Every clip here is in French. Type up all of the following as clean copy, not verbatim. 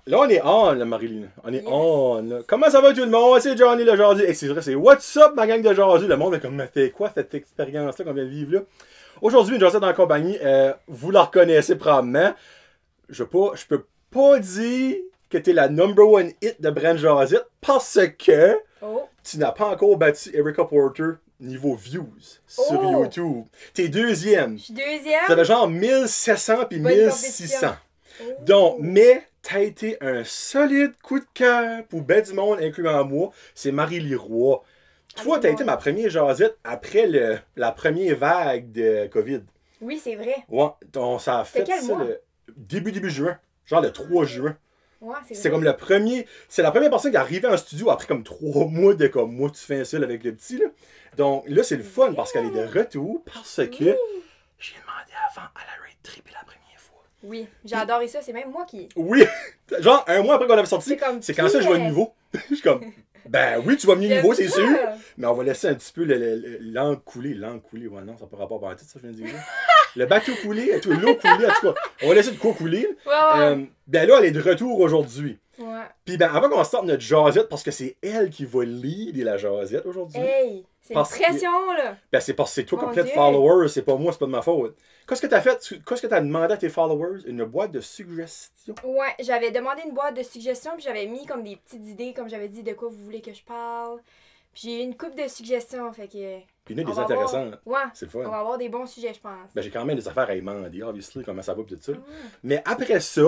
Là, on est on, là, Marilyn. On est on, là. Comment ça va tout le monde? C'est Johnny le Jazzy. Et c'est vrai, c'est What's up, ma gang de Jazzy? Le monde est comme, fait quoi cette expérience-là qu'on vient de vivre là? Aujourd'hui, une Jazzy dans la compagnie, vous la reconnaissez probablement. Je peux pas dire que t'es la number one hit de Brand Jazette parce que tu n'as pas encore battu Erica Porter niveau views sur YouTube. T'es deuxième. Je suis deuxième. Ça fait genre 1700 puis 1600. Donc, mais t'as été un solide coup de cœur pour ben du monde, incluant moi. C'est Marie-Lie Roy. Toi, t'as été ma première Jazette après la première vague de COVID. Oui, c'est vrai. Ouais, donc ça a fait ça le début juin. Genre le 3 juin. Ouais, c'est comme le premier. C'est la première personne qui est arrivée en studio après comme 3 mois de comme moi, tu fais un seul avec le petit. Là. Donc là, c'est le fun parce qu'elle est de retour parce que j'ai demandé avant à la Raid Trip la première fois. Oui, j'ai adoré ça. C'est même moi qui. Oui! Genre, un mois après qu'on l'avait sorti, c'est quand ça je vais de nouveau. Je suis comme, ben oui, tu vas venir de nouveau, c'est sûr. Mais on va laisser un petit peu l'encre couler. L'encre couler, ouais, non, ça n'a pas rapport à tout ça, je viens de dire. Le bateau coulé, l'eau coulée, en tout cas. On va laisser de quoi couler. Ouais. Ben là, elle est de retour aujourd'hui. Ouais. Puis ben, avant qu'on sorte notre Jazette, parce que c'est elle qui va leader la Jazette aujourd'hui. Hey! C'est une pression, là! Ben, c'est parce que c'est toi qui as plein de followers, c'est pas moi, c'est pas de ma faute. Qu'est-ce que t'as fait? Qu'est-ce que t'as demandé à tes followers? Une boîte de suggestions? Ouais, j'avais demandé une boîte de suggestions, puis j'avais mis comme des petites idées, comme j'avais dit, de quoi vous voulez que je parle. Puis j'ai eu une couple de suggestions, fait que... Puis une des intéressantes. Ouais, c'est le fun. On va avoir des bons sujets, je pense. Ben, j'ai quand même des affaires à demander, obviously, comment ça va, pis tout ça. Mais après ça,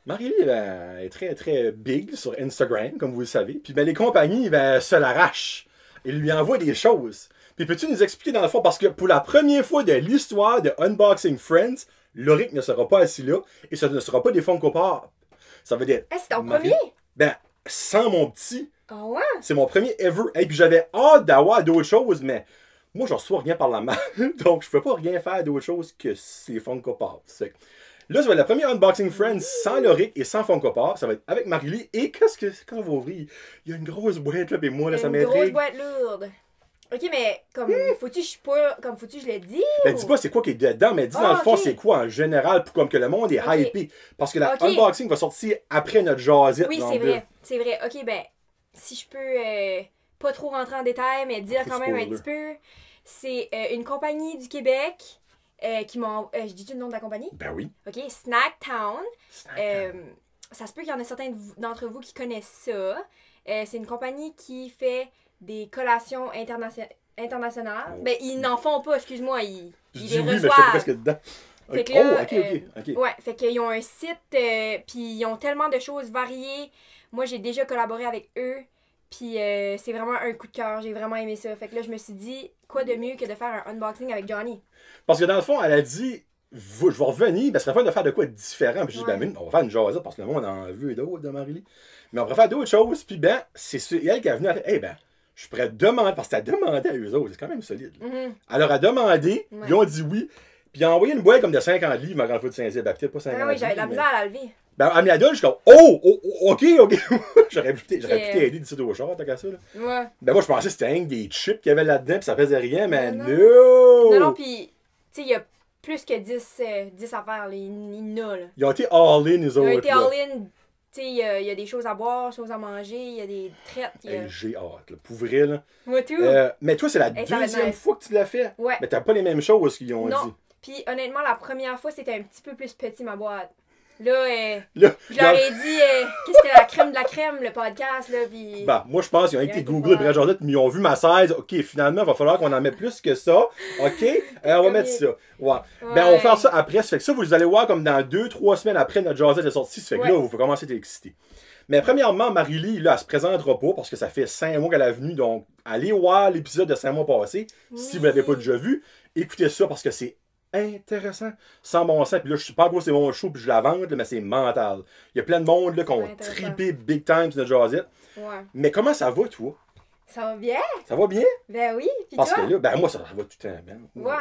Marie-Lie est très, très big sur Instagram, comme vous le savez. Puis ben, les compagnies se l'arrachent. Ils lui envoient des choses. Puis peux-tu nous expliquer dans le fond, parce que pour la première fois de l'histoire de Unboxing Friends, Loric ne sera pas assis là et ce ne sera pas des Funko Pop. Ça veut dire... c'est ton premier? Ben, sans mon petit. Ah ouais? C'est mon premier ever. Et puis j'avais hâte d'avoir d'autres choses, mais moi, je reçois rien par la main. Donc, je peux pas rien faire d'autre chose que ces Funko Pop. Là, ça va être la première Unboxing Friends sans Loric et sans Funko Pop. Ça va être avec Marie-Lie. Et quand on va ouvrir, il y a une grosse boîte là, et moi, là, ça m'intrigue. Une grosse boîte lourde. Ok, mais comme faut-tu que je le dise? Ben, dis pas c'est quoi qui est dedans, mais dis dans le fond c'est quoi en général pour comme que le monde est hypé. Parce que la unboxing va sortir après notre Jazette. Oui, c'est vrai. C'est vrai. Ok, ben, si je peux pas trop rentrer en détail, mais dire quand même un petit peu. C'est une compagnie du Québec qui m'a. Je dis-tu le nom de la compagnie? Ben oui. Ok, Snacktown. Ça se peut qu'il y en ait certains d'entre vous qui connaissent ça. C'est une compagnie qui fait des collations internationales. Ben, ils n'en font pas, excuse-moi. Ils les reçoivent. Mais je sais pas ce qu'il y a dedans. Fait que là, ok. Ouais, fait qu'ils ont un site, puis ils ont tellement de choses variées. Moi, j'ai déjà collaboré avec eux, puis c'est vraiment un coup de cœur. J'ai vraiment aimé ça. Fait que là, je me suis dit, quoi de mieux que de faire un unboxing avec Johnny? Parce que dans le fond, elle a dit, je vais revenir, ben, ce serait fun de faire de quoi de différent. Puis j'ai dit, ben, on va faire une Jazette parce que le monde en veut d'autres de Marie-Lie. Mais on va faire d'autres choses, puis ben, c'est elle qui est venue à ben, je pourrais demander, parce qu'elle a demandé à eux autres, c'est quand même solide. Alors, elle a demandé, ils ont dit oui, puis ils ont envoyé une boîte comme de 50 livres, ma grande fois de Saint-Zé, ben peut-être pas 50 livres. Oui, j'avais de la misère à la lever. Ben, elle me la donne, je suis comme, ok. J'aurais pu t'aider d'ici au char, tant qu'à ça, là. Ouais. Ben, moi, je pensais que c'était un des chips qu'il y avait là-dedans, puis ça faisait rien, mais non! Non, puis, tu sais, il y a plus que 10 affaires, là, il y en a, là. Ils ont été all-in, les autres. Ils ont été all-in. Tu sais, il y a des choses à boire, choses à manger, il y a des traites. J'ai hâte, là. Pour vrai, là. Moi, tout. Mais toi, c'est la deuxième fois que tu l'as fait. Ouais. Mais t'as pas les mêmes choses qu'ils ont dit. Non. Puis, honnêtement, la première fois, c'était un petit peu plus petit, ma boîte. Là, je leur ai dit que c'était la crème de la crème, le podcast, là, puis... Ben, moi, je pense qu'ils ont été googlés Brand Jazette, mais ils ont vu ma size. OK, finalement, il va falloir qu'on en mette plus que ça. OK? On va mettre ça. Ouais. Ben, on va faire ça après. Ça fait que ça, vous allez voir comme dans 2-3 semaines après notre Jazette est sortie. Ça fait que là, vous pouvez commencer à être excité. Mais premièrement, Marie-Lie, là, elle se présentera pas parce que ça fait 5 mois qu'elle est venue. Donc, allez voir l'épisode de 5 mois passés. Si vous l'avez pas déjà vu, écoutez ça parce que c'est intéressant, sans bon sens. Puis là, je sais pas gros, c'est mon show, puis je la vante, mais c'est mental. Il y a plein de monde là, qui ont trippé big time sur notre Jazette. Ouais. Mais comment ça va, toi? Ça va bien? Ça va bien? Ben oui. Puis parce toi? que là, ben moi, ça va tout le temps bien. Ouais.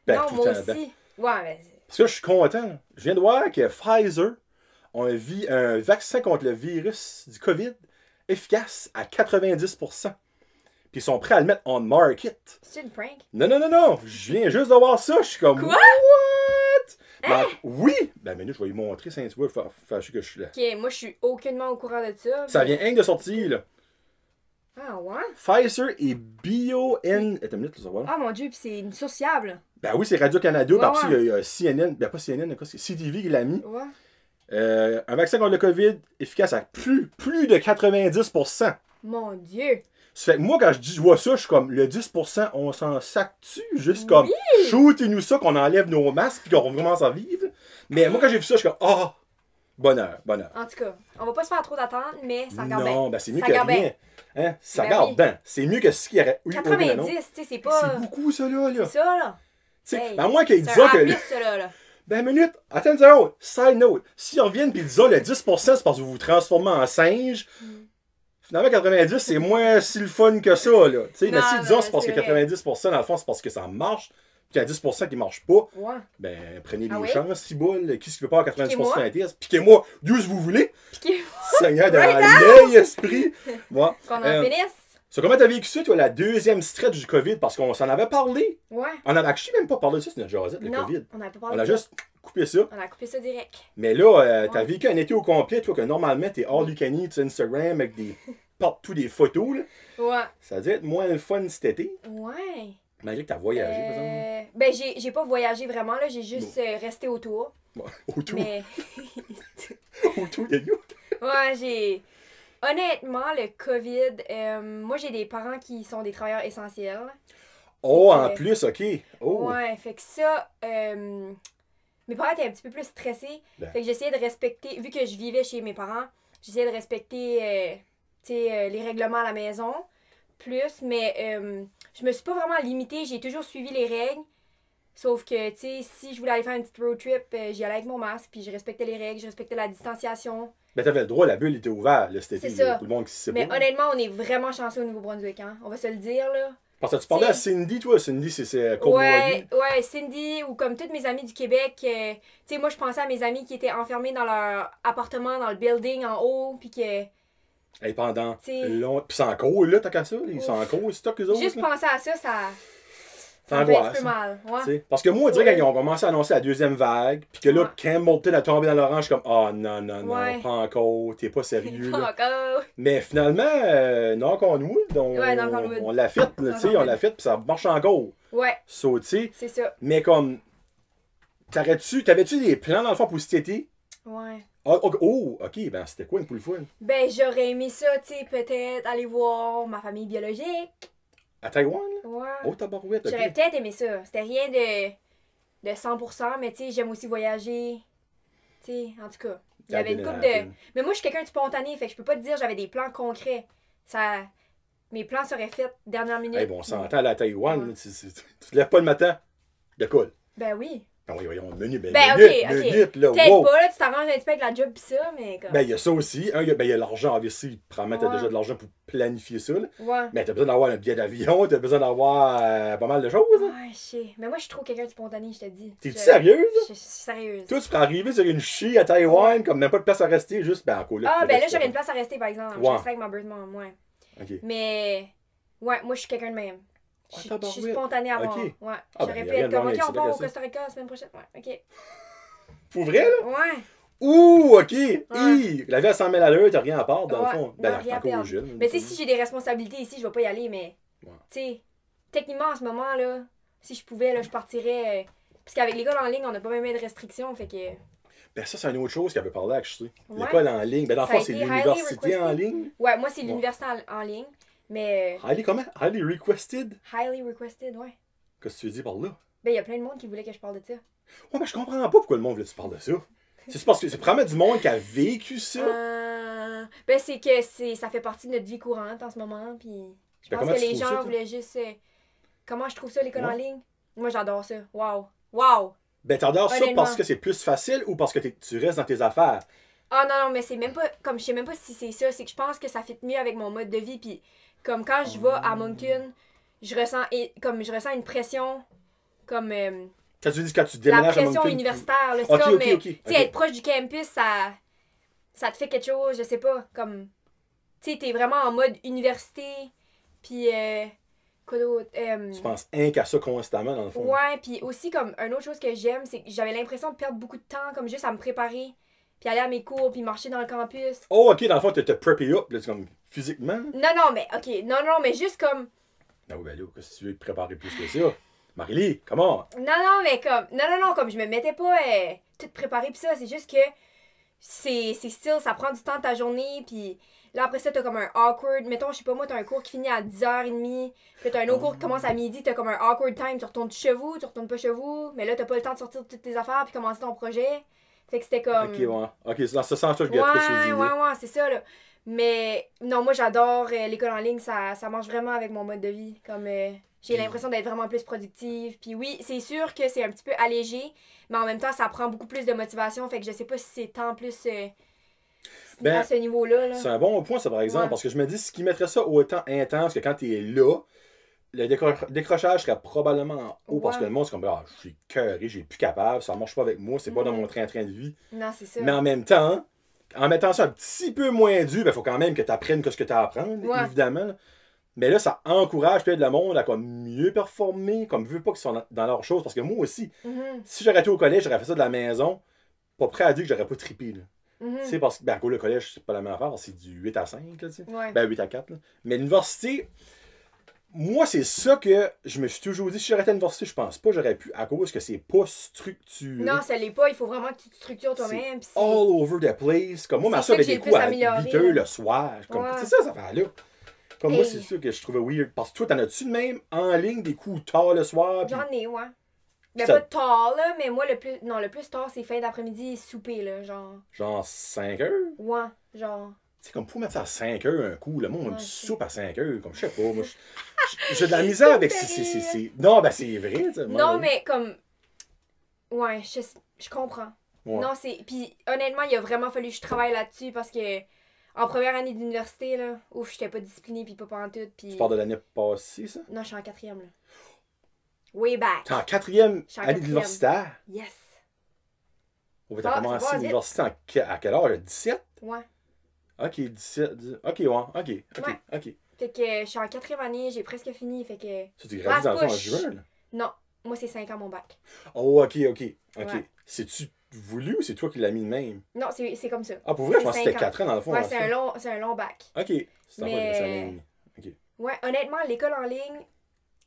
Ben, non, tout moi le temps aussi. bien. Ouais, mais... Parce que là, je suis content. Je viens de voir que Pfizer a un vaccin contre le virus du COVID efficace à 90%. Puis ils sont prêts à le mettre on market. C'est une prank? Non. Je viens juste de voir ça. Je suis comme, quoi? What? Oui! Ben, mais je vais lui montrer, ça, tu vois, fâché que je suis là. Ok, moi, je suis aucunement au courant de ça. Ça vient rien de sortir, là. Ah, ouais? Pfizer et BioN. Attends une minute, là, ça va là. Ah, mon Dieu, puis c'est une sociable. Ben oui, c'est Radio-Canada. Ouais, Par-dessus, ouais. il y a CNN. Ben, pas CNN, c'est CTV qui l'a mis. Ouais. Un vaccin contre le COVID efficace à plus de 90%. Mon Dieu. Ça fait que moi, quand je vois ça, je suis comme, le 10%, on s'en sac-tu? Juste comme, shootez-nous ça, qu'on enlève nos masques, puis qu'on commence à vivre. Mais moi, quand j'ai vu ça, je suis comme, ah, bonheur. En tout cas, on va pas se faire trop d'attendre, mais ça garde bien. Non, ben c'est mieux Ça que garde rien. bien. Hein? Ça Ben garde oui. bien. C'est mieux que ce qu'il y aurait eu. 90, tu sais, c'est pas. C'est beaucoup, ça, là. C'est ça, là. Tu sais, Hey, ben, moi, qu'ils c'est disent un que. A+, ça, là. Ben, minute, attends une seconde. Side note. S'ils reviennent pis ils disent, le 10%, c'est parce que vous vous transformez en singe. Finalement, 90, c'est moins si le fun que ça, là. Tu sais, mais Non, s'ils disent, non, c'est parce que c'est vrai. 90%, dans le fond, c'est parce que ça marche. Puis qu'il y a 10% qui marche pas. Ouais. Ben, prenez les Ah oui? chances, si boule. Qui se veut pas avoir 90% Piquez-moi. d'un test? Piquez-moi, d'où vous voulez. Piquez. Seigneur de Right l'œil, esprit. Ouais. Qu'on en finisse. So, comment t'as vécu ça, toi, la deuxième stretch du COVID? Parce qu'on s'en avait parlé. Ouais. On avait actually même pas parlé de ça, c'est notre jasette, le Non, COVID. on n'a pas parlé On a de ça. juste coupé ça. On a coupé ça direct. Mais là, t'as Ouais. vécu un été au complet, toi, que normalement, t'es all you can eat sur Instagram avec des partout des photos, là. Ouais. Ça a dû être moins le fun cet été. Ouais. Malgré que t'as voyagé, par exemple. Ben, j'ai pas voyagé vraiment, là. J'ai juste resté autour. Ouais, autour, Mais. autour de you. Ouais, j'ai. Honnêtement, le COVID, moi j'ai des parents qui sont des travailleurs essentiels. Oh, en plus, ok. Oh. Ouais, fait que ça, mes parents étaient un petit peu plus stressés. Ben. Fait que j'essayais de respecter, vu que je vivais chez mes parents, j'essayais de respecter tu sais, les règlements à la maison plus, mais je me suis pas vraiment limitée, j'ai toujours suivi les règles. Sauf que, tu sais, si je voulais aller faire une petite road trip, j'y allais avec mon masque, puis je respectais les règles, je respectais la distanciation. Ben, t'avais le droit, la bulle était ouverte, là, cet été. C'est là. ça. Tout le monde qui sait Mais pas. honnêtement, on est vraiment chanceux au Nouveau-Brunswick, hein. On va se le dire, là. Parce que tu parlais à t'sais- Cindy, toi. Cindy, c'est Cournoyer. Ouais, Cindy, ou comme toutes mes amies du Québec, tu sais, moi, je pensais à mes amis qui étaient enfermés dans leur appartement, dans le building en haut, puis que... Hey, pendant T'sais- long... Puis c'est en cours, là, t'as qu'à ça. Ils sont en cours, c'est toi qu'eux autres. Juste là. penser à ça, ça Ça me fait un angoisse, petit peu hein. mal. Ouais. T'sais. Parce que moi, on dirait Ouais. quand ils ont commencé à annoncer la deuxième vague, puis que là, Ouais. Campbellton a tombé dans l'orange, je suis comme, ah non, non, non, Ouais. pas encore, t'es pas sérieux. Pas là. encore. Mais finalement, knock on wood, Ouais, knock on wood. on l'a fait, là, tu sais, on l'a fait, puis ça marche encore. Ouais, So, tu sais, c'est ça. mais comme, t'avais-tu des plans dans le fond pour cet été? Ouais. Ok, ben c'était quoi une poule fun? Ben, j'aurais aimé ça, tu sais, peut-être aller voir ma famille biologique. À Taïwan, là? Ouais. Oh, tabarouette, ok. J'aurais peut-être aimé ça. C'était rien de 100%, mais tu sais, j'aime aussi voyager. Tu sais, en tout cas, il y avait une couple de... Mais moi, je suis quelqu'un de spontané, fait que je peux pas te dire j'avais des plans concrets. Ça... Mes plans seraient faits dernière minute. Hey, bon, on puis- s'entend à la Taïwan, Ouais. là, tu te lèves pas le matin, de cool. Ben oui. Ben oui, voyons, minute, Ben, minute, là, Peut-être wow. pas, là, tu t'arranges un petit peu avec la job pis ça, mais comme... Ben, il y a ça aussi. Hein, il y a l'argent, obviously. Probablement, t'as Ouais. déjà de l'argent pour planifier ça. Là. Ouais. Mais t'as besoin d'avoir un billet d'avion, t'as besoin d'avoir pas mal de choses. Hein. Ouais, je sais. Mais moi, je suis trop quelqu'un de spontané, je te dis. T'es-tu Je- sérieuse? Je suis sérieuse. Toi, tu peux arriver sur une chie à Taïwan, comme n'a pas de place à rester, juste, ben, encore là. Ah, tu ben là, restes j'aurais une là. place à rester, par exemple. Ouais. Je resterais avec ma bird mom, ouais. Ok. Mais, ouais, moi, je suis quelqu'un de même. Ah, Je suis tabarouette. spontanée à voir. Ok. Ouais. Ah, ben, J'aurais y a pu rien être de comme, mal ok, avec on ça, part au ça. Costa Rica la semaine prochaine. Ouais, ok. Pour vrai, là? Ouais. Ouh, ok. Hi. La vie à 100 000 à l'heure, t'as rien à part, dans Ouais. le fond. Non, Ben, rien à encore perdre. jeune. Mais tu sais, si j'ai des responsabilités ici, je vais pas y aller, mais. Ouais. Tu sais, techniquement, en ce moment, là, si je pouvais, là, je partirais. Parce qu'avec l'école en ligne, on n'a pas même de restrictions, fait que. Ben, ça, c'est une autre chose qu'elle veut parler, je sais. Ouais. L'école en ligne. Ben, dans le Ça a fond, c'est été l'université highly en requested. ligne. Ouais, moi, c'est Ouais. l'université en ligne, mais. Highly comment? Highly requested? Highly requested, ouais. Qu'est-ce que tu veux dire par là? Ben, il y a plein de monde qui voulait que je parle de ça. Ouais, mais je comprends pas pourquoi le monde veut que tu parles de ça. C'est parce que c'est probablement du monde qui a vécu ça. Ben, c'est que ça fait partie de notre vie courante en ce moment, puis. Je Ben, pense comment que tu les trouves ça, gens toi? voulaient juste. Comment je trouve ça, l'école Ouais. en ligne? Moi, j'adore ça. Wow! Wow! Ben, t'adores ça Honnêtement. parce que c'est plus facile ou parce que tu restes dans tes affaires? Ah non, mais c'est même pas. Comme je sais même pas si c'est ça, c'est que je pense que ça fit mieux avec mon mode de vie, puis comme quand je vais à Moncton, je ressens une pression, comme. Quand tu dis quand tu La déménages à pression Moncton. universitaire, là. C'est Ok, comme. ok, ok, Tu sais, ok. être proche du campus, ça te fait quelque chose, je sais pas, comme. Tu sais, t'es vraiment en mode université, puis. Quoi d'autre? Tu penses rien qu'à ça constamment, dans le fond. Ouais, puis aussi, comme, une autre chose que j'aime, c'est que j'avais l'impression de perdre beaucoup de temps, comme juste à me préparer, puis aller à mes cours, puis marcher dans le campus. Oh, ok, dans le fond, t'as preppé up, là, comme physiquement. Non, mais, ok, non, mais juste comme. Ah oui, ben là, qu'est-ce que tu veux te préparer plus que ça? Marie-Lee, comment? Non, mais comme. Non, comme je me mettais pas tout préparé, pis ça, c'est juste que c'est style, ça prend du temps de ta journée, puis là après ça, t'as comme un awkward. Mettons, je sais pas moi, t'as un cours qui finit à 10h30, puis t'as un autre cours qui commence à midi, t'as comme un awkward time, tu retournes chez vous, tu retournes pas chez vous, mais là t'as pas le temps de sortir toutes tes affaires puis commencer ton projet. Fait que c'était comme. Ok, ouais. Ok, c'est dans ce sens-là, je garde ces idées. Ouais, c'est ça, là. Mais non, moi j'adore l'école en ligne, ça marche vraiment avec mon mode de vie. Comme j'ai l'impression d'être vraiment plus productive. Puis oui, c'est sûr que c'est un petit peu allégé, mais en même temps, ça prend beaucoup plus de motivation. Fait que je sais pas si c'est tant plus à ce niveau-là. Là. C'est un bon point, ça, par exemple, Ouais. parce que je me dis, ce qui mettrait ça autant intense que quand t'es là, le décrochage serait probablement haut parce que le monde, c'est comme, ah, je suis cœuré, j'ai plus capable, ça marche pas avec moi, c'est pas dans mon train de vie. Non, c'est ça. Mais en même temps, en mettant ça un petit peu moins dur, il faut quand même que tu apprennes ce que tu as à apprendre, évidemment. Là. Mais là, ça encourage peut-être le monde à comme mieux performer, comme veut pas qu'ils sont dans leurs choses. Parce que moi aussi, si j'aurais été au collège, j'aurais fait ça de la maison, pas prêt à dire que j'aurais pas trippé. Là. Tu sais, parce que ben, le collège, c'est pas la même affaire, c'est du 8 à 5, là, tu sais. Ben 8 à 4. Là. Mais l'université, moi, c'est ça que je me suis toujours dit. Si j'aurais été à l'université, je pense pas que j'aurais pu, à cause que c'est pas structuré. Non, ça l'est pas. Il faut vraiment que tu te structures toi-même. All over the place. Comme moi, ma soeur avait des cours à 8h le soir. C'est ça, ça fait là. Comme moi, c'est sûr que je trouvais weird. Parce que toi, t'en as-tu même en ligne des coups tard le soir? Puis... J'en ai, ouais. Ben, pas tard, là, mais moi, le plus tard, c'est fin d'après-midi, souper, là, genre. Genre 5h? Ouais, genre. C'est comme pour mettre ça à 5h un coup, le monde me soupe à 5h, comme je sais pas, moi, j'ai de la misère avec Non, ben c'est vrai, tu sais. Non, mais comme... Ouais, je comprends. Ouais. Non, c'est... Puis honnêtement, il a vraiment fallu que je travaille là-dessus parce que en première année d'université, là, ouf, j'étais pas disciplinée puis pas pantoute, puis... Tu parles de l'année passée, ça? Non, je suis en 4e, là. Way back. T'es en 4e année d'universitaire? Yes. Oh, t'as commencé l'université à quelle âge? 17? Ouais. Ok, 17. Ok, ouais, ok. Fait que je suis en 4e année, j'ai presque fini, fait que... Ça, tu gradues dans le fond en juin, là? Non, moi c'est 5 ans mon bac. Oh, ok. Ouais. C'est-tu voulu ou c'est toi qui l'as mis de même? Non, c'est comme ça. Ah, pour vrai, je pensais que c'était 4 ans dans le fond. Ouais, c'est un long bac. Ok. C'est Mais... Ok. Ouais, honnêtement, l'école en ligne,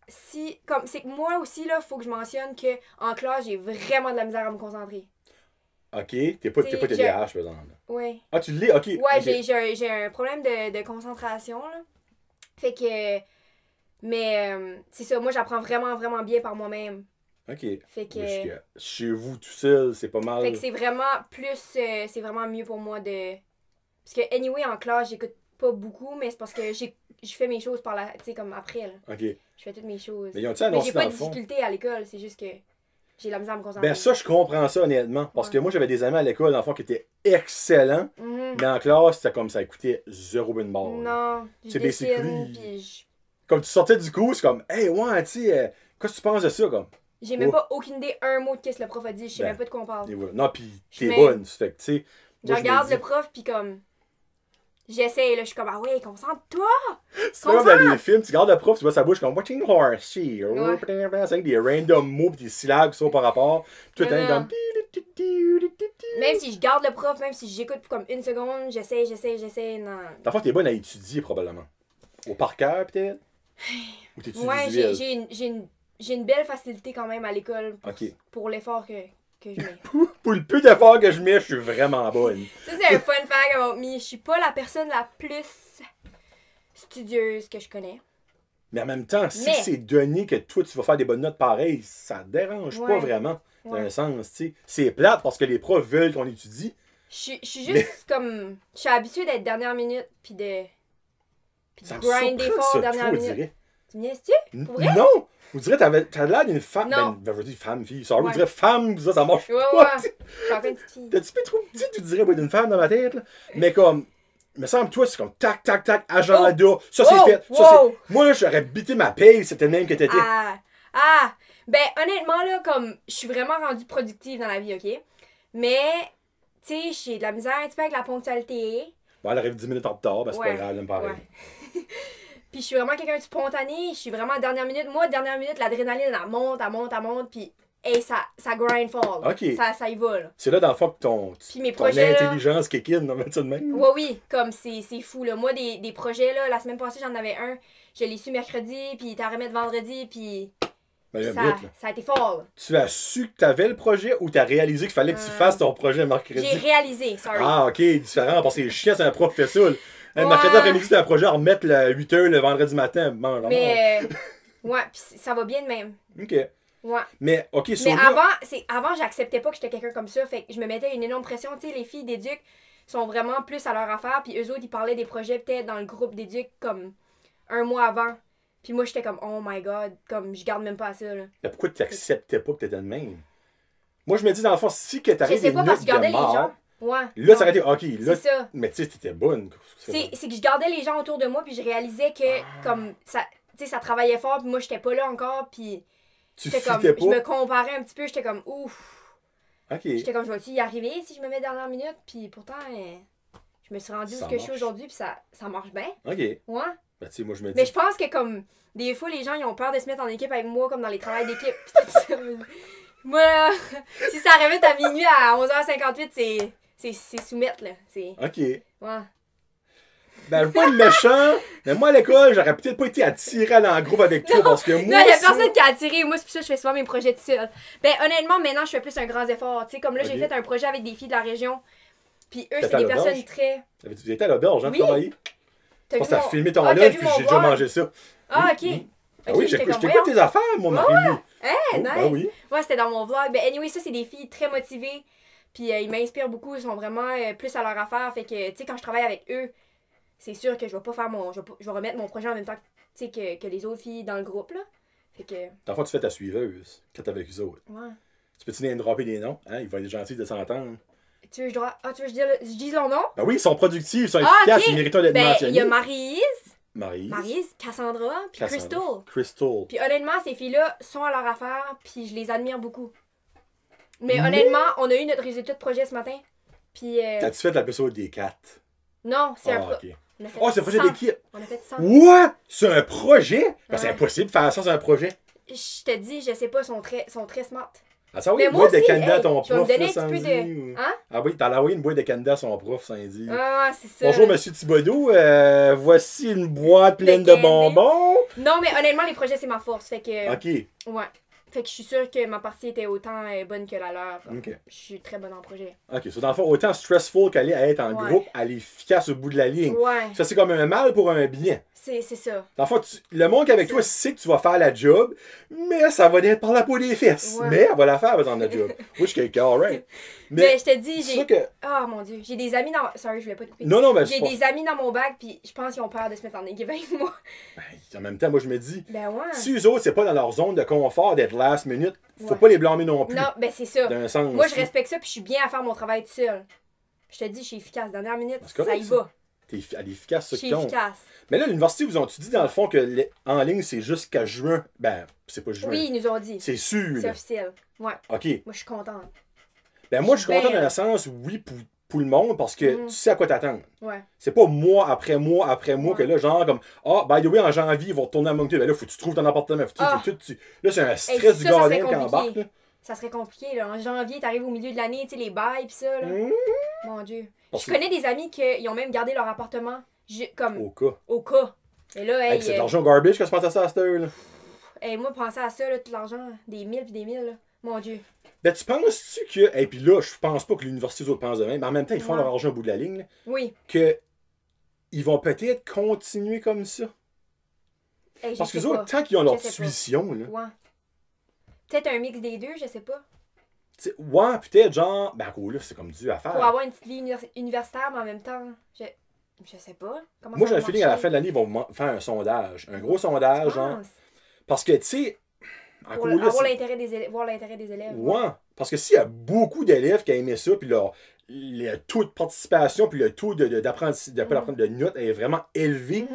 c'est que moi aussi, là, faut que je mentionne que en classe, j'ai vraiment de la misère à me concentrer. Ok, t'es pas TDAH, par exemple. Ouais. Ah, tu l'es? Ok. Ouais, okay. J'ai un problème de concentration, là. Fait que... Mais c'est ça, moi, j'apprends vraiment, vraiment bien par moi-même. Ok. Fait que... Chez vous, tout seul, c'est pas mal. Fait que c'est vraiment plus... c'est vraiment mieux pour moi de... Parce que, anyway, en classe, j'écoute pas beaucoup, mais c'est parce que je fais mes choses par la... Tu sais, comme après, là. Ok. Je fais toutes mes choses. Mais j'ai pas de difficulté à l'école, c'est juste que... J'ai la misère à me concentrer. Ben ça, je comprends ça honnêtement. Parce que moi, j'avais des amis à l'école, dans le fond, qui étaient excellents. Mais en classe, c'était comme ça coûtait 0 une barre. Non, je dessine, puis comme tu sortais du cours, c'est comme, hey, ouais, tu sais, qu'est-ce que tu penses de ça, comme? J'ai même pas aucune idée, un mot de qu'est-ce que le prof a dit. Je sais même pas de quoi on parle. Voilà. Non, pis t'es bonne. Fait que, tu sais. Je regarde le prof, puis comme. J'essaie, là, je suis comme, ah ouais, concentre-toi! C'est comme dans les films, tu regardes le prof, tu vois sa bouche comme, watching horse, c'est avec des random mots pis des syllabes qui sont par rapport. Pis tout est comme. Même si je garde le prof, même si j'écoute pour comme une seconde, j'essaie, non. Dans le fond, t'es bonne à étudier, probablement. Au par cœur, peut-être? Ou t'es-tu visuel? J'ai une belle facilité quand même à l'école pour l'effort que je mets. Pour le peu d'efforts que je mets, je suis vraiment bonne. Ça, c'est un fun fact about me. Je suis pas la personne la plus studieuse que je connais. Mais en même temps, si c'est donné que toi, tu vas faire des bonnes notes pareilles, ça te dérange pas vraiment. Dans un sens, tu sais. C'est plate parce que les profs veulent qu'on étudie. Je suis juste comme... Je suis habituée d'être dernière minute, puis de grinder fort dernière minute. Tu me niaises-tu? Pour vrai? Non! Vous direz, t'as l'air d'une femme. Non. Ben, je veux dire femme, fille. Sorry, vous direz femme, ça marche pas. Ouais. Je suis encore une petite fille. T'as-tu peu trop petit, tu dirais, d'une femme dans ma tête, là? Mais comme. Il me semble, toi, c'est comme tac, tac, tac, agenda. Ça, c'est fait. Moi, là, j'aurais bité ma paye, c'était le même que t'étais. Ben, honnêtement, là, comme. Je suis vraiment rendue productive dans la vie, ok? Mais, tu sais, j'ai de la misère un petit peu avec la ponctualité. Bon, elle arrive 10 minutes en retard, ben, c'est pas grave, elle me paraît. Puis je suis vraiment quelqu'un de spontané. Je suis vraiment dernière minute. Moi, dernière minute, l'adrénaline, elle monte, elle monte, elle monte. Puis, hey, ça grind fall. OK. Ça y va, là. C'est là, dans le fond, que ton projets, intelligence kick in, on va mettre ça de même. Oui, oui, comme c'est fou, là. Moi, des projets, là, la semaine passée, j'en avais un. Je l'ai su mercredi, puis il était à remettre vendredi, puis Ben, ça a été fort, là. Tu as su que tu avais le projet ou tu as réalisé qu'il fallait que tu fasses ton projet mercredi? J'ai réalisé, sorry. Ah, OK, différent, parce que c'est chiant, c'est un prof qui fait ça. Mercredi après-midi, c'est un projet à remettre le 8h le vendredi matin. Bon, mais, ouais, pis ça va bien de même. OK. Ouais. Mais, OK, mais avant, j'acceptais pas que j'étais quelqu'un comme ça, fait que je me mettais une énorme pression. Tu sais, les filles d'éduc sont vraiment plus à leur affaire, puis eux autres, ils parlaient des projets peut-être dans le groupe d'éduc comme un mois avant. Puis moi, j'étais comme, oh my god, comme je garde même pas à ça, là. Mais pourquoi tu n'acceptais pas que tu étais de même? Moi, je me dis, dans le fond, si que tu arrives des notes de les mort, gens. Ouais. là, ça aurait été, OK, là, c'est ça. mais tu sais, t'étais bonne. C'est que je gardais les gens autour de moi, puis je réalisais que, comme, ça, tu sais, ça travaillait fort, puis moi, j'étais pas là encore, puis j'étais comme, pas? je me comparais un petit peu, j'étais comme, ouf. OK. J'étais comme, je vais-tu y arriver si je me mets dernière minute, puis pourtant, je me suis rendue où ce que je suis aujourd'hui, puis ça marche bien. OK. Ouais. Ben, tu sais, moi, je me dis. Mais je pense que, comme, des fois, les gens, ils ont peur de se mettre en équipe avec moi, comme dans les travails d'équipe. Moi, si ça arrive à minuit à 11h58, c'est soumettre, là. OK. Ouais. Ben, je veux pas être méchant, mais moi, à l'école, j'aurais peut-être pas été attiré dans le groupe avec toi, parce que moi. Non, il y a personne qui a attiré. Moi, c'est pour ça que je fais souvent mes projets tout seul. Ben, honnêtement, maintenant, je fais plus un grand effort. Tu sais, comme là, j'ai fait un projet avec des filles de la région. Puis eux, c'est des personnes très. Tu étais à l'auberge, hein, oui. travailler? Je pense que t'as filmé ton lunch, puis j'ai déjà mangé ça. Ah, ok. Ah oui, j'écoute tes affaires, moi, Marie-Lou. Nice. Ben oui. Ouais, c'était dans mon vlog. Ben, anyway, ça, c'est des filles très motivées. Puis ils m'inspirent beaucoup. Ils sont vraiment plus à leur affaire. Fait que, tu sais, quand je travaille avec eux, c'est sûr que je vais pas faire je vais remettre mon projet en même temps que les autres filles dans le groupe, là. Fait que. Dans le fond, tu fais ta suiveuse quand t'es avec eux autres. Ouais. Tu peux-tu name dropper des noms? Hein? Ils vont être gentils de s'entendre. Tu veux que je dise leur nom? Ben oui, ils sont productifs, ils sont efficaces, ils méritent d'être mentionnés. Il y a Maryse, Maryse, Cassandra, puis Crystal. Crystal. Puis honnêtement, ces filles-là sont à leur affaire, puis je les admire beaucoup. Mais honnêtement, on a eu notre résultat de projet ce matin. Puis. T'as-tu fait l'épisode des 4? Non, c'est un projet. Oh, c'est un projet d'équipe. On a fait 100. What? C'est un projet? Ben, c'est impossible de faire ça, c'est un projet. Je te dis, je sais pas, sont très smart. Ah, ça oui, une boîte de Canada à ton prof, là, Sandy. Hein? Ah oui, t'as envoyé une boîte de Canada à son prof, Sandy. Ah, c'est ça. Bonjour, monsieur Thibodeau. Voici une boîte pleine de bonbons. Non, mais honnêtement, les projets, c'est ma force. Fait que. OK. Ouais. Fait que je suis sûre que ma partie était autant bonne que la leur. OK. Je suis très bonne en projet. OK. So, dans le fond, autant stressful qu'elle est à être en groupe, elle est efficace au bout de la ligne. Ouais. Ça, c'est comme un mal pour un bien. C'est ça. Dans le fond, le monde qui est avec toi sait que tu vas faire la job, mais ça va être par la peau des fesses. Ouais. Mais elle va la faire, par exemple, la job. Oui, je suis quelqu'un, alright. Mais je te dis, j'ai. Que... Oh mon dieu. J'ai des amis dans. Sorry, je voulais pas te couper. Non, mais j'ai des amis dans mon bac, puis je pense qu'ils ont peur de se mettre en équipe avec moi. Ben, en même temps, moi, je me dis, ben ouais. si eux autres, c'est pas dans leur zone de confort d'être last minute, faut pas les blâmer non plus. Non, ben c'est ça. D'un sens. Moi, je respecte ça, puis je suis bien à faire mon travail tout seul. Je te dis, je suis efficace. Dernière minute, ça y va. Elle est efficace, ça qui compte. Je suis efficace. Mais là, l'université, vous ont-tu dit dans le fond que en ligne, c'est jusqu'à juin? Ben, c'est pas juin. Oui, ils nous ont dit. C'est sûr. C'est officiel. Ouais. OK. Moi, je suis contente. Ben, moi, je suis content dans le sens, oui, pour le monde, parce que tu sais à quoi t'attendre. Ouais. C'est pas mois après mois que là, genre, comme, by the way, en janvier, ils vont retourner à Moncton. Ben là, faut que tu trouves ton appartement. Là, c'est un stress du gardien qui embarque. Ça serait compliqué, là. En janvier, t'arrives au milieu de l'année, tu sais, les bails pis ça, là. Mon Dieu. Je connais des amis qui ont même gardé leur appartement comme... Au cas. Et là, c'est de l'argent garbage que je pense à ça à cette heure, là. Moi, penser à ça, là, tout l'argent, des mille pis des mille, là. Mon Dieu. Ben, tu penses-tu que... Et puis là, je pense pas que l'université, autres pensent de même, mais en même temps, ils font leur argent au bout de la ligne, là. Oui. Que ils vont peut-être continuer comme ça. Parce que les autres, tant qu'ils ont leur tuition, là... Ouais. Peut-être un mix des deux, je sais pas. Ouais, peut-être genre, ben là, c'est comme Dieu à faire. Pour avoir une petite vie universitaire, mais en même temps, je sais pas. Comment moi, j'ai un feeling à la fin de l'année, ils vont faire un sondage. Un gros sondage, genre. Parce que, tu sais. Pour avoir l'intérêt des élèves, voir l'intérêt des élèves. Ouais. Parce que s'il y a beaucoup d'élèves qui aiment ça, puis le taux de participation, puis le taux de notes est vraiment élevé,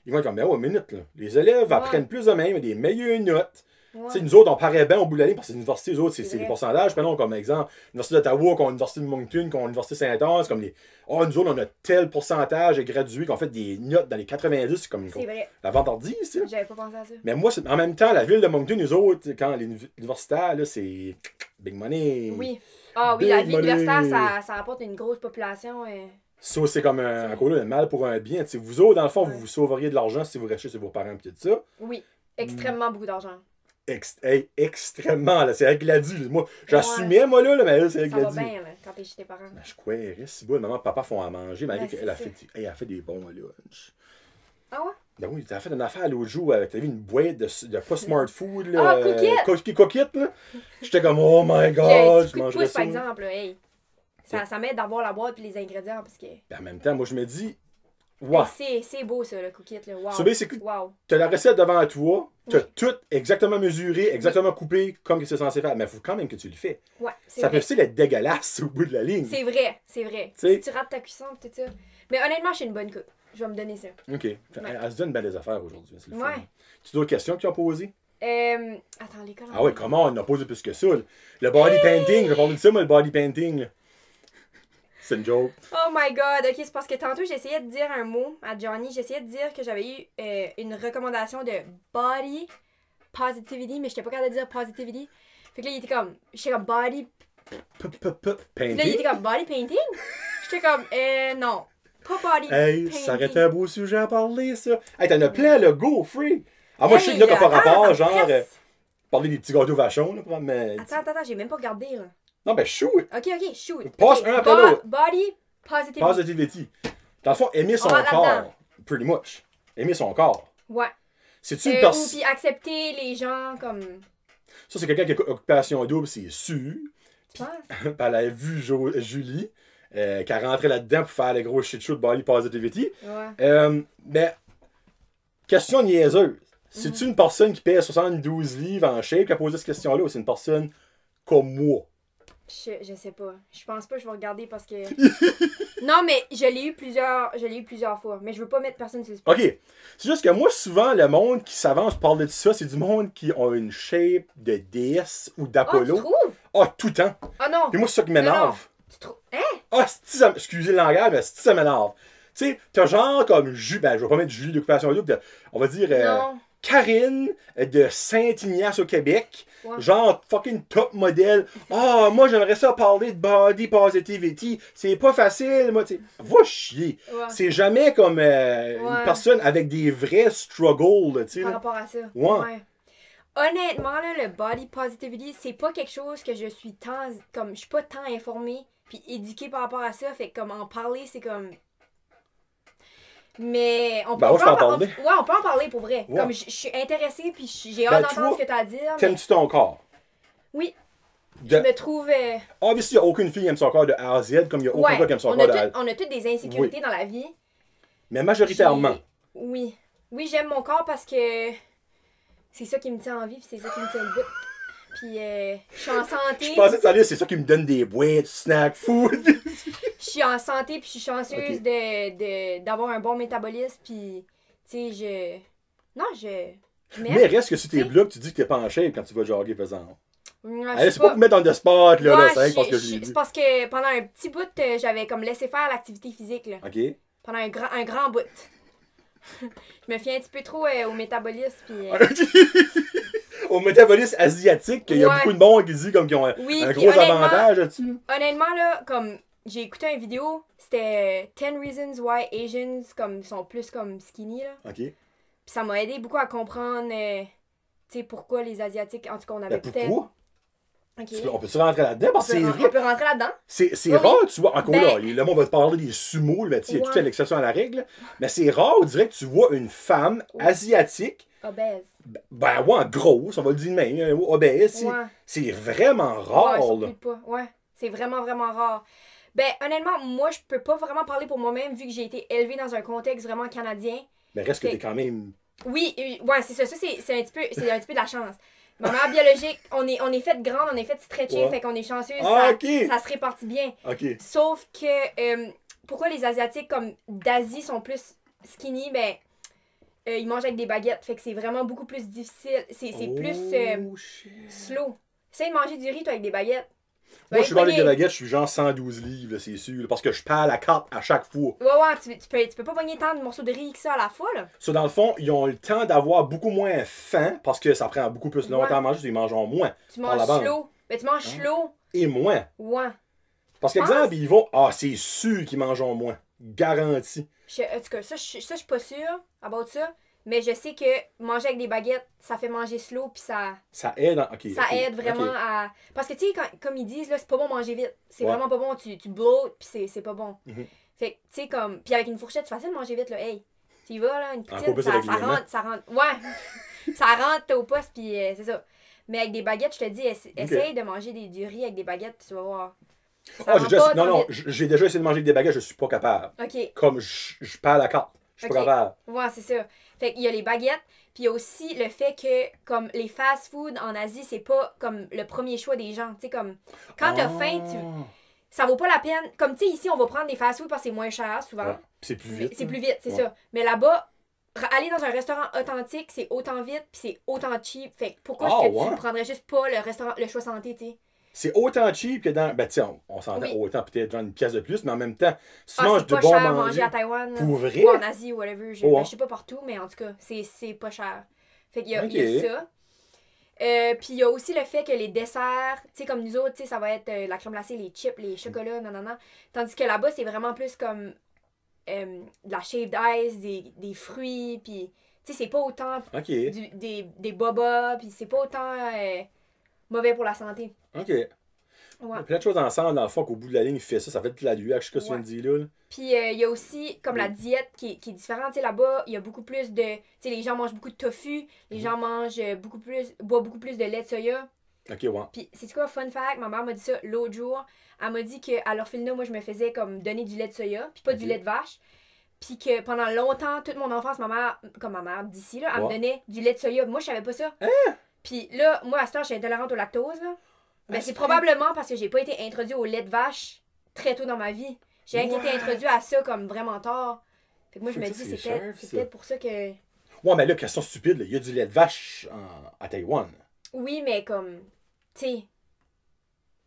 ils vont être comme, mais ouais, minute, là. Les élèves apprennent plus de même, des meilleures notes. Ouais. Tu sais, nous autres, on paraît bien au bout de la ligne parce que les universités, eux autres, c'est C'est des vrai. pourcentages. Prenons comme exemple l'Université d'Ottawa, qu'on l'Université de Moncton, qu'on l'Université Saint-Anne, c'est comme les. Oh, nous autres, on a tel pourcentage de gradués qu'on fait des notes dans les 90, c'est comme C'est vrai. la vantardise, tu sais. J'avais pas pensé à ça. Mais moi, en même temps, la ville de Moncton, nous autres, quand les universitaires, là, c'est big money. Oui. Ah oui, la Big vie universitaire, money. ça rapporte une grosse population. Ça, c'est comme encore là, un mal pour un bien. Tu sais, vous autres, dans le fond, Ouais. vous vous sauveriez de l'argent si vous restez chez vos parents et tout ça. Oui. Extrêmement beaucoup d'argent. Hey, extrêmement, là. C'est elle qui l'a dit. Là. Moi, j'assumais, moi, là, mais là, c'est elle qui Ça l'a va dit. bien, là, quand t'es chez tes parents. Ben, je croirais, si bon, maman et papa font à manger, malgré Ben, qu'elle a c'est fait, elle a fait des bons lunchs. Ah ouais? Ben oui, t'as fait une affaire l'autre jour avec, t'as vu une boîte de pas smart food, là. Ah, Cookit! Cookit, là. J'étais comme, oh my J'ai un god, petit je coup de mangerais pouce, ça. par exemple, là, hey. Ça m'aide d'avoir la boîte et les ingrédients parce que. Ben, en même temps, moi, je me dis, ouais. Hey, c'est beau ça, le cookie, là. Wow. So, basically, Wow. t'as la recette devant toi, t'as Oui. tout exactement mesuré, exactement coupé, comme que c'est censé faire. Mais il faut quand même que tu le fais. Ouais, c'est Ça peut vrai. aussi être dégueulasse au bout de la ligne. C'est vrai, c'est vrai. T'sais. Si tu rates ta cuisson, tout ça. Mais honnêtement, je suis une bonne cook. Je vais me donner ça. Ok. Elle se donne bien des affaires aujourd'hui. C'est le fun. Ouais. Tu as d'autres questions que tu as posées? Attends, l'école. Ah ouais, comment on en a posé plus que ça? Là. Le body painting, j'ai parlé de ça, moi, le body painting. Là. C'est une joke. Oh my god, ok, c'est parce que tantôt j'essayais de dire un mot à Johnny. J'essayais de dire que j'avais eu une recommandation de body positivity, mais j'étais pas capable de dire positivity. Fait que là, il était comme. J'étais comme body. Puis là, il Painting? était comme body painting. J'étais comme, non. Pas body Hey, painting. ça aurait été un beau sujet à parler, ça. Hey, t'en as plein, là, go, free. Ah, moi, je sais Hey, qu'il y en a qui n'ont pas attends, ça rapport, me genre, stresse. parler des petits gâteaux vachons, là, mais. Attends, j'ai même pas regardé là. Non, ben, shoot. Ok, shoot. Passe Ok, un après l'autre. Body positivity. Positivity. Dans le fond, aimer son rentre corps. là-dedans. Pretty much. Aimer son corps. Ouais. C'est-tu une Ou personne. puis accepter les gens comme. Ça, c'est quelqu'un qui a occupation double, c'est sûr. Tu penses? Puis elle a vu Julie, qui a rentré là-dedans pour faire le gros shit show de body positivity. Ouais. Mais, question niaiseuse. C'est-tu une personne qui pèse 72 livres en shape qui a posé cette question-là ou c'est une personne comme moi? Je sais pas. Je pense pas que je vais regarder parce que. Non, mais je l'ai eu plusieurs fois. Mais je veux pas mettre personne sur le spot. Ok. C'est juste que moi, souvent, le monde qui s'avance pour parler de ça, c'est du monde qui a une shape de déesse ou Ah, tu d'Apollo. trouves? Ah, tout le temps. Ah non! Puis moi, c'est ça qui Non, m'énerve. Tu trouves? Hein? Ah, excusez le langage, mais ça m'énerve. Tu sais, t'as genre comme ben, je vais pas mettre Julie d'occupation double, on va dire Non. Karine de Saint-Ignace au Québec. Ouais. Genre fucking top modèle. Ah, moi j'aimerais ça parler de body positivity. C'est pas facile, moi, tu sais. Va chier. Ouais. C'est jamais comme une personne avec des vrais struggles, là, tu sais. Par là. rapport à ça. Ouais. Honnêtement, là, le body positivity, c'est pas quelque chose que je suis tant. Comme, je suis pas tant informée puis éduquée par rapport à ça. Fait que, comme, en parler, c'est comme. Mais on peut, Ben, moi, je peux en parler. Ouais, on peut en parler pour vrai. Ouais. Comme je suis intéressée puis j'ai Ben, hâte tu d'entendre vois, ce que t'as à dire. Mais... T'aimes-tu ton corps? Oui, De... je me trouve. Obviously, il n'y a aucune fille qui aime son corps de A à Z, comme il n'y a aucun Ouais, gars qui aime son on corps a, de A à Z. on a toutes des insécurités dans la vie. Mais majoritairement. Oui. Oui, j'aime mon corps parce que c'est ça qui me tient en vie puis c'est ça qui me tient le bout. Puis je suis en santé. Je pensais que ça allait, c'est ça qui me donne des boîtes, snack, food. Je suis en santé puis je suis chanceuse Ok. d'avoir un bon métabolisme puis tu sais je m'aime. Mais reste que sur tes T'sais. blogs, tu dis que t'es pas en shape quand tu vas jogger pesant. Ouais, je Allez, sais c'est pas pour mettre dans le spot, là, Ouais, c'est rien que parce que je l'ai c'est dit. parce que pendant un petit bout j'avais comme laissé faire l'activité physique là. Ok? Pendant un grand bout. Je me fiais un petit peu trop au métabolisme puis Au métabolisme asiatique, il y a Ouais. beaucoup de monde qui dit comme qu'ils ont un Oui, un puis gros honnêtement- avantage là-dessus. honnêtement là comme j'ai écouté une vidéo, c'était 10 reasons why Asians comme sont plus comme skinny là. Ok? Puis ça m'a aidé beaucoup à comprendre tu sais pourquoi les asiatiques en tout cas on avait Ben peut-être pourquoi? OK. On peut-tu rentrer là-dedans? Parce que c'est On vrai. peut rentrer là-dedans. C'est Oui, rare, tu vois. Encore Ben- là, le monde va te parler des sumo, mais tu sais, il y a tout Ouais. à l'exception à la règle. Mais c'est rare, on dirait que tu vois une femme Oui. asiatique, Obèse. ben ouais, grosse, on va le dire de même, obèse. Ouais. C'est vraiment Ouais, rare, surtout là. de pas. Ouais, c'est vraiment, vraiment rare. Ben, honnêtement, moi, je peux pas vraiment parler pour moi-même vu que j'ai été élevée dans un contexte vraiment canadien. Mais reste que Fait- t'es quand même. Oui, ouais, c'est ça. Ça, c'est un petit peu de la chance. Ma mère biologique, on est fait grande, on est fait stretcher, Ouais. fait qu'on est chanceux, Ah, ça, ok. ça se répartit bien. Ok. Sauf que, pourquoi les Asiatiques comme d'Asie sont plus skinny, ben, ils mangent avec des baguettes. Fait que c'est vraiment beaucoup plus difficile. C'est plus slow. Essaye de manger du riz, toi, avec des baguettes. Moi, je suis avec des baguettes, je suis genre 112 livres, c'est sûr. Parce que je perds la carte à chaque fois. Ouais, tu peux pas pogner tant de morceaux de riz que ça à la fois, là. Ça, dans le fond, ils ont le temps d'avoir beaucoup moins faim parce que ça prend beaucoup plus longtemps à manger, ils mangent moins. Tu manges slow. Ben, tu manges slow. Et moins. Ouais. Parce qu'exemple, ils vont. Ah, c'est sûr qu'ils mangent moins. Garanti. En tout cas, ça, je suis pas sûre about ça. Mais je sais que manger avec des baguettes, ça fait manger slow, puis ça... Ça aide, aide vraiment à... Parce que, tu sais, comme ils disent, là, c'est pas bon manger vite. C'est vraiment pas bon. Tu bloats, puis c'est pas bon. Fait que, tu sais, comme... Puis avec une fourchette, c'est facile de manger vite, là. Hey, tu y vas, là, une poutine, ça rentre... Ouais! Ça rentre au poste, puis c'est ça. Mais avec des baguettes, je te dis, essaye de manger du riz avec des baguettes, tu vas voir. J'ai déjà essayé de manger avec des baguettes, je suis pas capable. OK. Comme je perds la carte. Je suis pas capable. Ouais, c'est ça. Fait qu'il y a les baguettes, puis il y a aussi le fait que, comme, les fast-food en Asie, c'est pas, comme, le premier choix des gens. Tu sais, comme, quand t'as faim, ça vaut pas la peine. Comme, tu sais, ici, on va prendre des fast-food parce que c'est moins cher, souvent. Ouais. C'est plus vite. C'est plus vite, c'est ça. Mais là-bas, aller dans un restaurant authentique, c'est autant vite, puis c'est autant cheap. Fait que pourquoi est-ce que tu prendrais juste pas le choix santé, tu sais? C'est autant cheap que dans. Ben, tu sais, on s'entend autant, peut-être genre une pièce de plus, mais en même temps, si tu manges de bon manger à Taïwan. Pour vrai? Ou en Asie, ou whatever. Je sais pas partout, mais en tout cas, c'est pas cher. Fait qu'il y a ça. Puis il y a aussi le fait que les desserts, tu sais, comme nous autres, tu sais, ça va être la crème glacée, les chips, les chocolats, nanana. Tandis que là-bas, c'est vraiment plus comme de la shaved ice, des fruits, puis tu sais, c'est pas autant des bobas, puis c'est pas autant mauvais pour la santé. OK. Ouais. Plein de choses ensemble, dans le fond, qu'au bout de la ligne, il fait ça. Ça fait de la luette, je sais pas ce que tu viens de dire là. Puis il y a aussi, comme la diète qui est différente. Tu sais, là-bas, il y a beaucoup plus de... Tu sais, les gens mangent beaucoup de tofu. Les gens mangent boivent beaucoup plus de lait de soya. OK, ouais. Puis, c'est quoi, fun fact? Ma mère m'a dit ça l'autre jour. Elle m'a dit qu'à l'orphelinat, moi, je me faisais comme donner du lait de soya, puis pas du lait de vache. Puis que pendant longtemps, toute mon enfance, ma mère d'ici, là, elle me donnait du lait de soya. Moi, je savais pas ça. Puis là, moi, à ce temps, je suis intolérante au lactose, là. Ben, c'est probablement parce que j'ai pas été introduite au lait de vache très tôt dans ma vie. J'ai été introduite à ça comme vraiment tard. Fait que moi, je me dis, c'est peut-être pour ça que... Ouais, mais là, question stupide, il y a du lait de vache à Taïwan. Oui, mais comme, tu sais,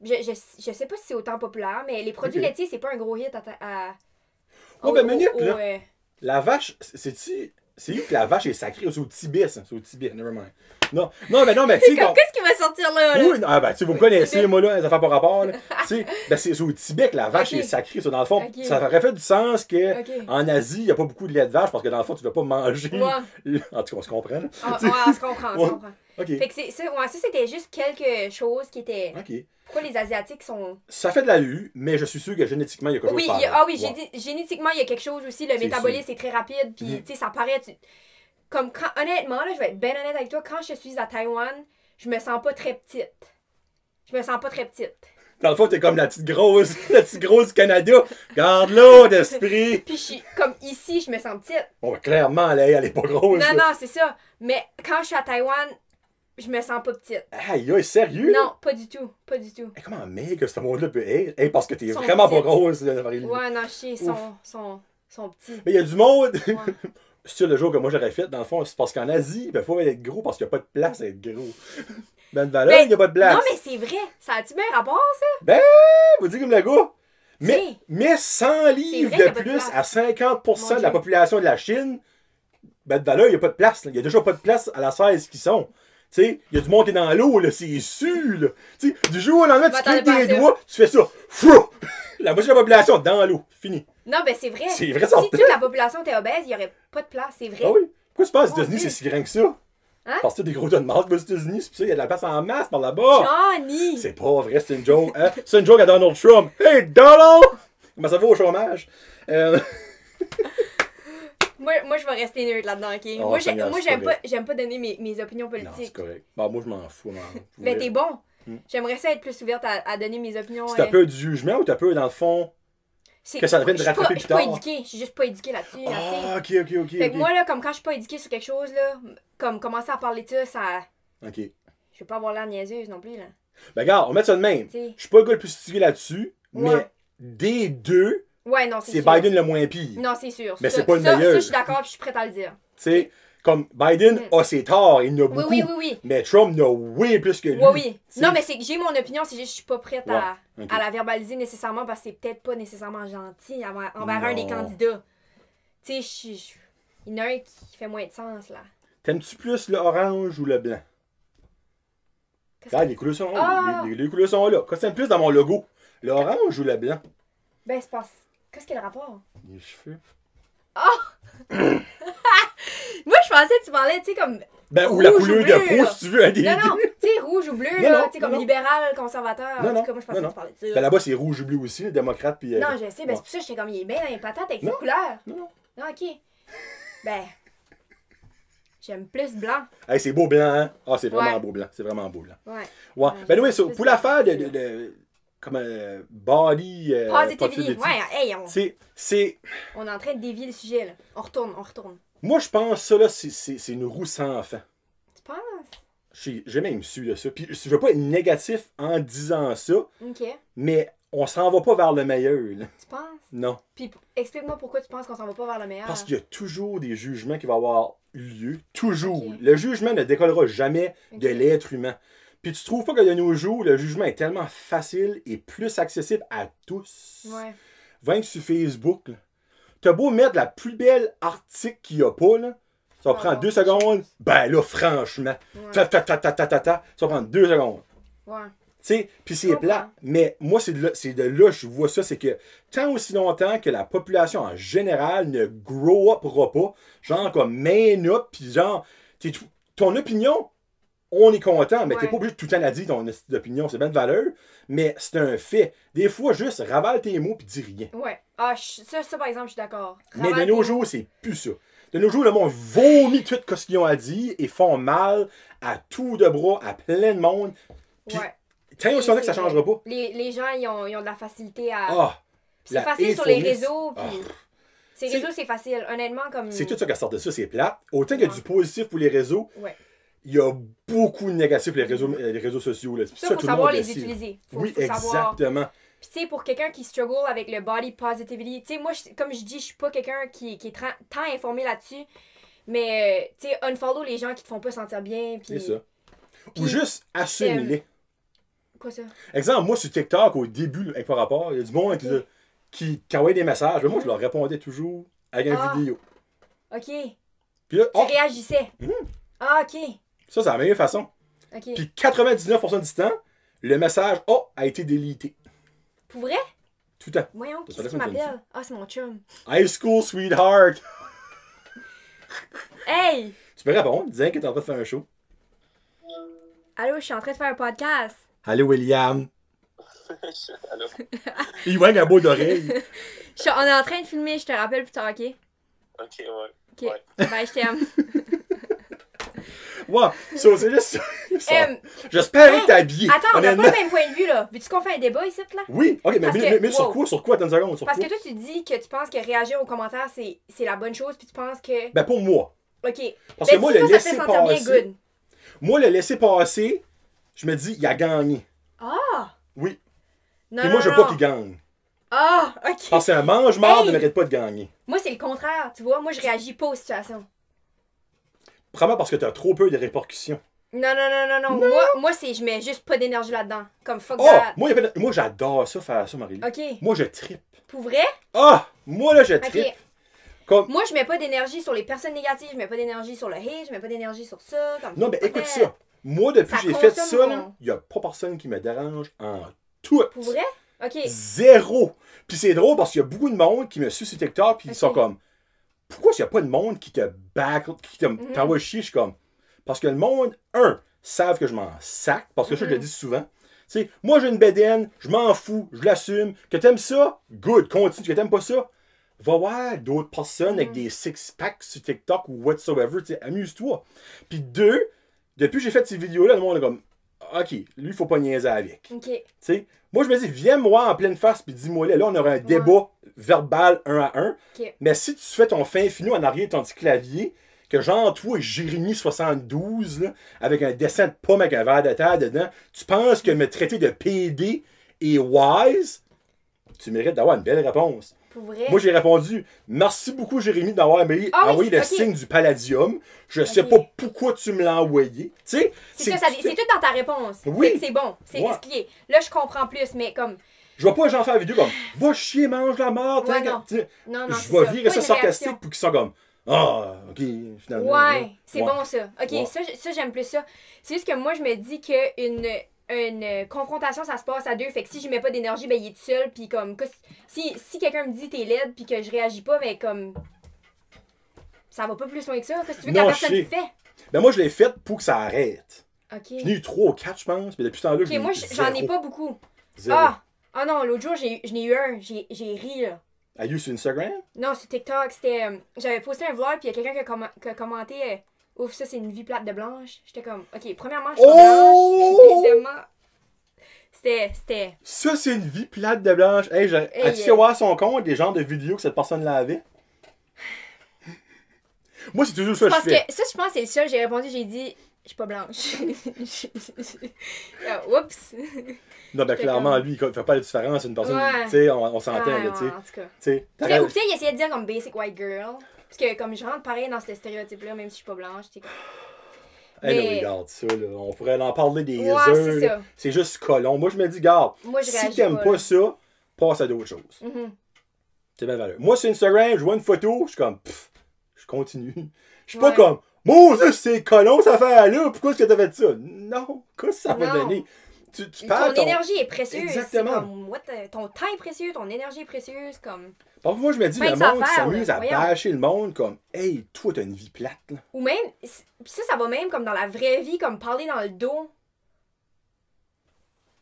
je sais pas si c'est autant populaire, mais les produits laitiers, c'est pas un gros hit ben minute, là. La vache, c'est où que la vache est sacrée? C'est au Tibet, ça. C'est au Tibet, nevermind. Non, mais tu sais. Qu'est-ce qui va sortir là? Oui, ben, tu vous me connaissez, moi, là, les affaires par rapport. Tu sais, ben, c'est au Tibet que la vache est sacrée. Ça, dans le fond, ça aurait fait du sens qu'en Asie, il n'y a pas beaucoup de lait de vache parce que dans le fond, tu ne vas pas manger. Ouais. En tout cas, on se comprend. Ouais, on se comprend, on se comprend. Okay. Fait que ça, c'était juste quelque chose qui était. Pourquoi les Asiatiques sont. Ça fait de la lue, mais je suis sûr que génétiquement, il y a quelque chose. Oui, j'ai dit, génétiquement, il y a quelque chose aussi. Le métabolisme est très rapide, puis tu sais, ça paraît. Comme honnêtement, là, je vais être bien honnête avec toi, quand je suis à Taïwan, je me sens pas très petite. Dans le fond, t'es comme la petite grosse Canada. Garde-là d'esprit. Puis comme ici, je me sens petite. Bon, ben, clairement, elle est pas grosse. Non, c'est ça. Mais quand je suis à Taïwan, je me sens pas petite. Aïe, sérieux? Non, pas du tout. Hey, comment mec, ce monde-là peut être? Hey, parce que t'es vraiment pas grosse. Ouais, non, je sais, ils sont petits. Mais il y a du monde. Ouais. C'est le jour que moi j'aurais fait, dans le fond, c'est parce qu'en Asie, il faut être gros parce qu'il n'y a pas de place à être gros. Ben de valeur, il n'y a pas de place. Non, mais c'est vrai. Ça a-tu bien rapport, ça? Ben, vous dites comme le gars. Mais 100 livres de plus à 50% de la population de la Chine, ben de valeur, il n'y a pas de place. Il n'y a déjà pas de place à la 16 qui sont. Tu sais, il y a du monde qui est dans l'eau, là, c'est sûr, là. Tu sais, du jour au lendemain, tu cliques tes doigts, tu fais ça. Fou! La moitié de la population dans l'eau. Fini. Non, ben c'est vrai. C'est vrai, si toute la population était obèse, il n'y aurait pas de place, c'est vrai. Ah oui. Pourquoi tu penses aux États-Unis, c'est si grand que ça? Hein? Parce que t'as des gros tas de marde aux États-Unis, c'est pour ça qu'il y a de la place en masse par là-bas. Johnny! C'est pas vrai, c'est une joke. Hein? C'est une joke à Donald Trump. Hey, Donald! Comment ça va au chômage? Moi, je vais rester nerd là-dedans, ok? Moi, j'aime pas donner mes opinions politiques. Non, c'est correct. Bah, moi, je m'en fous. Mais t'es bon. J'aimerais ça être plus ouverte à donner mes opinions. Si t'as peur du jugement ou t'as peur, dans le fond, que ça devienne de rattraper plus tard? Je suis juste pas éduquée là-dessus. Ah, ok. Fait que moi, là, comme quand je suis pas éduquée sur quelque chose, là, comme commencer à parler de ça. Ok. Je veux pas avoir l'air niaiseuse non plus, là. Ben, regarde, on va mettre ça de même. Je suis pas le gars le plus éduqué là-dessus, mais des deux. Ouais, non, c'est Biden le moins pire. Non, c'est sûr. Mais c'est pas le meilleur. Ça, je suis d'accord, puis je suis prête à le dire. Tu sais, Comme Biden a ses torts, il en a beaucoup. Oui. Mais Trump en a way plus que lui. Oui. T'sais. Non, mais c'est que j'ai mon opinion, c'est juste que je suis pas prête à Ok. la verbaliser nécessairement parce que c'est peut-être pas nécessairement gentil envers un des Non. candidats. Tu sais, il y en a un qui fait moins de sens, là. T'aimes-tu plus le orange ou le blanc? Qu'est-ce Regarde, les couleurs sont, Ah! les couleurs sont là. Qu'est-ce que t'aimes plus dans mon logo? Le orange ou le blanc? Ben, c'est pas... Qu'est-ce qu'il y a le rapport? Les cheveux. Moi, je pensais que tu parlais, tu sais, comme... Ben, ou la rouge couleur ou bleu, de peau, là. si tu veux. Des... Non, tu sais, rouge ou bleu, Non, là, non, tu sais, comme non. libéral, conservateur. Non, En non, tout cas, moi, je pensais non, que tu parlais de Ben, ça. là-bas, c'est rouge ou bleu aussi, les démocrates. Puis, Non, je sais, ben, c'est pour ça que j'étais comme, il est bien dans les patates avec ses couleurs. Non. Non, ok. Ben... J'aime plus blanc. Hey, c'est beau blanc, hein? Ah, c'est vraiment Ouais. beau blanc. C'est vraiment beau blanc. Ouais. Ouais. Ben, oui, j'aime plus pour blanc. l'affaire comme body. Positivity. Ouais, hey, C'est. on est en train de dévier le sujet, là. On retourne. Moi, je pense ça, là, c'est une roue sans fin. Tu penses? J'ai même su de ça. Puis, je veux pas être négatif en disant ça, Ok. mais on s'en va pas vers le meilleur, là. Tu penses? Non. Puis explique-moi pourquoi tu penses qu'on s'en va pas vers le meilleur. Parce qu'il y a toujours des jugements qui vont avoir lieu. Toujours. Ok. Le jugement ne décollera jamais de Ok. l'être humain. Puis tu trouves pas que de nos jours, le jugement est tellement facile et plus accessible à tous. Ouais. Va sur Facebook, là. T'as beau mettre la plus belle article qu'il y a pas, là. Ça va prendre 2 secondes. Ben là, franchement. Ouais. Ça va prendre 2 secondes. Ouais. Tu sais, puis c'est comprends. plat. Mais moi, c'est de là que je vois ça. C'est que tant aussi longtemps que la population en général ne grow upera pas, genre comme man up, puis genre, ton opinion, on est content, mais t'es Ouais. pas obligé de tout le temps la dire, ton opinion, c'est bien de valeur, mais c'est un fait. Des fois, juste ravale tes mots puis dis rien. Ouais. Ah, ça, par exemple, je suis d'accord. Mais de Ravale nos tes- jours, c'est plus ça. De nos jours, le monde vomit tout ce qu'ils ont à dire et font mal à tout de bras, à plein de monde. Puis, Ouais. tant aussi longtemps que ça C'est- changera pas. Les gens, ils ont de la facilité à... Ah! Puis c'est la facile sur les hatefulness. réseaux, puis... Ah. Ces C'est- réseaux, c'est facile. Honnêtement, comme... C'est tout ça qui sort de ça, c'est plate. Autant qu'il y a Ouais. du positif pour les réseaux, Ouais. il y a beaucoup de négatifs pour les réseaux sociaux. Là. Ça, faut tout le savoir monde le les sait. utiliser. Oui, faut savoir... exactement. Puis tu sais, pour quelqu'un qui struggle avec le body positivity, tu sais, moi, comme je dis, je suis pas quelqu'un qui est tant informé là-dessus, mais tu sais, unfollow les gens qui te font pas sentir bien, puis... C'est ça. Ou puis, juste assume-les. Quoi ça? Exemple, moi sur TikTok, au début, avec par rapport, il y a du monde Ok. qui envoyait des messages. Mais moi, je leur répondais toujours avec une Ah. vidéo. Ok. Puis là, Tu oh, réagissais. Mhm. Ah, ok. ça, c'est la meilleure façon. Ok. Puis 99% du temps, le message a été délité. Pour vrai? Tout le temps. Voyons, Ça qui fait qui longtemps que m'appelle? Ah, c'est mon chum. High school sweetheart. Hey! Tu peux répondre, disant que t'es en train de faire un show. Allô, je suis en train de faire un podcast. Allô, William. Allô? Il voit un beau d'oreille. On est en train de filmer, je te rappelle plus tard, ok? Ok, ouais. Ok. Ouais. Bye, je t'aime. Ouais, so, c'est juste ça. Euh, J'espère que t'es habillé. Attends, on n'a honnêtement. pas le même point de vue, là. Veux-tu qu'on fait un débat ici, là? Oui, ok, mais, Parce mais, que- mais sur wow. quoi? Sur quoi? Attends une seconde. Sur Parce quoi? que toi, tu dis que tu penses que réagir aux commentaires, c'est la bonne chose, puis tu penses que... Ben, pour moi. Ok. Parce Ben, que moi, si le toi, ça te fait laisser sentir bien passer. good. Moi, le laisser passer, je me dis, il a gagné. Ah! Oui. Non, Et moi, non, je veux non. pas qu'il gagne. Ah! Ok. Parce qu'un mange-marde Hey! ne mérite pas de gagner. Moi, c'est le contraire, tu vois. Moi, je réagis pas aux situations. Probablement parce que t'as trop peur des répercussions. Non. Moi c'est... Je mets juste pas d'énergie là-dedans. Comme fuck Oh! that. Moi, j'adore ça, faire ça, Marie. Ok. Moi, je trippe. Pour vrai? Ah! Moi, là, je trippe. Ok. Comme... Moi, je mets pas d'énergie sur les personnes négatives, je mets pas d'énergie sur le hate, je mets pas d'énergie sur ça. Comme Non, mais écoute peut-être. ça. Moi, depuis Ça que j'ai fait consomme ça, mon- là, il n'y a pas personne qui me dérange en tout. Pour vrai? Ok. Zéro. Puis c'est drôle parce qu'il y a beaucoup de monde qui me suit sur TikTok puis ils Ok. sont comme pourquoi il n'y a pas de monde qui te back, qui te Mhm. t'envoie chier? Je suis comme parce que le monde, savent que je m'en sac parce que ça, je le dis souvent. Tu sais, moi j'ai une bédaine, je m'en fous, je l'assume. Que t'aimes ça, good, continue. Que t'aimes pas ça, va voir d'autres personnes avec des six-packs sur TikTok ou whatsoever, tu sais, amuse-toi. Puis deux, depuis que j'ai fait ces vidéos-là, le monde est comme OK, lui, il faut pas niaiser avec. Ok. Tu sais, moi, je me dis, viens moi en pleine face puis dis-moi là, on aura un débat verbal 1 à 1. Ok. Mais si tu fais ton fin finot en arrière de ton petit clavier, que genre toi, Jérémy 72, là, avec un dessin de pomme avec un verre de terre dedans, tu penses que me traiter de PD est wise, tu mérites d'avoir une belle réponse. Pour vrai. Moi, j'ai répondu, merci beaucoup, Jérémy, d'avoir envoyé le signe du palladium. Je sais pas pourquoi tu me l'as envoyé. Tu sais, c'est tout dans ta réponse. Oui. C'est bon. C'est expliqué. Là, je comprends plus, mais comme. Je vois pas les gens faire la vidéo comme, va chier, mange la merde. Ouais, non. Je vais virer ça sarcastique pour qu'ils soient comme, ah, ok, finalement. Ouais, c'est bon ça. Ok, ça j'aime plus ça. C'est juste que moi, je me dis qu'une une confrontation, ça se passe à deux. Fait que si je mets pas d'énergie, ben il est tout seul. Puis comme, si quelqu'un me dit t'es laide, puis que je réagis pas, ben comme. Ça va pas plus loin que ça. Qu'est-ce que tu veux que la personne fait? Ben moi, je l'ai faite pour que ça arrête. Ok. J'en ai eu 3 ou 4, je pense. Mais depuis ce temps-là, moi, j'en ai pas beaucoup. Zéro. Ah non, l'autre jour, j'en ai eu un. J'ai ri, là. Are you sur Instagram? Non, sur TikTok, c'était. J'avais posté un vlog, puis il y a quelqu'un qui a commenté ouf, ça, c'est une vie plate de blanche. J'étais comme, ok, premièrement, je suis pas blanche. Puis deuxièmement, c'était. Ça, c'est une vie plate de blanche. Hey, as-tu fait voir son compte des genres de vidéos que cette personne-là avait? Moi, c'est toujours ça que je fais. Ça, je pense que c'est le seul. J'ai répondu, j'ai dit, je suis pas blanche. Oups. Non, ben clairement, lui, il fait pas la différence. C'est une personne, tu sais, on s'entend, là, tu sais. En tout cas. Ou peut-être il essayait de dire comme basic white girl. Parce que comme je rentre pareil dans ce stéréotype-là, même si je suis pas blanche, tu sais. Mais... Hey, regarde ça, là. On pourrait en parler des heures. C'est juste colon. Moi, je me dis, garde, si t'aimes pas ça, passe à d'autres choses. C'est bien valeur. Moi, sur Instagram, je vois une photo, je suis comme, je continue. Je suis pas comme, Moses, c'est colon, cette affaire-là, pourquoi est-ce que t'as fait ça? Non, qu'est-ce que ça va donner? Tu parles, ton énergie est précieuse. Exactement. Comme, ton temps est précieux, ton énergie est précieuse. Comme... Parfois, moi, je me dis, le monde qui s'amuse à bâcher le monde comme, hey, toi, t'as une vie plate. Là. Ou même, ça va même comme dans la vraie vie, comme parler dans le dos.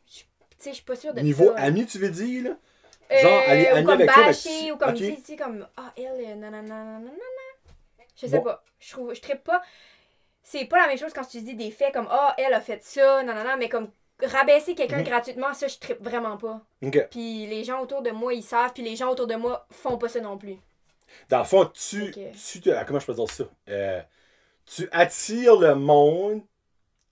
Tu sais, je suis pas sûre de niveau ça. Ami, tu veux dire, là? Genre, aller ami avec bâcher, ou comme, tu sais, comme, elle, nanana. Je sais pas. Je trippe pas. C'est pas la même chose quand tu dis des faits comme, elle a fait ça, nanana, mais comme, rabaisser quelqu'un gratuitement, ça, je trippe vraiment pas. Puis les gens autour de moi, ils savent, puis les gens autour de moi font pas ça non plus. Dans le fond, comment je peux dire ça? Tu attires le monde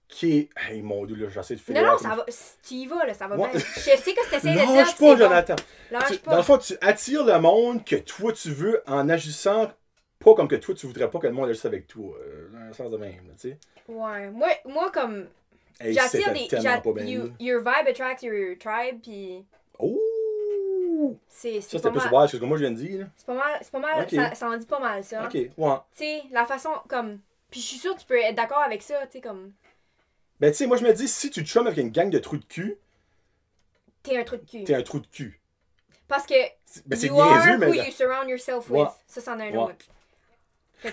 qui est... Hey, mon Dieu, là, j'essaie de faire... Non, ça va. Tu y vas, là, ça va bien. Je sais que tu essaies de dire... Lâche pas, Jonathan. Lâche pas. Dans le fond, tu attires le monde que toi, tu veux en agissant pas comme que toi, tu voudrais pas que le monde agisse avec toi. Dans le sens de même, tu sais. Ouais. Moi comme... Hey, j'attire des... Your vibe attracts your tribe, puis... Oh! C'est ça, c'était plus voir ce que moi je viens de dire, là. C'est pas mal, okay. ça en dit pas mal, ça. Ok, ouais. Tu sais, la façon, comme... Puis je suis sûre que tu peux être d'accord avec ça, tu sais, comme... Ben, tu sais, moi, je me dis, si tu te chummes avec une gang de trous de cul... T'es un trou de cul. T'es un trou de cul. Parce que... Ben, you are who you surround yourself with. Ça, c'en est un autre.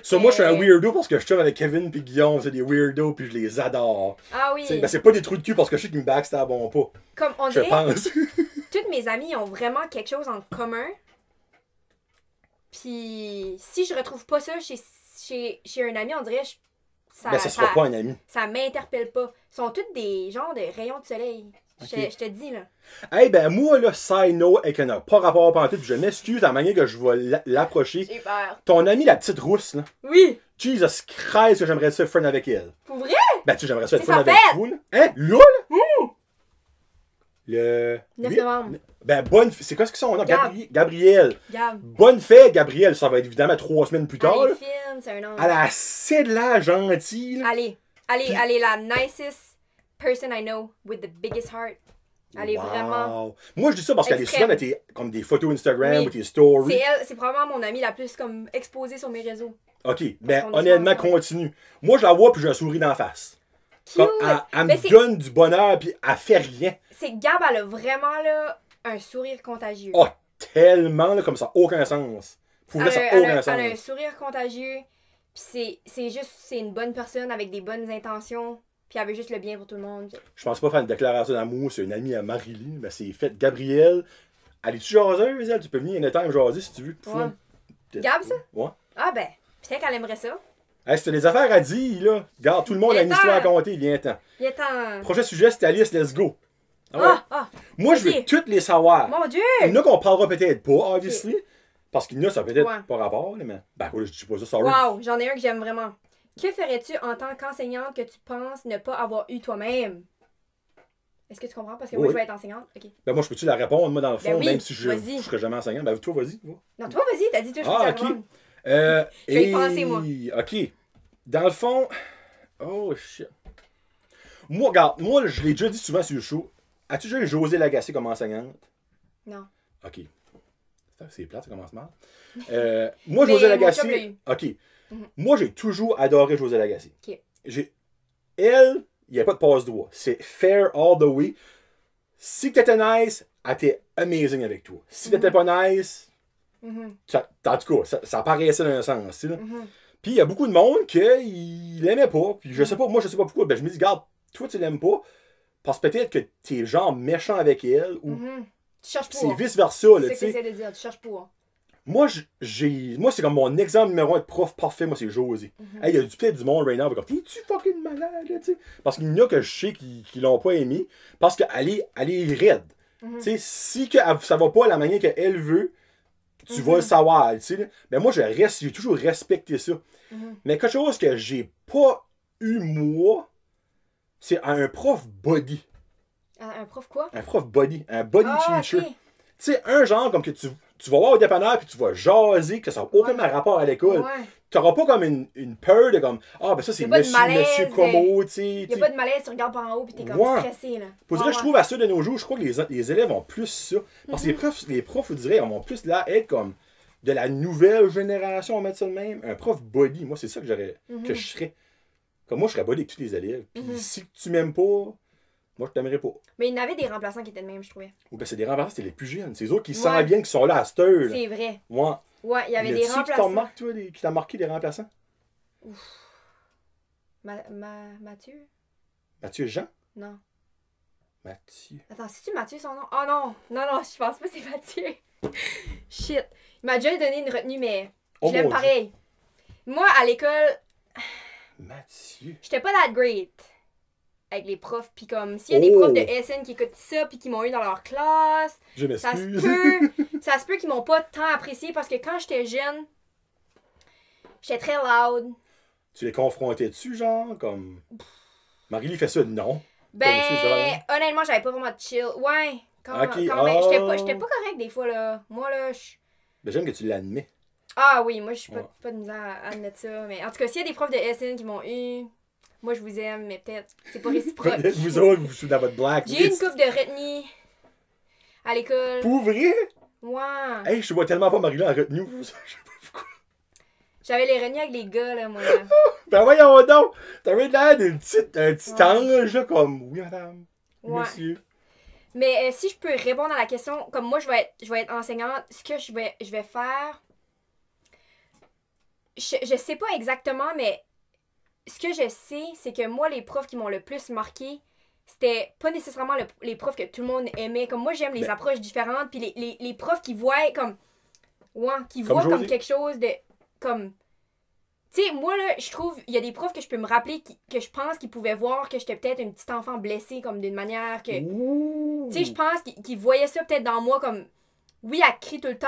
Ça, moi, je suis un weirdo parce que je chum avec Kevin pis Guillaume, c'est des weirdos pis je les adore. Ah oui. Ben, c'est pas des trous de cul parce que je sais qu'ils me backstabent pas. Comme on dirait, pense. Toutes mes amies ont vraiment quelque chose en commun. Puis si je retrouve pas ça chez un ami, on dirait ça sera pas un ami. Ça m'interpelle pas. Ils sont toutes des genres de rayons de soleil. Okay. Je te dis, là. Hey, ben, moi, là, side note, et que n'a pas rapport à pantoute, je m'excuse à la manière que je vais l'approcher. J'ai peur. Ton amie, la petite rousse, là. Oui. Jesus Christ, que j'aimerais ça friend avec elle. Pour vrai? Ben, tu sais, j'aimerais ça être friend avec vous, là. Hein? Là, là? Le 9 novembre. Ben, bonne fête. C'est quoi ce qu'ils sont, là? Gabrielle. Gab. Bonne fête, Gabrielle. Ça va être évidemment 3 semaines plus tard. Elle est fine, c'est un nom. Elle a assez de la gentille. Elle est la nicest person I know with the biggest heart. Elle est vraiment... Moi, je dis ça parce qu'elle est souvent dans comme des photos Instagram ou tes stories. C'est probablement mon amie la plus comme exposée sur mes réseaux. OK. Ben, honnêtement, continue. Moi, je la vois puis je la souris d'en face. Cute. Elle me donne du bonheur puis elle fait rien. C'est que Gab, elle a vraiment là, un sourire contagieux. Oh, tellement, là, comme ça. Aucun sens. Pour vrai, ça n'a aucun sens. Elle a un sourire contagieux. Puis c'est une bonne personne avec des bonnes intentions. Puis elle veut juste le bien pour tout le monde. Je pense pas faire une déclaration d'amour. C'est une amie à Marie-Ly. Ben, c'est fait. Gabrielle. Elle est-tu jaseuse, elle? Tu peux venir anytime jaser si tu veux. Ouais. Gab, ça? Ouais. Ah ben, peut-être qu'elle aimerait ça. Hey, c'était des affaires à dire, là. Regarde, tout le monde a une histoire à compter. Viens-t'en. Prochain sujet, c'est Alice, let's go. Moi, je veux toutes les savoir. Mon Dieu! Il y en a qu'on parlera peut-être pas, obviously. Parce qu'il y en a, ça peut-être pas rapport, mais... Ben, je dis pas ça, sorry. Wow, j'en ai un que j'aime vraiment. Que ferais-tu en tant qu'enseignante que tu penses ne pas avoir eu toi-même? Est-ce que tu comprends? Parce que Oui, moi, oui. je vais être enseignante. OK. Ben moi, je peux-tu la répondre, moi, dans le fond, Ben oui, même si je vas-y. ne serais jamais enseignant? Ben toi, vas-y. Va. Non, toi, vas-y, t'as dit, toi, je peux Ah, te ok. répondre. Je vais y penser, moi. Ok. Dans le fond... Oh, shit. Moi, regarde, moi, je l'ai déjà dit souvent sur le show. As-tu déjà eu José Lagacé comme enseignante? Non. Ok. C'est plate, ça commence mal. Moi, Mais José mon chum l'a Lagacé... eu. Ok. Mhm. Moi, j'ai toujours adoré José Lagacé. Ok. Elle, il n'y a pas de passe-droit. C'est fair all the way. Si t'étais nice, elle était amazing avec toi. Si t'étais pas nice, Mhm. en tout cas, ça paraissait dans un sens. Tu sais, là. Mhm. Puis il y a beaucoup de monde qui l'aimait pas. Puis je sais pas, moi je sais pas pourquoi. Ben je me dis, regarde, toi tu l'aimes pas. Parce que peut-être que t'es genre méchant avec elle. Ou Mhm. Tu cherches c'est pour. vice-versa. C'est Là, ce que tu sais. t'essaies de dire, tu cherches pour. Moi, moi c'est comme mon exemple numéro 1 de prof parfait, moi c'est José. Hey, il y a peut-être du monde right now, comme, t'es-tu fucking malade, là, tu sais? Parce qu'il y en a que je sais qui l'ont pas aimé, parce qu'elle est raide. Tu sais, si que ça va pas à la manière qu'elle veut, tu vas le savoir, tu sais. Là. Ben moi, j'ai toujours respecté ça. Mais quelque chose que j'ai pas eu, moi, c'est un prof body. Un prof quoi? Un prof body. Un body teacher. Ok. Tu sais, un genre comme que tu vas voir au dépanneur puis tu vas jaser, que ça n'a aucun rapport à l'école. Ouais. Tu n'auras pas comme une peur de comme, ah, ben ça c'est Y a pas de malaise, monsieur Como, tu sais. Il y a pas de malaise, tu regardes par en haut pis t'es comme Ouais. stressé, là. Pour dire, je trouve à ça de nos jours, je crois que les élèves ont plus ça. Parce que les profs, vous direz, ont plus là être comme de la nouvelle génération, on va mettre ça de même. Un prof body, moi, c'est ça que que je serais. Comme moi, je serais body avec tous les élèves. Puis si tu m'aimes pas, moi, je t'aimerais pas. Mais il y en avait des remplaçants qui étaient de même, je trouvais. Ou ben c'est des remplaçants, c'est les plus jeunes. C'est eux autres qui Ouais. sentent bien, qui sont là à cette heure. C'est vrai. Moi. Ouais, il y avait des Qui t'a remplaçants. marqué, toi, qui t'a marqué des remplaçants? Mathieu? Mathieu Jean? Non. Mathieu. Attends, c'est-tu Mathieu son nom? Oh non! Non, je pense pas que c'est Mathieu. Shit. Il m'a déjà donné une retenue, mais Oh je l'aime mon pareil. Moi, à l'école, Mathieu. j'étais pas that great avec les profs. Pis comme, s'il y a des profs de SN qui écoutent ça pis qui m'ont eu dans leur classe, Je ça se m'excuse. ça se peut qu'ils m'ont pas tant apprécié parce que quand j'étais jeune, j'étais très loud. Tu les confrontais dessus, genre, comme. Marie-Lie fait ça, non. Ben, Comme ça, genre. honnêtement, j'avais pas vraiment de chill. Ouais, quand Ok, même. ah. J'étais pas correct des fois, là. Moi, là, Ben, j'aime que tu l'admets. Ah oui, moi, je suis Ouais. pas de misère à admettre ça. Mais en tout cas, s'il y a des profs de SN qui m'ont eu, moi, je vous aime, mais peut-être, c'est pas réciproque. Vous autres, vous êtes dans votre blacklist. J'ai eu une couple de retenues à l'école. Pour vrai? Ouais. Hey, je vois tellement pas Marie-Lie en retenue. Je sais pas pourquoi. J'avais les retenues avec les gars, là, moi. Là. Ben, voyons donc. T'avais l'air d'un petit Ouais. ange, là, comme. Oui, madame. Ouais. Monsieur. Mais si je peux répondre à la question, comme moi, je vais être enseignante, ce que je vais faire, je sais pas exactement, mais ce que je sais, c'est que moi, les profs qui m'ont le plus marqué, c'était pas nécessairement les profs que tout le monde aimait. Comme moi, j'aime les Ben. approches différentes, puis les profs qui voient comme... Ouais, qui Comme voient comme Josée. quelque chose de... Comme... Tu sais, moi, là, je trouve, il y a des profs que je peux me rappeler que je pense qu'ils pouvaient voir que j'étais peut-être une petite enfant blessée, comme d'une manière que... Ouh. Tu sais, je pense qu'ils voyaient ça peut-être dans moi comme... Oui, elle crie tout le temps.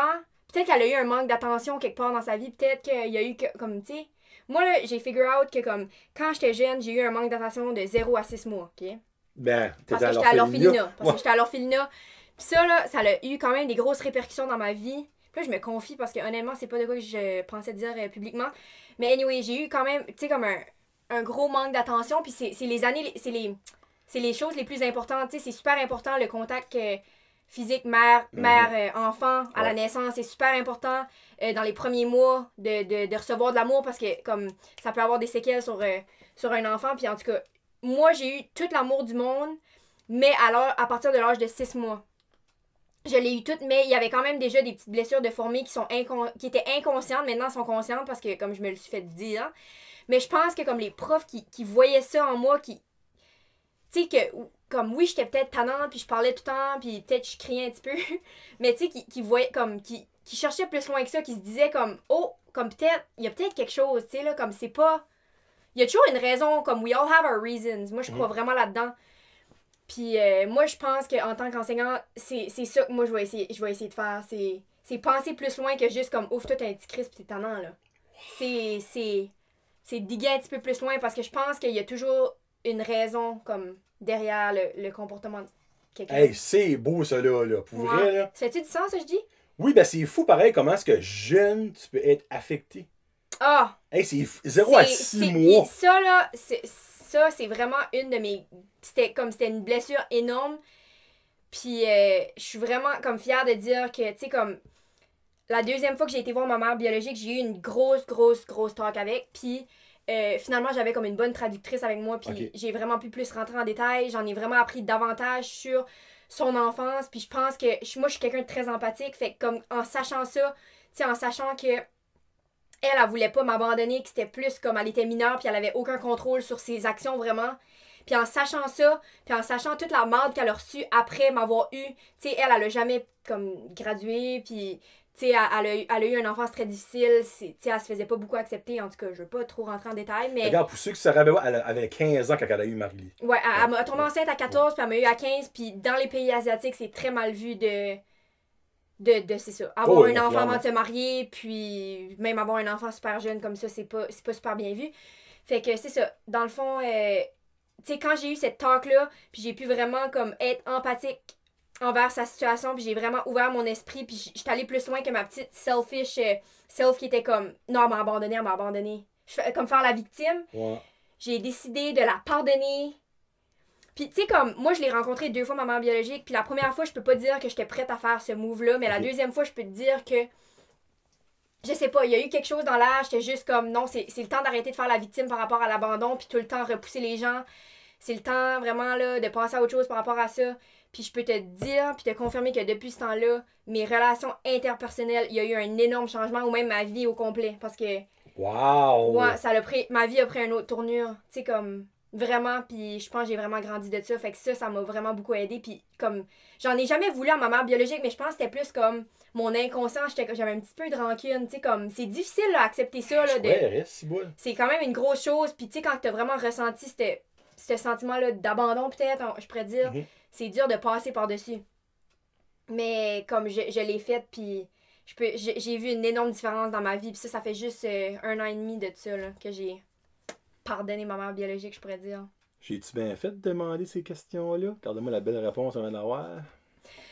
Peut-être qu'elle a eu un manque d'attention quelque part dans sa vie. Peut-être qu'il y a eu comme, tu sais... Moi, là, j'ai figure out que comme... Quand j'étais jeune, j'ai eu un manque d'attention de 0 à 6 mois, OK? Ben, Parce t'étais que j'étais à l'orphelinat. Parce Ouais. que j'étais à l'orphelinat. Puis ça, là, ça a eu quand même des grosses répercussions dans ma vie. Puis là, je me confie parce que honnêtement, c'est pas de quoi que je pensais dire publiquement. Mais anyway, j'ai eu quand même, tu sais, comme un gros manque d'attention. Puis c'est les années, c'est les choses les plus importantes. Tu sais, c'est super important le contact physique mère-enfant à la Ouais. naissance. C'est super important dans les premiers mois de recevoir de l'amour parce que comme ça peut avoir des séquelles sur un enfant. Puis en tout cas, moi, j'ai eu tout l'amour du monde, mais à partir de l'âge de 6 mois. Je l'ai eu toute, mais il y avait quand même déjà des petites blessures déformées qui étaient inconscientes. Maintenant, elles sont conscientes parce que, comme je me le suis fait dire. Mais je pense que, comme les profs qui voyaient ça en moi, tu sais, que, comme oui, j'étais peut-être tannante, puis je parlais tout le temps, puis peut-être je criais un petit peu. Mais tu sais, qui voyaient, comme, qui cherchaient plus loin que ça, qui se disaient, comme, oh, comme peut-être, il y a peut-être quelque chose, tu sais, là, comme c'est pas. Il y a toujours une raison, comme we all have our reasons. Moi, je crois vraiment là-dedans. Puis moi, je pense qu'en tant qu'enseignant, c'est ça que moi, je vais essayer de faire. C'est penser plus loin que juste comme, ouf, toi, t'es un petit Christ pis t'es tannant, là. C'est diguer un petit peu plus loin parce que je pense qu'il y a toujours une raison comme derrière le comportement de quelqu'un. Hey, c'est beau ça là. Pour vrai, là. Ça fait-tu du sens, ça, je dis? Oui, ben c'est fou pareil comment est-ce que jeune tu peux être affecté. Ah! Hey, c'est 0 à 6 mois. Puis ça, là, c'est vraiment une de mes... C'était une blessure énorme. Puis je suis vraiment comme fière de dire que, tu sais, comme... La deuxième fois que j'ai été voir ma mère biologique, j'ai eu une grosse talk avec. Puis finalement, j'avais comme une bonne traductrice avec moi. Puis j'ai vraiment pu plus rentrer en détail. J'en ai vraiment appris davantage sur son enfance. Puis je pense que moi, je suis quelqu'un de très empathique. Fait que comme en sachant ça, tu sais, en sachant que elle voulait pas m'abandonner, que c'était plus comme elle était mineure, puis elle avait aucun contrôle sur ses actions vraiment. Puis en sachant ça, puis en sachant toute la merde qu'elle a reçue après m'avoir eu, tu sais, elle a jamais comme gradué, puis tu sais, elle a eu une enfance très difficile, tu sais, elle se faisait pas beaucoup accepter, en tout cas, je veux pas trop rentrer en détail, mais... Regarde, pour ceux qui se rappellent, elle avait 15 ans quand elle a eu Marie-Lee. Ouais, elle m'a tombé enceinte à 14, puis elle m'a eu à 15, puis dans les pays asiatiques, c'est très mal vu de c'est ça. Avoir un enfant avant de se marier, puis même avoir un enfant super jeune comme ça, c'est pas super bien vu. Fait que c'est ça. Dans le fond, tu sais, quand j'ai eu cette talk-là, puis j'ai pu vraiment comme être empathique envers sa situation, puis j'ai vraiment ouvert mon esprit, puis j'étais allée plus loin que ma petite selfish self qui était comme « Non, elle m'a abandonné. » Comme faire la victime. Ouais. J'ai décidé de la pardonner. Puis, tu sais, comme, moi, je l'ai rencontré 2 fois, ma mère biologique. Puis la première fois, je peux pas dire que j'étais prête à faire ce move-là. Mais la deuxième fois, je peux te dire que, je sais pas, il y a eu quelque chose dans l'air. J'étais juste comme, non, c'est le temps d'arrêter de faire la victime par rapport à l'abandon. Puis tout le temps repousser les gens. C'est le temps, vraiment, là, de penser à autre chose par rapport à ça. Puis je peux te dire, puis te confirmer que depuis ce temps-là, mes relations interpersonnelles, il y a eu un énorme changement. Ou même ma vie au complet. Parce que... Wow! Ouais, ma vie a pris une autre tournure. Tu sais, comme... Vraiment, puis je pense que j'ai vraiment grandi de ça. Fait que ça m'a vraiment beaucoup aidé. Puis comme, j'en ai jamais voulu à ma mère biologique, mais je pense que c'était plus comme mon inconscient. J'avais un petit peu de rancune, tu sais, comme, c'est difficile là, d'accepter ça. Là, c'est quand même une grosse chose. Puis tu sais, quand t'as vraiment ressenti ce sentiment-là d'abandon, peut-être, je pourrais dire, c'est dur de passer par-dessus. Mais comme je l'ai fait, puis j'ai vu une énorme différence dans ma vie. Puis ça fait juste 1 an et demi de ça, là, que j'ai pardonner ma mère biologique, je pourrais dire. J'ai-tu bien fait de demander ces questions-là? Gardez-moi la belle réponse avant d'avoir.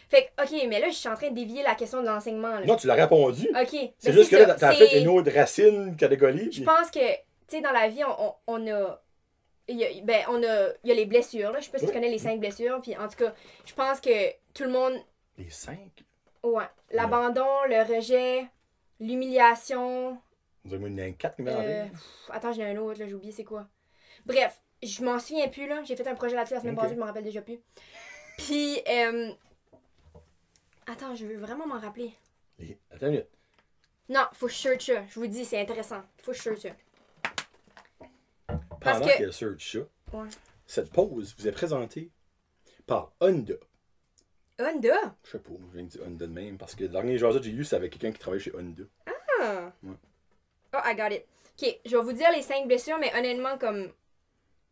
Fait que, ok, mais là, je suis en train de dévier la question de l'enseignement. Là. Non, tu l'as répondu. Ok. C'est juste que là, t'as fait une autre racine catégorie. Je pense que, tu sais, dans la vie, on a. Il y a les blessures, là. Je sais pas si tu connais les 5 blessures. Puis en tout cas, je pense que tout le monde. Les 5? Ouais. L'abandon, le rejet, l'humiliation. Vous avez une 4 qui m'est Attends, j'en ai un autre, là, j'ai oublié c'est quoi. Bref, je m'en souviens plus, là. J'ai fait un projet là-dessus la semaine passée, je m'en rappelle déjà plus. Puis, attends, je veux vraiment m'en rappeler. Attends une minute. Non, faut que je search ça. Je vous dis, c'est intéressant. Faut que je search ça. Pendant qu'elle search ça, cette pause vous est présentée par Honda. Honda? Je sais pas, je viens de dire Honda de même, parce que le dernier jour que j'ai lu, c'est avec quelqu'un qui travaille chez Honda. Ah! Ouais. Oh, I got it. Ok, je vais vous dire les 5 blessures, mais honnêtement, comme.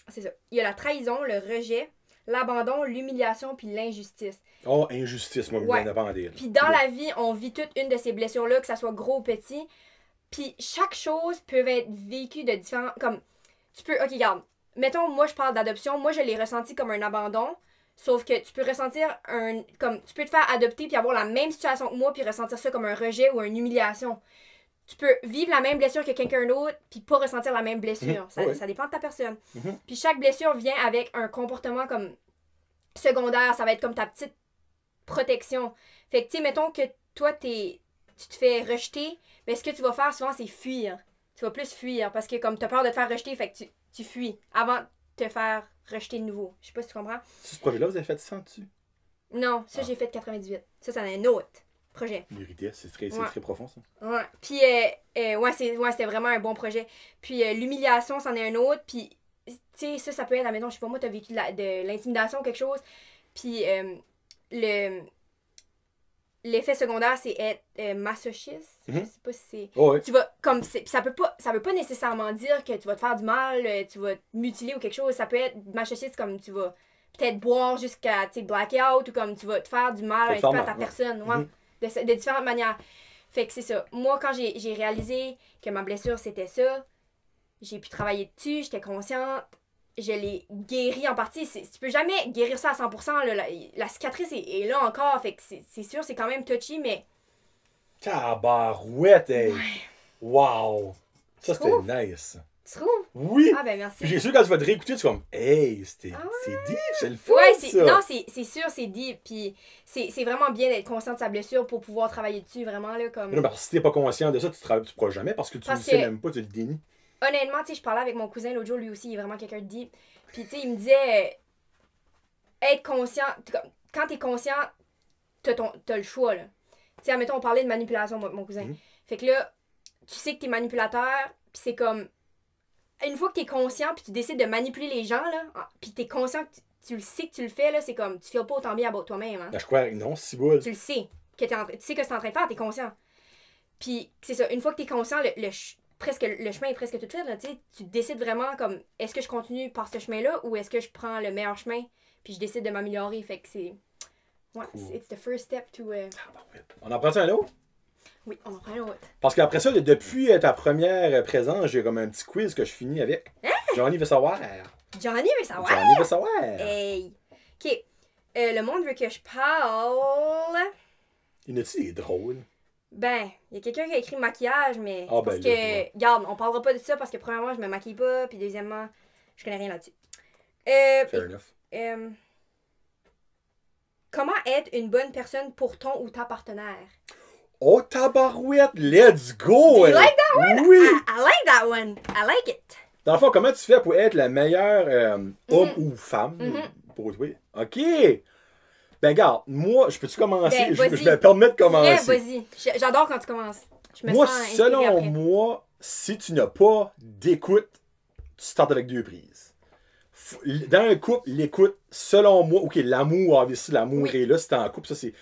C'est ça. Il y a la trahison, le rejet, l'abandon, l'humiliation, puis l'injustice. Oh, injustice, moi, bien avant d'elle. Puis dans la vie, on vit toute une de ces blessures-là, que ça soit gros ou petit. Puis chaque chose peut être vécue de différents. Comme. Tu peux. Ok, regarde. Mettons, moi, je parle d'adoption. Moi, je l'ai ressenti comme un abandon. Sauf que tu peux ressentir un. Comme. Tu peux te faire adopter, puis avoir la même situation que moi, puis ressentir ça comme un rejet ou une humiliation. Tu peux vivre la même blessure que quelqu'un d'autre puis pas ressentir la même blessure. Ça dépend de ta personne. Puis chaque blessure vient avec un comportement comme secondaire. Ça va être comme ta petite protection. Fait que, tu sais, mettons que toi, tu te fais rejeter, mais ce que tu vas faire souvent, c'est fuir. Tu vas plus fuir parce que comme tu as peur de te faire rejeter, fait que tu fuis avant de te faire rejeter de nouveau. Je sais pas si tu comprends. Ce projet-là, vous avez fait ça dessus? Non, ça, j'ai fait 98. Ça, c'en est un autre projet. Mérité, c'est très profond, ça. Ouais. Puis, c'était vraiment un bon projet. Puis, l'humiliation, c'en est un autre. Puis, tu sais, ça peut être, admettons, je sais pas, moi, t'as vécu de l'intimidation ou quelque chose. Puis, l'effet secondaire, c'est être masochiste. Je sais pas si c'est... Oh, ouais. Tu vas, comme, ça veut pas nécessairement dire que tu vas te faire du mal, tu vas te mutiler ou quelque chose. Ça peut être masochiste comme tu vas peut-être boire jusqu'à, tu sais, blackout ou comme tu vas te faire du mal un petit peu à ta personne. Ouais. De différentes manières. Fait que c'est ça. Moi, quand j'ai réalisé que ma blessure, c'était ça, j'ai pu travailler dessus, j'étais consciente. je l'ai guéri en partie. Tu peux jamais guérir ça à 100%. Là, la cicatrice est là encore. Fait que c'est sûr, c'est quand même touchy, mais... Tabarouette, hey! Ouais. Wow! Ça, Tu c'était trouves? nice. Tu trouves? Oui! Ah ben merci. Puis j'ai sûr, quand tu vas te réécouter, tu es comme, hey, c'est deep, c'est le fun, Ouais, ça! non, c'est sûr, c'est deep. Puis c'est vraiment bien d'être conscient de sa blessure pour pouvoir travailler dessus, vraiment, là, comme... Mais non, parce que si t'es pas conscient de ça, tu pourras jamais parce que tu Parce le sais que- même pas, tu le dénies. Honnêtement, tu sais, je parlais avec mon cousin l'autre jour, lui aussi, il est vraiment quelqu'un de deep. Puis, tu sais, il me disait, être conscient, quand t'es conscient, t'as le choix, là. Tu sais, admettons, on parlait de manipulation, mon cousin. Mhm. Fait que là, tu sais que t'es manipulateur, puis c'est comme, une fois que t'es conscient, puis tu décides de manipuler les gens, là, puis t'es conscient que tu le sais que tu le fais, là, c'est comme, tu fais pas autant bien à toi-même, hein. Ben, je crois, non, si boule. Tu le sais, tu sais que c'est en train de faire, t'es conscient. Puis, c'est ça, une fois que t'es conscient, le chemin est presque tout fait, là, tu sais, tu décides vraiment comme, est-ce que je continue par ce chemin-là ou est-ce que je prends le meilleur chemin puis je décide de m'améliorer, fait que c'est... Ouais, Cool. it's the first step to... On en prend un autre? Oui, on en prend un autre. Parce qu'après ça, depuis ta première présence, j'ai comme un petit quiz que je finis avec. Johnny veut savoir. Johnny veut savoir! Johnny veut savoir. Hey! OK, le monde veut que je parle... Il y en a-tu des drôles? Ben, il y a quelqu'un qui a écrit maquillage, mais Ah, parce ben, que, là, ouais. regarde, on parlera pas de ça parce que premièrement, je me maquille pas, puis deuxièmement, je connais rien là-dessus. Fair enough. Comment être une bonne personne pour ton ou ta partenaire? Oh, tabarouette, let's go! Do you like that one? Oui! I like that one. I like it. Dans le fond, comment tu fais pour être la meilleure homme ou femme pour toi? OK! Ben, regarde, moi, je peux-tu commencer? Ben, je vas-y. me permets de Ouais, commencer. vas-y. J'adore quand tu commences. Je me Moi, sens inspirée selon après. moi, si tu n'as pas d'écoute, tu startes avec 2 prises. Dans un couple, l'écoute, selon moi, OK, l'amour, obviously, l'amour Oui. est là, si t'es en couple, ça c'est...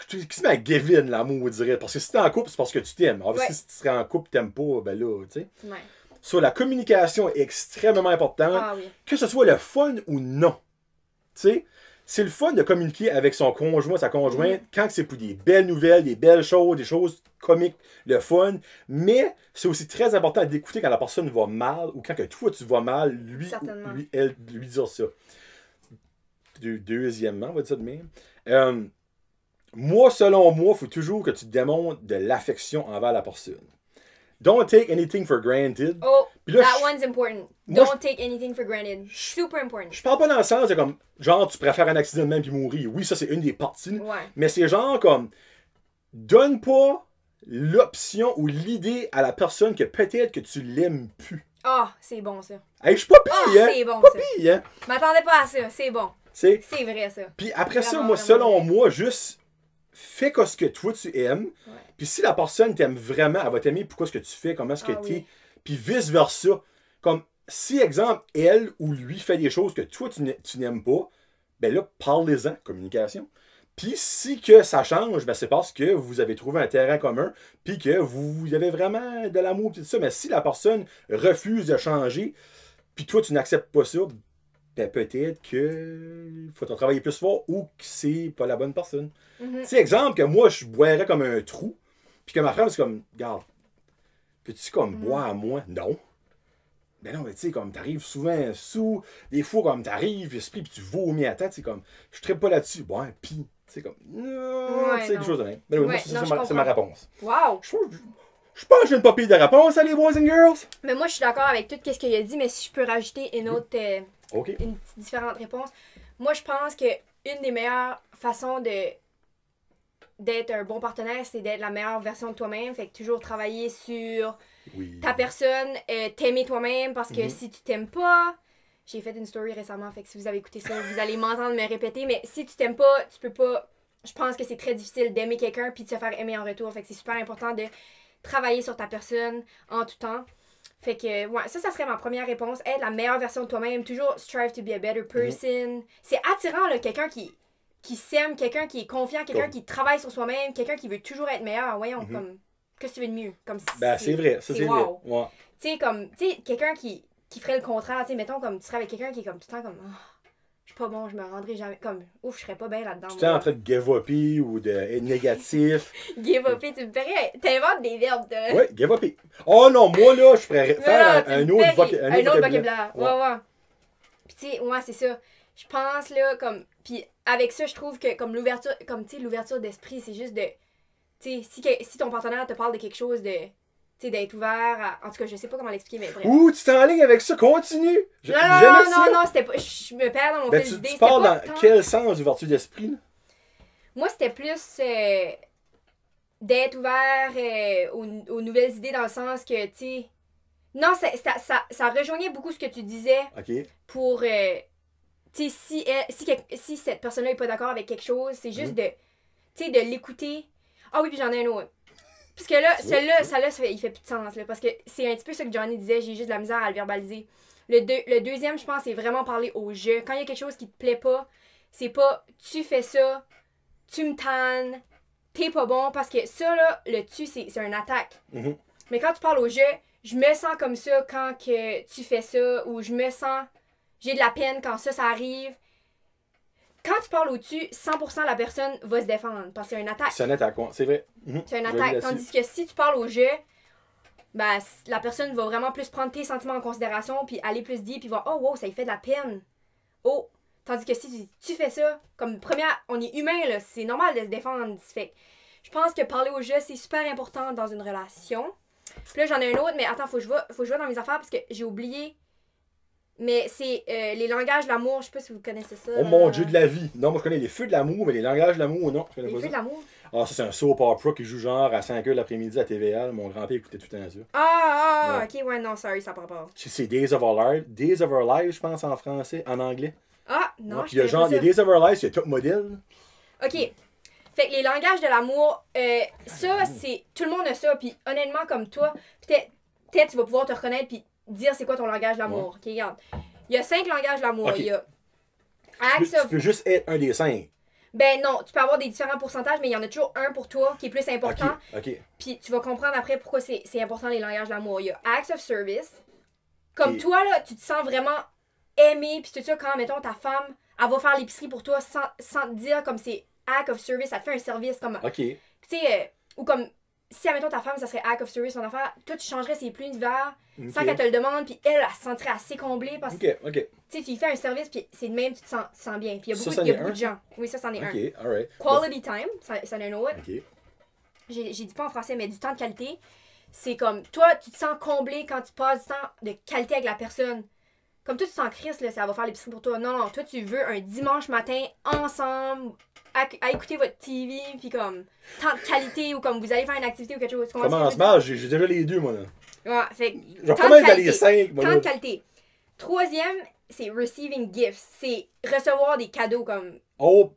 Qui se met à Gavin, l'amour, on dirait. Parce que si t'es en couple, c'est parce que tu t'aimes. Obviously, Ouais. si tu serais en couple, t'aimes pas, ben là, tu sais. Ouais. Sur la communication est extrêmement importante, Ah oui. que ce soit le fun ou non. Tu sais, c'est le fun de communiquer avec son conjoint, sa conjointe, quand c'est pour des belles nouvelles, des belles choses, des choses comiques, le fun. Mais c'est aussi très important d'écouter quand la personne va mal ou quand que toi tu vas mal, lui, Certainement. ou elle, lui dire ça. Deuxièmement, on va dire ça de même. Moi, selon moi, il faut toujours que tu démontres de l'affection envers la personne. Don't take anything for granted. Oh, Puis là, that je- one's important. moi, Don't take anything for granted. Super important. Je parle pas dans le sens de comme, genre, tu préfères un accident de même puis mourir. Oui, ça, c'est une des parties. Ouais. Mais c'est genre comme, donne pas l'option ou l'idée à la personne que peut-être que tu l'aimes plus. Ah, c'est bon ça. Hey, je suis pas Ah, pire, hein? c'est bon Pas ça. pire, hein? M'attendais pas à ça. C'est bon. C'est... C'est vrai ça. Puis après ça, Vraiment, moi, vraiment selon vrai. moi, juste fais quoi ce que toi tu aimes. Ouais. Puis si la personne t'aime vraiment, elle va t'aimer pourquoi ce que tu fais, comment est-ce que Ah t'es. oui. Puis vice-versa. Comme si, exemple, elle ou lui fait des choses que toi tu n'aimes pas, ben là, parlez-en, communication. Puis si que ça change, ben c'est parce que vous avez trouvé un terrain commun, puis que vous avez vraiment de l'amour, puis tout ça. Mais si la personne refuse de changer, puis toi tu n'acceptes pas ça, ben peut-être que faut en travailler plus fort ou que c'est pas la bonne personne. Mhm. Tu sais, exemple, que moi je boirais comme un trou, puis que ma femme c'est comme, regarde, peux-tu comme boire à moi? Non. Ben non, mais tu sais, comme t'arrives souvent sous, des fois comme t'arrives, esprit, puis tu vomis à tête, c'est comme, je traite pas là-dessus. Bon, pis, c'est comme, Ouais, tu sais, non. des choses de même. Ben oui, moi, Ouais, ça, non, c'est je ma comprends. réponse. Wow. Je pense que j'ai une pas pire de réponse, hein, les boys and girls? Mais moi, je suis d'accord avec tout ce qu'il a dit, mais si je peux rajouter une autre, OK. une petite différente réponse. Moi, je pense que une des meilleures façons d'être un bon partenaire, c'est d'être la meilleure version de toi-même. Fait que toujours travailler sur Oui. ta personne, t'aimer toi-même, parce que si tu t'aimes pas, j'ai fait une story récemment, fait que si vous avez écouté ça, vous allez m'entendre me répéter, mais si tu t'aimes pas, tu peux pas, je pense que c'est très difficile d'aimer quelqu'un puis de se faire aimer en retour, fait que c'est super important de travailler sur ta personne en tout temps. Fait que, ouais, ça serait ma première réponse, être la meilleure version de toi-même, toujours strive to be a better person. C'est attirant, là, quelqu'un qui s'aime, quelqu'un qui est confiant, quelqu'un qui travaille sur soi-même, quelqu'un qui veut toujours être meilleur, voyons, comme... Qu'est-ce que tu veux de mieux? Comme Ben, c'est vrai, ça c'est wow. vrai. Ouais. Tu sais, comme, tu sais, quelqu'un qui ferait le contraire, tu sais, mettons, comme, tu serais avec quelqu'un qui est comme tout le temps comme, oh, je suis pas bon, je me rendrai jamais, comme, ouf, je serais pas bien là-dedans. Tu es en train de give up ou d'être négatif. Give up, tu me ferais, t'inventes des verbes de... Ouais, give up. Oh non, moi là, je pourrais Mais faire non, un tu autre me ferais un autre vocabulaire. vocabulaire. Ouais, ouais. Puis tu sais, ouais, c'est ça. Je pense, là, comme... Puis avec ça, je trouve que comme l'ouverture... Comme, tu sais, l'ouverture d'esprit, c'est juste de... Tu sais, si ton partenaire te parle de quelque chose de... Tu sais, d'être ouvert à... En tout cas, je sais pas comment l'expliquer, mais bref. Ouh, tu t'es en ligne avec ça, continue! Non, c'était pas... Je me perds dans mon fil d'idée. Tu parles dans quel sens d'ouverture d'esprit, là? Moi, c'était plus... d'être ouvert aux nouvelles idées dans le sens que, tu sais... Non, ça rejoignait beaucoup ce que tu disais. OK. Pour, tu sais, si cette personne-là n'est pas d'accord avec quelque chose, c'est juste de, tu sais, de l'écouter. Ah oui, puis j'en ai un autre. Parce que là, celle-là, il fait plus de sens, là, parce que c'est un petit peu ce que Johnny disait, j'ai juste de la misère à le verbaliser. Le deuxième, je pense, c'est vraiment parler au jeu. Quand il y a quelque chose qui te plaît pas, c'est pas « tu fais ça, tu me tannes, t'es pas bon », parce que ça, là, le « tu », c'est une attaque. Mm-hmm. Mais quand tu parles au jeu, je me sens comme ça quand que tu fais ça, ou je me sens... J'ai de la peine quand ça arrive. Quand tu parles au-dessus, 100% la personne va se défendre, parce que c'est une attaque. C'est un attaque, c'est vrai. C'est une attaque. Tandis que si tu parles au jeu, ben, la personne va vraiment plus prendre tes sentiments en considération, puis aller plus dire, puis voir « Oh, wow, ça lui fait de la peine. » Oh! Tandis que si tu fais ça, comme première... On est humain, là, c'est normal de se défendre. Fait que je pense que parler au jeu, c'est super important dans une relation. Puis là, j'en ai un autre, mais attends, faut que je vois dans mes affaires parce que j'ai oublié. Mais c'est les langages de l'amour, je sais pas si vous connaissez ça. Oh mon Dieu de la vie. Non, moi je connais les feux de l'amour, mais les langages de l'amour, non. Je connais les pas feux ça. de l'amour? Ah, ça c'est un soap opera qui joue genre à 5h l'après-midi à TVA. Mon grand-père écoutait tout le temps ça. Ah, ok, ouais, non, sorry, ça prend pas. C'est Days of Our Lives. Days of Our Lives, je pense, en français, en anglais. Ah, non, ouais, puis il y a genre, il y a Days of Our Lives, il y a Top Model. Ok. Fait que les langages de l'amour, ça, c'est... Tout le monde a ça, puis honnêtement, comme toi, peut-être tu vas pouvoir te reconnaître puis dire c'est quoi ton langage de l'amour. Ok, regarde. Il y a 5 langages de l'amour. Okay. Il y a... Tu peux juste être un des 5. Ben non, tu peux avoir des différents pourcentages, mais il y en a toujours un pour toi qui est plus important. Ok. Puis tu vas comprendre après pourquoi c'est important les langages de l'amour. Il y a acts of service. Comme toi, là, tu te sens vraiment aimé, puis tout ça, quand, mettons, ta femme, elle va faire l'épicerie pour toi sans te dire comme c'est act of service, ça te fait un service comme... Ok. Tu sais, ou comme, si, admettons, ta femme, ça serait act of service, son affaire, toi, tu changerais ses plumes d'hiver sans qu'elle te le demande, puis elle se sentirait assez comblée parce que, ok. tu sais, tu lui fais un service, puis c'est de même, tu te sens bien. Puis il y a beaucoup de gens. Oui, ça, c'en est un. Ok, alright. Quality time, ça en est un autre. Ok. J'ai dit pas en français, mais du temps de qualité. C'est comme, toi, tu te sens comblé quand tu passes du temps de qualité avec la personne. Comme toi, tu te sens Chris, là, ça va faire l'épicerie pour toi. Non, toi, tu veux un dimanche matin, ensemble, à écouter votre TV, puis comme, temps de qualité, ou comme vous allez faire une activité ou quelque chose. Commence mal, j'ai déjà les deux, moi, là. Ouais, fait je recommence dans les 5, moi, temps de qualité. Troisième, c'est receiving gifts. C'est recevoir des cadeaux, comme... Oh!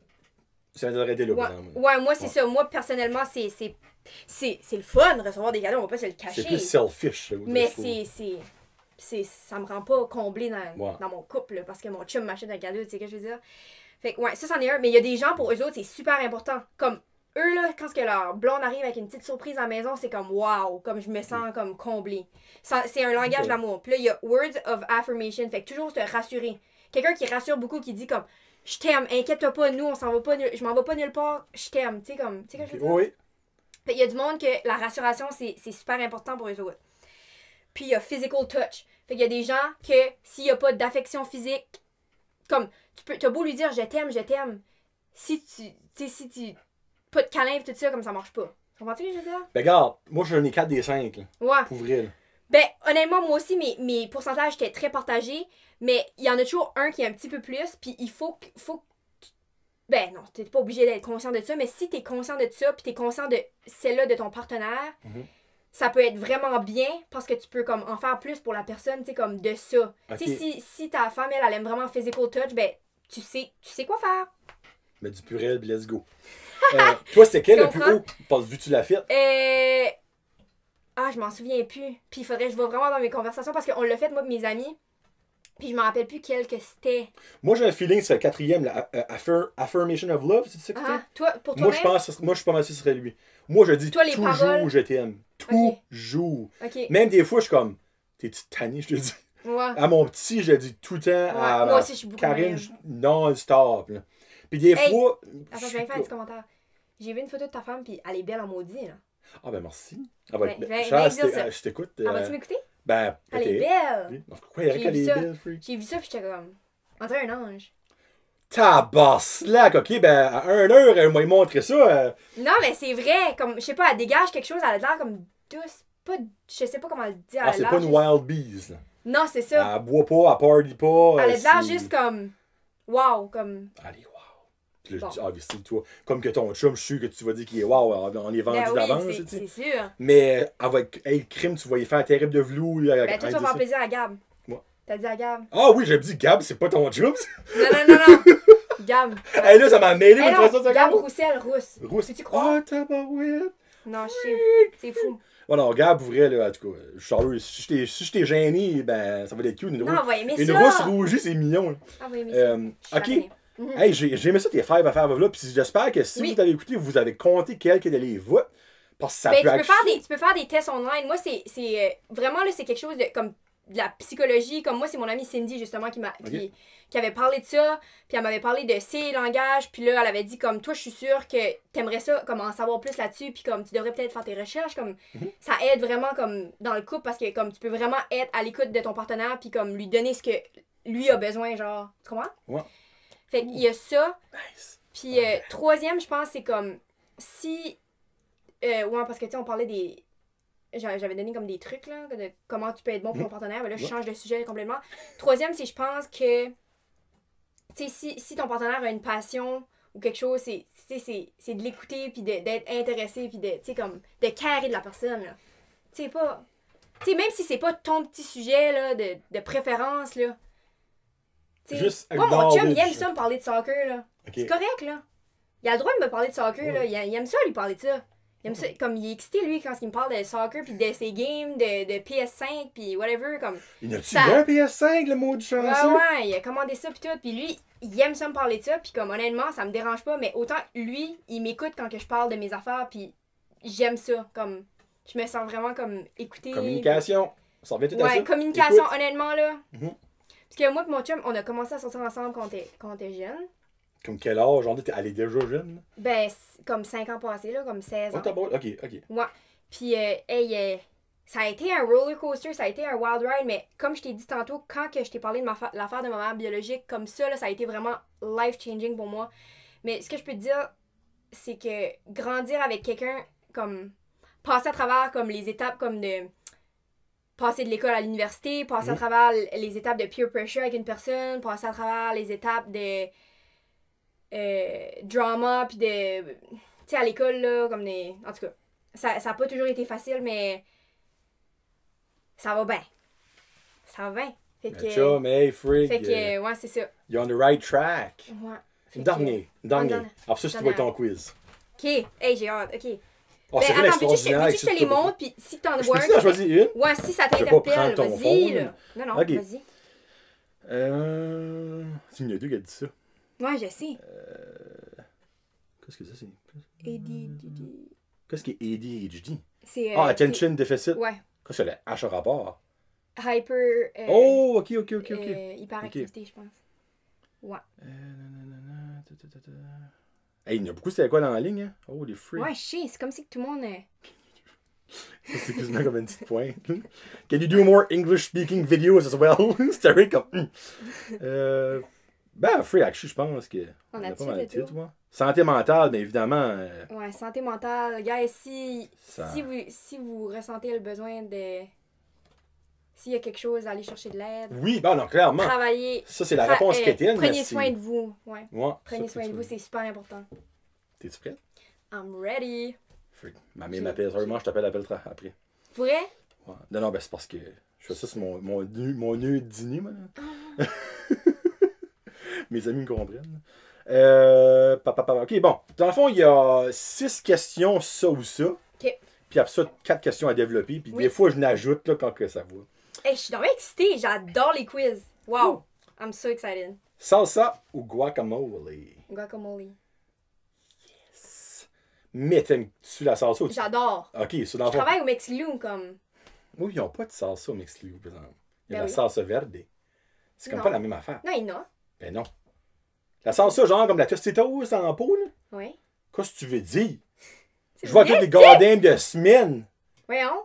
Ça vient d'arrêter là, ouais, moi, c'est ça. Moi, personnellement, c'est le fun de recevoir des cadeaux, on va pas se le cacher. C'est plus selfish. Mais ça me rend pas comblé dans mon couple, là, parce que mon chum m'achète un cadeau, tu sais ce que je veux dire. Fait que, ouais, ça, c'en est un. Mais il y a des gens, pour eux autres, c'est super important. Comme, eux, là, quand que leur blonde arrive avec une petite surprise à la maison, c'est comme, wow, comme je me sens comme comblé. C'est un langage d'amour. Puis là, il y a words of affirmation. Fait que toujours se rassurer. Quelqu'un qui rassure beaucoup, qui dit comme, je t'aime, inquiète-toi pas, nous, on s'en va pas, je m'en vais pas nulle part, je t'aime. Tu sais, comme, tu sais ce que je veux dire? Oui. Fait il y a du monde que la rassuration, c'est super important pour eux autres. Puis il y a physical touch. Fait qu'il y a des gens que s'il n'y a pas d'affection physique, comme, t'as beau lui dire je t'aime, si tu pas de câlin et tout ça, comme ça marche pas. Comprends-tu ce que je veux dire? Ben regarde, moi j'en ai 4 des 5, là. Ouais. Pour vrai, là. Ben, honnêtement, moi aussi, mes pourcentages étaient très partagés, mais il y en a toujours un qui est un petit peu plus, puis il faut ben non, t'es pas obligé d'être conscient de ça, mais si t'es conscient de ça, puis t'es conscient de celle-là de ton partenaire, ça peut être vraiment bien parce que tu peux comme en faire plus pour la personne, tu sais, comme de ça. Okay. Tu sais, si ta femme, elle aime vraiment physical touch, ben tu sais quoi faire. Mais du purel, let's go. Toi, c'était quel le plus haut? Vu que tu l'as fait? Ah, je m'en souviens plus. Puis il faudrait que je vois vraiment dans mes conversations parce qu'on l'a fait, moi et mes amis. Puis je me rappelle plus quel que c'était. Moi, j'ai un feeling que c'est le 4e, la Affirmation of Love, c'est ça que c'était? Toi, pour toi moi, je suis pas mal sûr que ce serait lui. Moi, je dis toi, les toujours paroles... je t'aime. Toujours. Okay. Même des fois, je suis comme, t'es-tu tanné, je te dis. Ouais. À mon petit, je le dis tout le temps. À moi aussi, je suis beaucoup Karine, non-stop. Puis des fois... Attends, je vais faire un petit commentaire. J'ai vu une photo de ta femme, puis elle est belle en maudit, là. Ah ben merci. Ah ben, je t'écoute. Ah, vas-tu m'écouter? Ben, elle est belle. Pourquoi elle est belle, freak? J'ai vu ça, puis j'étais comme... On dirait un ange. Tabarnak, ok, ben à 1 heure, elle m'a montré ça. Non, mais c'est vrai, comme, je sais pas, elle dégage quelque chose, elle a l'air comme douce, pas, je sais pas comment le dire. Ah, c'est pas une wild bees. Là. Non, c'est ça. Elle boit pas, elle party pas. Elle a l'air juste comme, wow, comme... Allez, wow. Puis là, Bon. je dis, ah, c'est toi. Comme que ton chum, je suis sûr que tu vas dire qu'il est wow, on est vendu Ben d'avance. oui, tu sais. c'est sûr. Mais avec hey, crime, tu vas y faire terrible de velours. Ben toi, tu vas faire plaisir à Gab. Moi. T'as dit à Gab? Ah oui, j'ai dit Gab, c'est pas ton chum. Non. Gab. Hey, là, ça m'a mêlé, Hey, une non, façon de Gab Roussel, rousse. Rousse. Tu crois? Ah, tabarouette. Non, je sais. C'est fou. Bon, non, Gab, pour vrai, là, en tout cas, si je t'ai gêné, ben, ça va être cute. Une, Non, on va aimer une ça. rousse rougie, c'est mignon. Là. Ah, on va aimer ça. Ok. Hey, j'ai aimé ça, tes fives à faire là. Puis j'espère que si Oui. vous avez écouté, vous avez compté quelques de les votes. Parce que ça Ben, peut tu peux faire des tests online. Moi, c'est vraiment, là, c'est quelque chose de, comme, de la psychologie. Comme moi, c'est mon amie Cindy, justement, qui avait parlé de ça. Puis elle m'avait parlé de ses langages. Puis là, elle avait dit, comme, toi, je suis sûre que t'aimerais ça, comme, en savoir plus là-dessus. Puis comme, tu devrais peut-être faire tes recherches. Comme, ça aide vraiment, comme, dans le couple. Parce que, comme, tu peux vraiment être à l'écoute de ton partenaire. Puis comme, lui donner ce que lui a besoin, genre. Tu comprends? Ouais. Fait qu'il y a ça. Nice. Puis troisième, je pense, c'est comme, si... ouais, parce que, tu sais, on parlait des... J'avais donné comme des trucs, là, de comment tu peux être bon pour ton partenaire. Mais là, je change de sujet complètement. Troisième, c'est, je pense que, tu sais, si ton partenaire a une passion ou quelque chose, c'est de l'écouter, puis d'être intéressé, puis de, tu sais, comme, de carrer de la personne, là. Tu sais, pas... Tu sais, même si c'est pas ton petit sujet, là, de préférence, là. T'sais, Juste moi, mon chum, il aime acknowledge. ça me parler de soccer, là. Ok. C'est correct, là. Il a le droit de me parler de soccer, Ouais. là. Il aime ça, lui, parler de ça. Il aime ça. Comme, il est excité, lui, quand il me parle de soccer, puis de ses games, de PS5, puis whatever, comme... Il a-tu Ça- un PS5, le mot du chanceux? Ouais, il a commandé ça, puis tout. Puis lui, il aime ça me parler de ça, puis comme, honnêtement, ça me dérange pas, mais autant, lui, il m'écoute quand que je parle de mes affaires, puis j'aime ça, comme... Je me sens vraiment, comme, écoutée. Communication. Ça revient tout à ça. Ouais, communication, Écoute. honnêtement, là. Mhm. Parce que moi et mon chum, on a commencé à sortir ensemble quand on était jeunes. Comme quel âge? Genre, elle est déjà jeune? Ben, comme 5 ans passés, là, comme 16 ans. Oh, t'as beau. Ok. Ouais. Puis, ça a été un roller coaster, ça a été un wild ride, mais comme je t'ai dit tantôt, quand que je t'ai parlé de l'affaire de ma mère biologique, comme ça, là, ça a été vraiment life-changing pour moi. Mais ce que je peux te dire, c'est que grandir avec quelqu'un, comme, passer à travers, comme, les étapes, comme de... Passer de l'école à l'université, passer à travers les étapes de peer pressure avec une personne, passer à travers les étapes de drama, puis de... Tu sais, à l'école, là, comme des... En tout cas, ça a pas toujours été facile, mais ça va bien. Ça va bien. Fait que... Chum, hey, frig. Fait que, ouais, c'est ça. You're on the right track. Ouais. Fait que- Dernier. dernier. Alors ça, tu vois ton quiz. Ok. Hey, j'ai hâte. Ok. Oh, Ben, c'est vrai, attends, peux-tu extraordinaire. que je te les montre, puis si t'en Je vois peux-tu en un... choisir une? Ouais, si ça Je vais pas t'interpelle, prendre ton vas-y, phone. là. Non, non, Ok. vas-y. C'est une deux qui a dit ça. Ouais, je sais. Qu'est-ce que ça, c'est? ADHD. Qu'est-ce qui est ADHD? C'est... Ah, attention deficit. Ouais. Qu'est-ce que c'est le H au rapport? Hyper... Oh, ok. hyperactivité, je pense. Ouais. Hey, il y en a beaucoup, c'était quoi dans la ligne, hein? Oh, les freaks. Ouais, je sais, c'est comme si que tout le monde... Ça, c'est quasiment comme une petite pointe. Can you do more English-speaking videos as well? C'était vrai comme... Ben, free, actually, je pense que... On a a-tu pas mal le de titres, tour? moi. Santé mentale, bien évidemment. Ouais, santé mentale. Guys, Ça- si vous ressentez le besoin de... S'il y a quelque chose, allez chercher de l'aide. Oui, ben non, clairement. Travaillez. Ça, c'est la réponse quétaine. Prenez soin de vous. Ouais. Ouais, Prenez ça, soin de vous, c'est super important. T'es-tu prête? I'm ready. Freak. Ma mère m'appelle. Sérieusement, je t'appelle après. Pour vrai? Ouais. Non, ben c'est parce que je fais ça sur mon nœud dîner, moi. là. Mes amis me comprennent. Ok, bon. Dans le fond, il y a 6 questions, ça ou ça. Ok. Puis après ça, 4 questions à développer. Puis Oui. des fois, je n'ajoute là, quand que ça va. Hey, je suis vraiment excitée. J'adore les quiz. Wow. I'm so excited. Salsa ou guacamole? Guacamole. Mais t'aimes-tu la salsa ou tu... J'adore. Ok, ça dans Je le fond. travaille au Mexiloom comme... Oui, ils n'ont pas de salsa au Mexique, par exemple. Il y a Ben la oui. salsa verde. C'est comme Non. pas la même affaire. Non, il y en a. Ben non. La salsa, genre comme la Tostitos en pot, là. Oui. Qu'est-ce que tu veux dire? C'est Je vois vrai, toutes les c'est- goddamn de semaine. Voyons.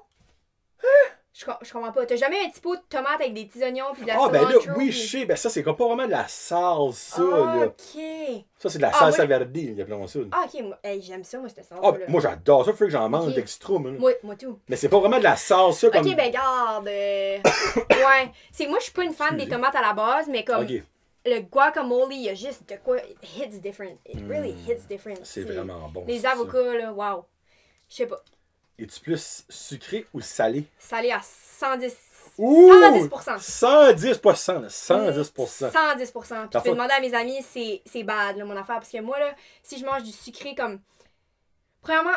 Je Je comprends pas. T'as jamais un petit pot de tomate avec des petits oignons puis de la Ah, ben là, cilantro, oui, puis- je sais. Ben ça, c'est comme pas vraiment de la salsa, Ah, là. ok. Ça, c'est de la Ah, salsa moi- verde, ils appellent ça. Ah, ok. Hey, j'aime ça, moi, cette salsa. Ah, moi, j'adore ça. Faut que j'en mange Ok. d'extra, moi. Moi tout. Mais c'est pas vraiment de la salsa comme... Ok, ben garde. Ouais. C'est moi, je suis pas une fan des Excusez. tomates à la base, mais comme Ok, le guacamole, il y a juste de quoi. It hits different. It really hits different. c'est vraiment bon. Les ça. avocats, là, wow. Je sais pas. Es-tu plus sucré ou salé? Salé à 110. Ouh! 110%. 110, pas 100, là. 110%. 110%. Puis je Parfois- peux demander à mes amis, c'est bad, là, mon affaire. Parce que moi, là, si je mange du sucré comme. Premièrement,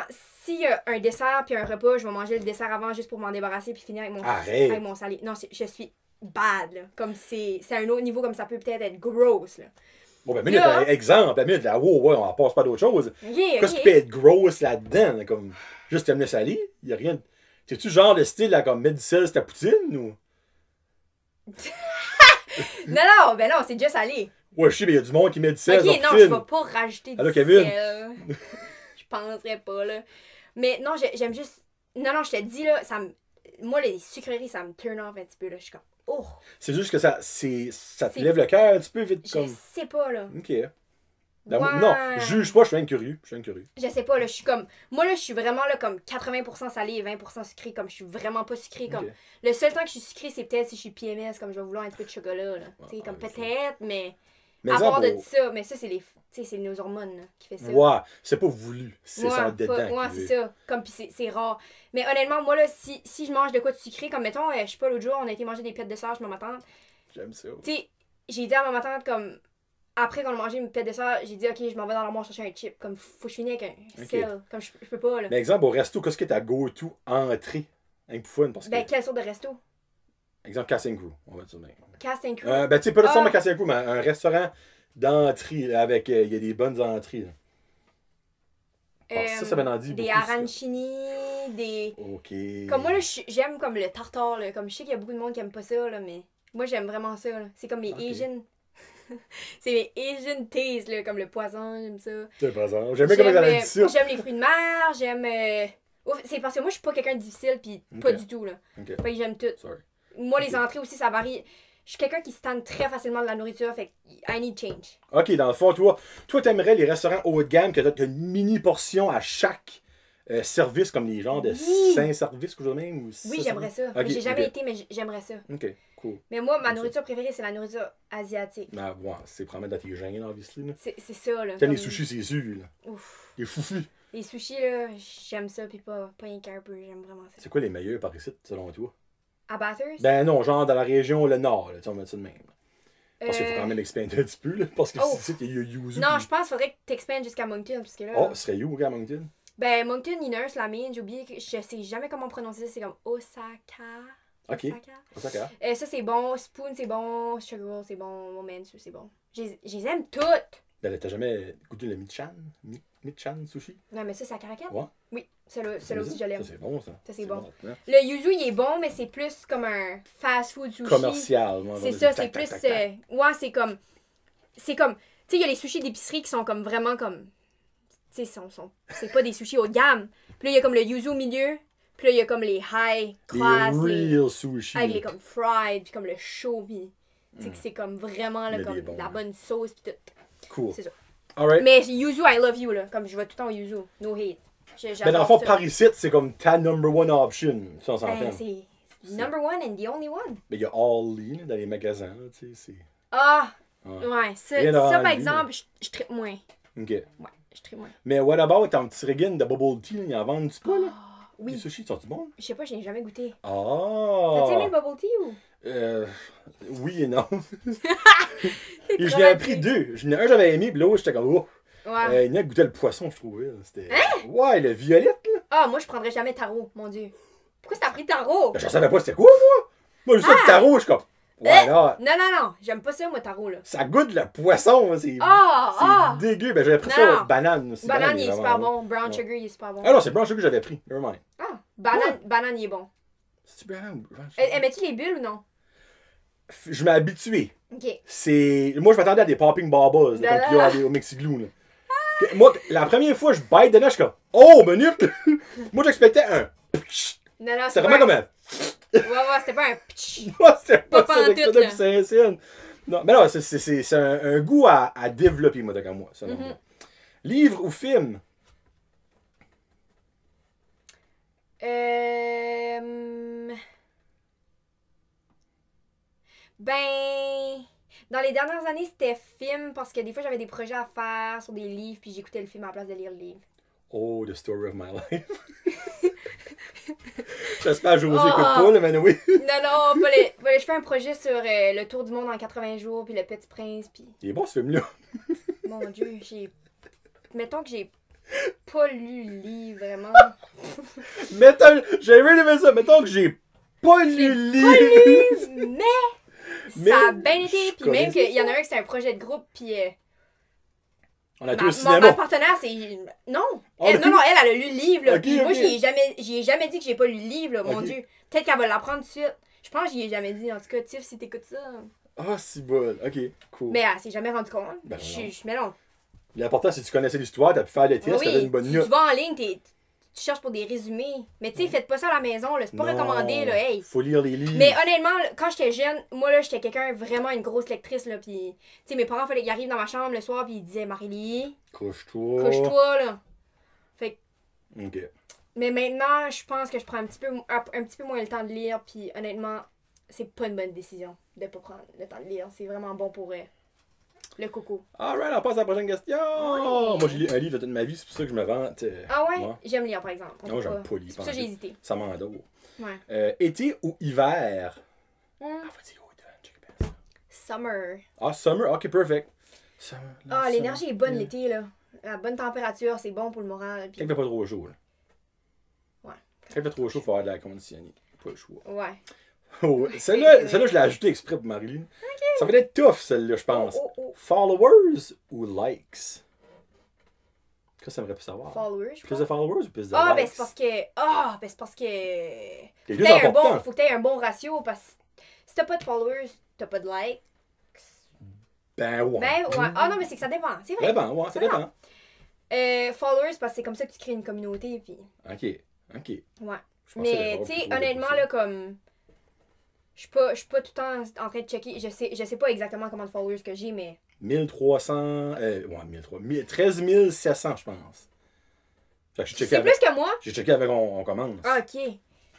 s'il y a un dessert puis un repas, je vais manger le dessert avant juste pour m'en débarrasser puis finir avec Arrête. avec mon salé. Non, je suis bad, là. Comme c'est un autre niveau, comme ça peut peut-être être gross, là. Bon, ben, minute, Là- exemple, la minute, là, wow, ouais, on passe pas d'autre chose. Ok, Qu'est-ce qui ok. peut être gross là-dedans, là, comme, juste t'aimes le salé? Y a rien de... C'est-tu genre le style, là, comme mettre du sel sur ta poutine, ou? Non, ben non, c'est déjà salé. Ouais, je sais, mais y a du monde qui met du sel Ok, sur la non, je poutine. vais pas rajouter Allô, du Kevin? sel. Je penserais pas, là. Mais non, j'aime juste... Non, je te dis, là, moi, les sucreries, ça me turn off un petit peu, là. Je suis comme... Oh! C'est juste que ça te C'est- lève le cœur un petit peu vite, Je comme... sais pas, là. Ok. Ben, Ouais. non, je juge pas, je suis un curieux. Je suis un curieux. Je sais pas, là, je suis comme... Moi, là, je suis vraiment, là, comme 80% salé et 20% sucré, comme je suis vraiment pas sucré, comme... Ok. Le seul temps que je suis sucré, c'est peut-être si je suis PMS, comme je vais vouloir un petit peu de chocolat, là. Tu sais, comme ouais, peut-être, mais... Mais à ça, part de bon, ça, mais ça, c'est les... Tu sais, c'est nos hormones, là, qui fait ça. ouais, c'est pas voulu. C'est ça Ouais, dedans. ouais, qui c'est veut. ça. Comme, pis c'est rare. Mais honnêtement, moi, là, si je mange de quoi de sucré, comme mettons, je sais pas, l'autre jour, on a été manger des pêtes de sœur chez ma tante. J'aime ça. Tu sais, j'ai dit à ma tante, comme, après qu'on a mangé une pète de sœur, j'ai dit, ok, je m'en vais dans l'armoire chercher un chip. Comme, faut que je finisse avec un Ok. sel. Comme, je peux pas, là. Mais exemple, au resto, qu'est-ce que t'as go-to entrée? Un fun, parce que... Ben, quelle sorte de resto? Exemple, Casting Crew, on va dire ça. Cast and Crew. Ben, tu sais, pas le Ah. format Casting Crew, mais un restaurant d'entrée, là, avec... Il y a des bonnes entrées, là. ça m'en dit Des beaucoup, ça. arancini, des... Ok. Comme moi, là, j'aime comme le tartare, là. Comme je sais qu'il y a beaucoup de monde qui aime pas ça, là, mais moi, j'aime vraiment ça, là. C'est comme les Ok. Asian... c'est les Asian taste, là, comme le poisson, j'aime ça. C'est présent. J'aime bien comment t'avais dit ça. J'aime les fruits de mer, j'aime... Ouf, c'est parce que moi, je suis pas quelqu'un de difficile, puis pas Ok. du tout, là. Ok, Fait que j'aime tout. sorry. Moi, les Ok. entrées aussi, ça varie. Je suis quelqu'un qui se tente très facilement de la nourriture, fait que I need change. Ok, dans le fond, toi t'aimerais les restaurants haut de gamme que t'as une mini portion à chaque service, comme les genres de Oui. 5 services que je même ou Oui, six j'aimerais ça. Ok, J'ai jamais ok. été, mais j'aimerais ça. Ok, cool. Mais moi, ma Ok. nourriture préférée, c'est la nourriture asiatique. Mais ouais, c'est probablement dans tes gènes, obviously. Là. C'est ça, là. T'aimes les comme- sushis, c'est sûr. Là. Ouf. Les foufus. Les sushis, là, j'aime ça, puis pas rien qu'un peu, j'aime vraiment ça. C'est quoi les meilleurs par ici, selon toi? À Bathurst? Ben non, genre dans la région, le nord, là, tu sais, on va mettre ça de même. Parce qu'il faut Euh, quand même expander un petit peu, là, parce que Oh. c'est ici qu'il y a Yuzu. Non, puis- je pense qu'il faudrait que t'expandes jusqu'à Moncton, parce que là... Oh, ce serait où, à Moncton? Ben, Moncton, il y en a un sur la mine, j'ai oublié, que je sais jamais comment prononcer ça, c'est comme Osaka. Ok. Osaka. C'est ça, Ça, c'est bon, Spoon, c'est bon, Sugar Roll, c'est bon, Momensu, c'est bon. Je les aime toutes! Ben là, t'as jamais goûté le Michan? Michan sushi? Non, mais ça, c'est à Caracat? Ouais. Oui, celui-là aussi, je l'aime. Ça, c'est bon, ça. Ça, c'est bon. hein? Le yuzu, il est bon, mais c'est plus comme un fast-food sushi. Commercial. moi, C'est on va ça, dire c'est tac, tac, plus... tac, tac. Ouais, c'est comme... Tu sais, il y a les sushis d'épicerie qui sont comme vraiment comme... Tu sais, c'est pas des sushis haut de gamme. Puis là, il y a comme le yuzu au milieu. Puis là, il y a comme les high class, Les real sushi. avec les comme fried, puis comme le chaud, puis... Tu sais, que c'est comme vraiment, là, Mais comme des bons, la hein. bonne sauce, puis tout. Cool. C'est ça. Alright. Mais yuzu, I love you, là. Comme je vais tout le temps au yuzu. No hate. Mais dans le fond, Paris Site, c'est comme ta number one option. Ça, on s'entend. Ben, c'est number one and the only one. Mais il y a All-In dans les magasins, là, tu sais. c'est... Ah! Ouais. Ouais, ça, Rien à par enlever, exemple, je trippe moins. Ok. Ouais, je trippe moins. Mais what about ton petit riggin de bubble tea, là, ils en vendent-tu pas, là? Les Oui. sushis, sont-ils bons? Je sais pas, je n'ai jamais goûté. Ah! T'as-tu aimé le bubble tea ou? Oui et non. T'es Et j'en ai vraiment pris deux. Un, j'avais aimé, puis l'autre, j'étais comme, oh. Ouais. Il y en a qui goûtait le poisson, je trouvais. C'était... Ouais, le violette, là. Ah, moi, je prendrais jamais taro, mon Dieu. Pourquoi t'as pris taro? Ben, je savais pas c'était quoi, moi. Moi, juste le tarot, je suis comme, ouais, là, Non, non, non, j'aime pas ça, moi, taro, là. ça goûte le poisson, c'est Ah! dégueu. Ben, j'avais pris Non, ça, non. banane aussi. Banane, il est super vraiment bon. Brown Ouais. sugar, il est super bon. Ah non, c'est blanc sugar que j'avais pris. Nevermind. Ah, banane, il est bon. C'est-tu banane ou brown sugar? Aimais-tu les bulles ou non? Je m'ai habitué. Ok. Moi, je m'attendais à des popping barbas, Là, comme là. qu'il y a au Mexiglou, là. Moi, la première fois, je bite dedans, je suis comme, oh, minute! Moi, j'expectais un. Non, non, C'est vraiment comme un. Ouais, c'était pas un ptsch. Ouais, c'était pas Pas ça, pantoute, d'exploder là. pour Saint-Cyr. Non, mais non, c'est un goût à développer, moi, d'accord, moi. Selon moi. Livre ou film? Ben, dans les dernières années, c'était film parce que des fois j'avais des projets à faire sur des livres puis j'écoutais le film à la place de lire le livre. Oh, The Story of My Life. J'espère que José Oh, écoute pas, là, mais oui. Non, fallait je fais un projet sur le tour du monde en 80 jours puis le Petit Prince puis Il est bon, ce film-là. mon Dieu, mettons que j'ai pas lu le livre vraiment. J'ai rien aimé ça. Mettons que j'ai pas lu le livre. Mais ça a bien je été puis connais même qu'il y en a un qui c'était un projet de groupe puis On a été au ma cinéma. partenaire, c'est. Non! Oh, Elle, non, elle a lu le livre, là. Ok, Puis moi, ok. j'y ai jamais dit que j'ai pas lu le livre, là, mon Ok. Dieu. Peut-être qu'elle va l'apprendre tout de suite. Je pense que j'y ai jamais dit. En tout cas, Tiff, si t'écoutes ça. Ah, c'est bon. Ok, cool. Mais elle s'est jamais rendue compte. Ben non. Mais non. L'important, c'est que tu connaissais l'histoire, t'as pu faire le test, t'avais Oui, une bonne tu note. vas en ligne, tu cherches pour des résumés. Mais tu sais, faites pas ça à la maison, là. C'est pas Non, recommandé, là. Hey. Faut lire les livres. Mais honnêtement, là, quand j'étais jeune, moi là, j'étais quelqu'un vraiment une grosse lectrice là, puis tu sais mes parents fallait qu'ils arrivent dans ma chambre le soir puis ils disaient Marie-Lie, Couche-toi. couche-toi là. Fait que Ok. mais maintenant, je pense que je prends un petit peu moins le temps de lire, puis honnêtement, c'est pas une bonne décision de pas prendre le temps de lire. C'est vraiment bon pour le coco. Alright, on passe à la prochaine question. Ouais. Moi, j'ai lu un livre de toute ma vie, c'est pour ça que je me vante. Ah ouais? moi. J'aime lire par exemple. Non, j'aime pas lire. C'est pour ça que j'ai hésité. Ça m'endort. Ouais. Été ou hiver? Ah, vas-y, automne, check bien ça. Summer. Ah, summer, ok, perfect. Summer, là, Ah, summer. l'énergie est bonne l'été là. La bonne température, c'est bon pour le moral. Puis... Quand il fait pas trop chaud, là. Ouais. Quand il fait trop chaud, il faut avoir de l'air conditionné. Pas le choix. Ouais. Oh, celle-là, je l'ai ajoutée exprès pour Marilyn. Ça va être tough, celle-là, je pense. Oh. Followers ou likes? Qu'est-ce que ça aimerait plus savoir? Followers, je Plus crois. de followers ou plus de Ah, likes? ben c'est parce que. Ah, ben c'est parce que. Les deux importants. Faut que t'aies un bon ratio parce que si t'as pas de followers, t'as pas de likes. Ben ouais. Ben ouais. Ah non, mais c'est que ça dépend. C'est vrai. Ça dépend, ouais, ça dépend. Followers, parce que c'est comme ça que tu crées une communauté. Puis... Ok. Ouais. Je pensais Mais avoir tu sais, plutôt de honnêtement, ça. là, comme. Je suis pas tout le temps en train de checker. Je sais pas exactement combien de followers que j'ai, mais. 1300. Ouais, 1300. 13 700, je pense. Fait que j'ai checké C'est avec. plus que moi. J'ai checké avec on commence. Ah, ok.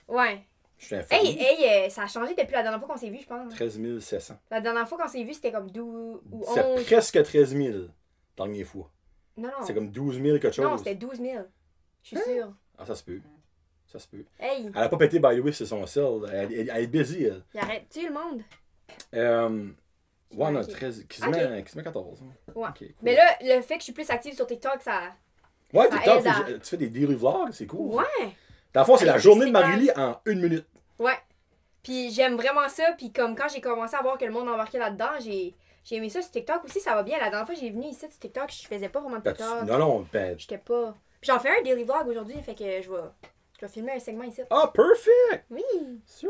Ouais. Je suis informé. Hey, ça a changé depuis la dernière fois qu'on s'est vu, je pense. 13 700. La dernière fois qu'on s'est vu, c'était comme 12 ou 11. C'est presque 13 000, dernière fois. Non. C'est comme 12 000 quelque chose. Non, c'était 12 000. Je suis sûre. Ah, ça se peut. Ça se peut. Hey, Elle a pas pété, by the way, c'est son sel. Elle est busy, elle. il arrête-tu le monde? Ouais, non, Ok. 13, quasiment 14. hein. Ouais. Ok, cool. Mais là, le fait que je suis plus active sur TikTok, ça. Ouais, ça t'es top. aide à- Tu fais des daily vlogs, c'est cool. Ouais! Dans le fond, c'est Allez, la journée de c'est Marie-Lie en 1 minute. Ouais. Puis j'aime vraiment ça. Puis comme quand j'ai commencé à voir que le monde embarquait là-dedans, j'ai aimé ça sur TikTok aussi. Ça va bien. La dernière fois, j'ai venu ici sur TikTok, je faisais pas vraiment de Ben, TikTok. non, ben. J'étais pas. Puis j'en fais un daily vlog aujourd'hui, fait que je vais filmer un segment ici. Ah, perfect! Oui! Sûr.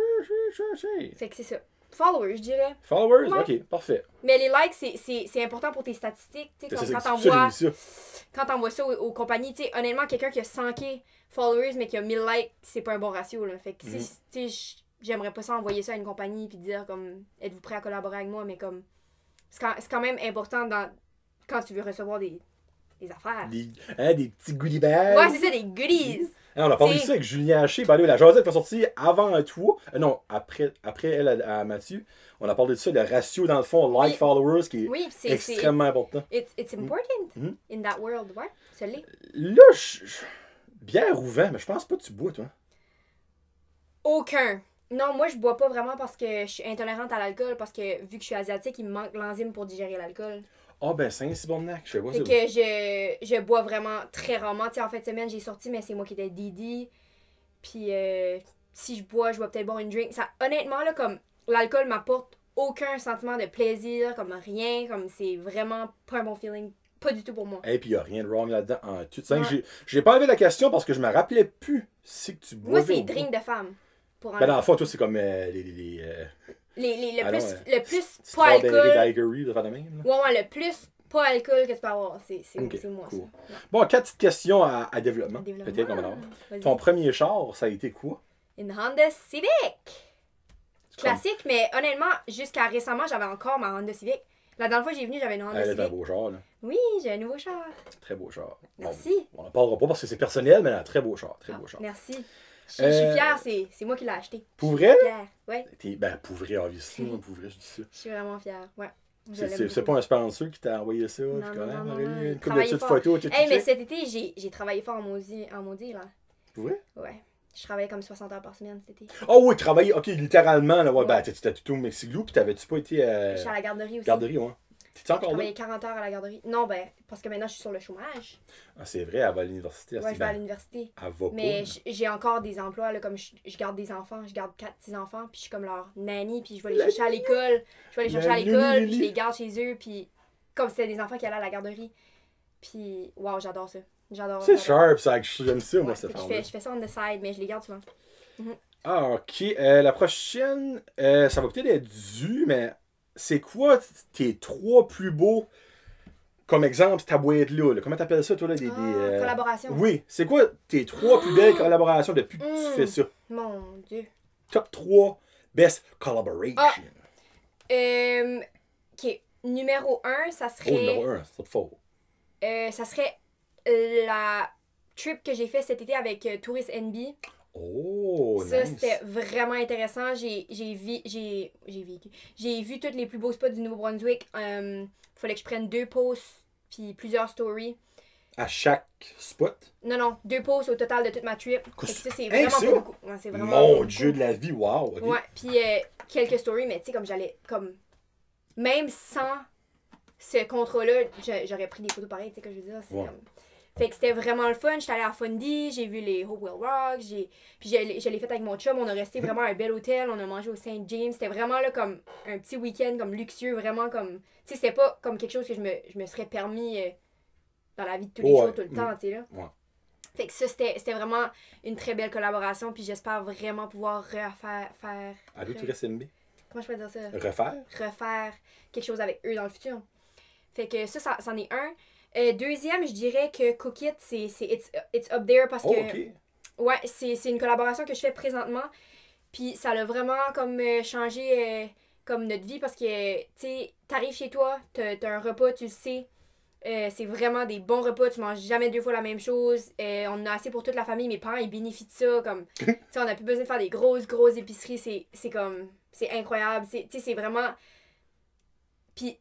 Fait que c'est ça. Followers, je dirais. Followers? Ouais. Ok, parfait. Mais les likes, c'est important pour tes statistiques. Tu sais, comme quand ça, t'envoies. j'ai vu ça. Quand t'envoies ça aux compagnies, tu sais, honnêtement, quelqu'un qui a 100K followers mais qui a 1000 likes, c'est pas un bon ratio, là. Fait que, tu sais, j'aimerais pas ça envoyer ça à une compagnie puis dire, comme, êtes-vous prêt à collaborer avec moi, mais comme, c'est quand même important quand tu veux recevoir des affaires. Des petits goodie bags. Ouais, c'est ça, des goodies. On a parlé de C'est- ça avec Julien Haché. By the way, la Josette va sortir avant toi. Non, après elle à Mathieu. On a parlé de ça, le ratio dans le fond, like Oui. followers, qui est Oui, c'est extrêmement important. it's important Mhm. in that world, ouais, ça l'est. Là, bière ou vin, mais je pense pas que tu bois, toi. Aucun. Non, moi, je bois pas vraiment parce que je suis intolérante à l'alcool, parce que vu que je suis asiatique, il me manque l'enzyme pour digérer l'alcool. Ah, ben, Saint-Cybournac, je sais pas. Fait que je bois vraiment très rarement. Tu sais, en fin de semaine, j'ai sorti, mais c'est moi qui étais Didi. Puis si je bois peut-être boire une drink. Ça, honnêtement, là, comme l'alcool m'apporte aucun sentiment de plaisir, comme rien, comme c'est vraiment pas un bon feeling. Pas du tout pour moi. Et puis, il n'y a rien de wrong là-dedans en tout. Ouais. J'ai pas enlevé la question parce que je me rappelais plus si que tu bois. Moi, c'est drink de femme. Pour Ben, dans le fond, toi, c'est comme le ah plus, non, le plus pas strawberry alcool. daiquiri, de faire de même. Là. Ouais, le plus pas alcool que tu peux avoir. C'est Ok, moi, cool. ça. Ouais. Bon, 4 petites questions à développement. Développement. Peut-être, on va voir. Vas-y. Ton premier char, ça a été quoi? Une Honda Civic. classique, mais honnêtement, jusqu'à récemment, j'avais encore ma Honda Civic. La dernière fois que j'ai venu, j'avais une Honda Elle est un Civic. beau char, là. Oui, j'ai un nouveau char. Très beau char. Merci. Bon, on n'en parlera pas parce que c'est personnel, mais elle a un très beau char. Très beau char. Merci. Je suis fière, c'est moi qui l'ai acheté. Pour vrai? Fière, ouais. Ben, pour vrai, obviously. Pour vrai, je dis ça. Je suis vraiment fière, ouais. C'est pas un sponsor qui t'a envoyé ça? Non, puis non, quand même, non, aurait eu non, une couple de travailler petites fort. photos, tout Hey, mais cet été, j'ai travaillé fort en maudit, là. Pour vrai? Ouais. Je travaillais comme 60 heures par semaine cet été. Oh oui, travailler, ok, littéralement, là, ouais, Ouais. ben, t'étais tout au Mexiglou, puis t'avais-tu pas été Je suis à la garderie aussi. garderie, ouais. T'es-tu Je encore là? travaillais 40 heures à la garderie. Non, ben, parce que maintenant, je suis sur le chômage. Ah, c'est vrai, elle va à l'université. Ouais, je vais à l'université. Elle va Mais pas. j'ai encore des emplois, là, comme je garde des enfants, je garde 4 petits enfants, puis je suis comme leur nanny, puis je vais les chercher à l'école. Je vais les chercher à l'école, puis je les garde chez eux, puis comme c'était des enfants qui allaient à la garderie. Puis, waouh, j'adore ça. J'adore C'est j'adore. sharp, ça, j'aime ça, moi, Ouais, cette fait que femme-là. je fais ça on the side, mais je les garde souvent. Ah, ok. La prochaine, ça va peut-être être dû, mais c'est quoi tes 3 plus beaux, comme exemple, ta boîte-là? Là? Comment t'appelles ça, toi, là? Collaboration. Oui, c'est quoi tes 3 plus belles collaborations depuis que tu fais ça? Mon Dieu. Top 3 best collaboration. Ok, numéro 1, ça Oh, numéro serait... 1, c'est pas faux. ça serait la trip que j'ai fait cet été avec Tourist NB. Oh, Ça, nice. c'était vraiment intéressant. J'ai vu tous les plus beaux spots du Nouveau-Brunswick. Fallait que je prenne 2 posts puis plusieurs stories. À chaque spot? Non, 2 posts au total de toute ma trip. Fait que ça, c'est Hein, vraiment ça? pas beaucoup. Ouais, c'est vraiment Mon pas Dieu de la vie, wow. ok. beaucoup. Ouais, puis quelques stories, mais tu sais, comme j'allais, comme, même sans ce contrat-là, j'aurais pris des photos pareilles, tu sais, que je veux dire. C'est Ouais. comme... Fait que c'était vraiment le fun. J'étais allée à Fundy, j'ai vu les Hope Will Rock, puis je l'ai fait avec mon chum. On a resté vraiment à un bel hôtel, on a mangé au Saint James. C'était vraiment là comme un petit week-end comme luxueux, vraiment comme... Tu sais, c'était pas comme quelque chose que je me serais permis dans la vie de tous les jours, tout le temps, tu sais, là. Ouais. Fait que ça, c'était vraiment une très belle collaboration, puis j'espère vraiment pouvoir faire... Allô, tu restes MB? Comment je peux dire ça? Refaire? Quelque chose avec eux dans le futur. Fait que ça c'en est un. Deuxième, je dirais que Cook It, it's up there parce Oh, que... ok. Ouais, c'est une collaboration que je fais présentement. Puis ça l'a vraiment comme changé comme notre vie parce que, tu sais, t'arrives chez toi, t'as un repas, tu le sais. C'est vraiment des bons repas, tu manges jamais 2 fois la même chose. On en a assez pour toute la famille, mes parents ils bénéficient de ça. Comme, tu sais, on n'a plus besoin de faire des grosses épiceries, c'est comme, c'est incroyable. Tu sais, c'est vraiment. Puis,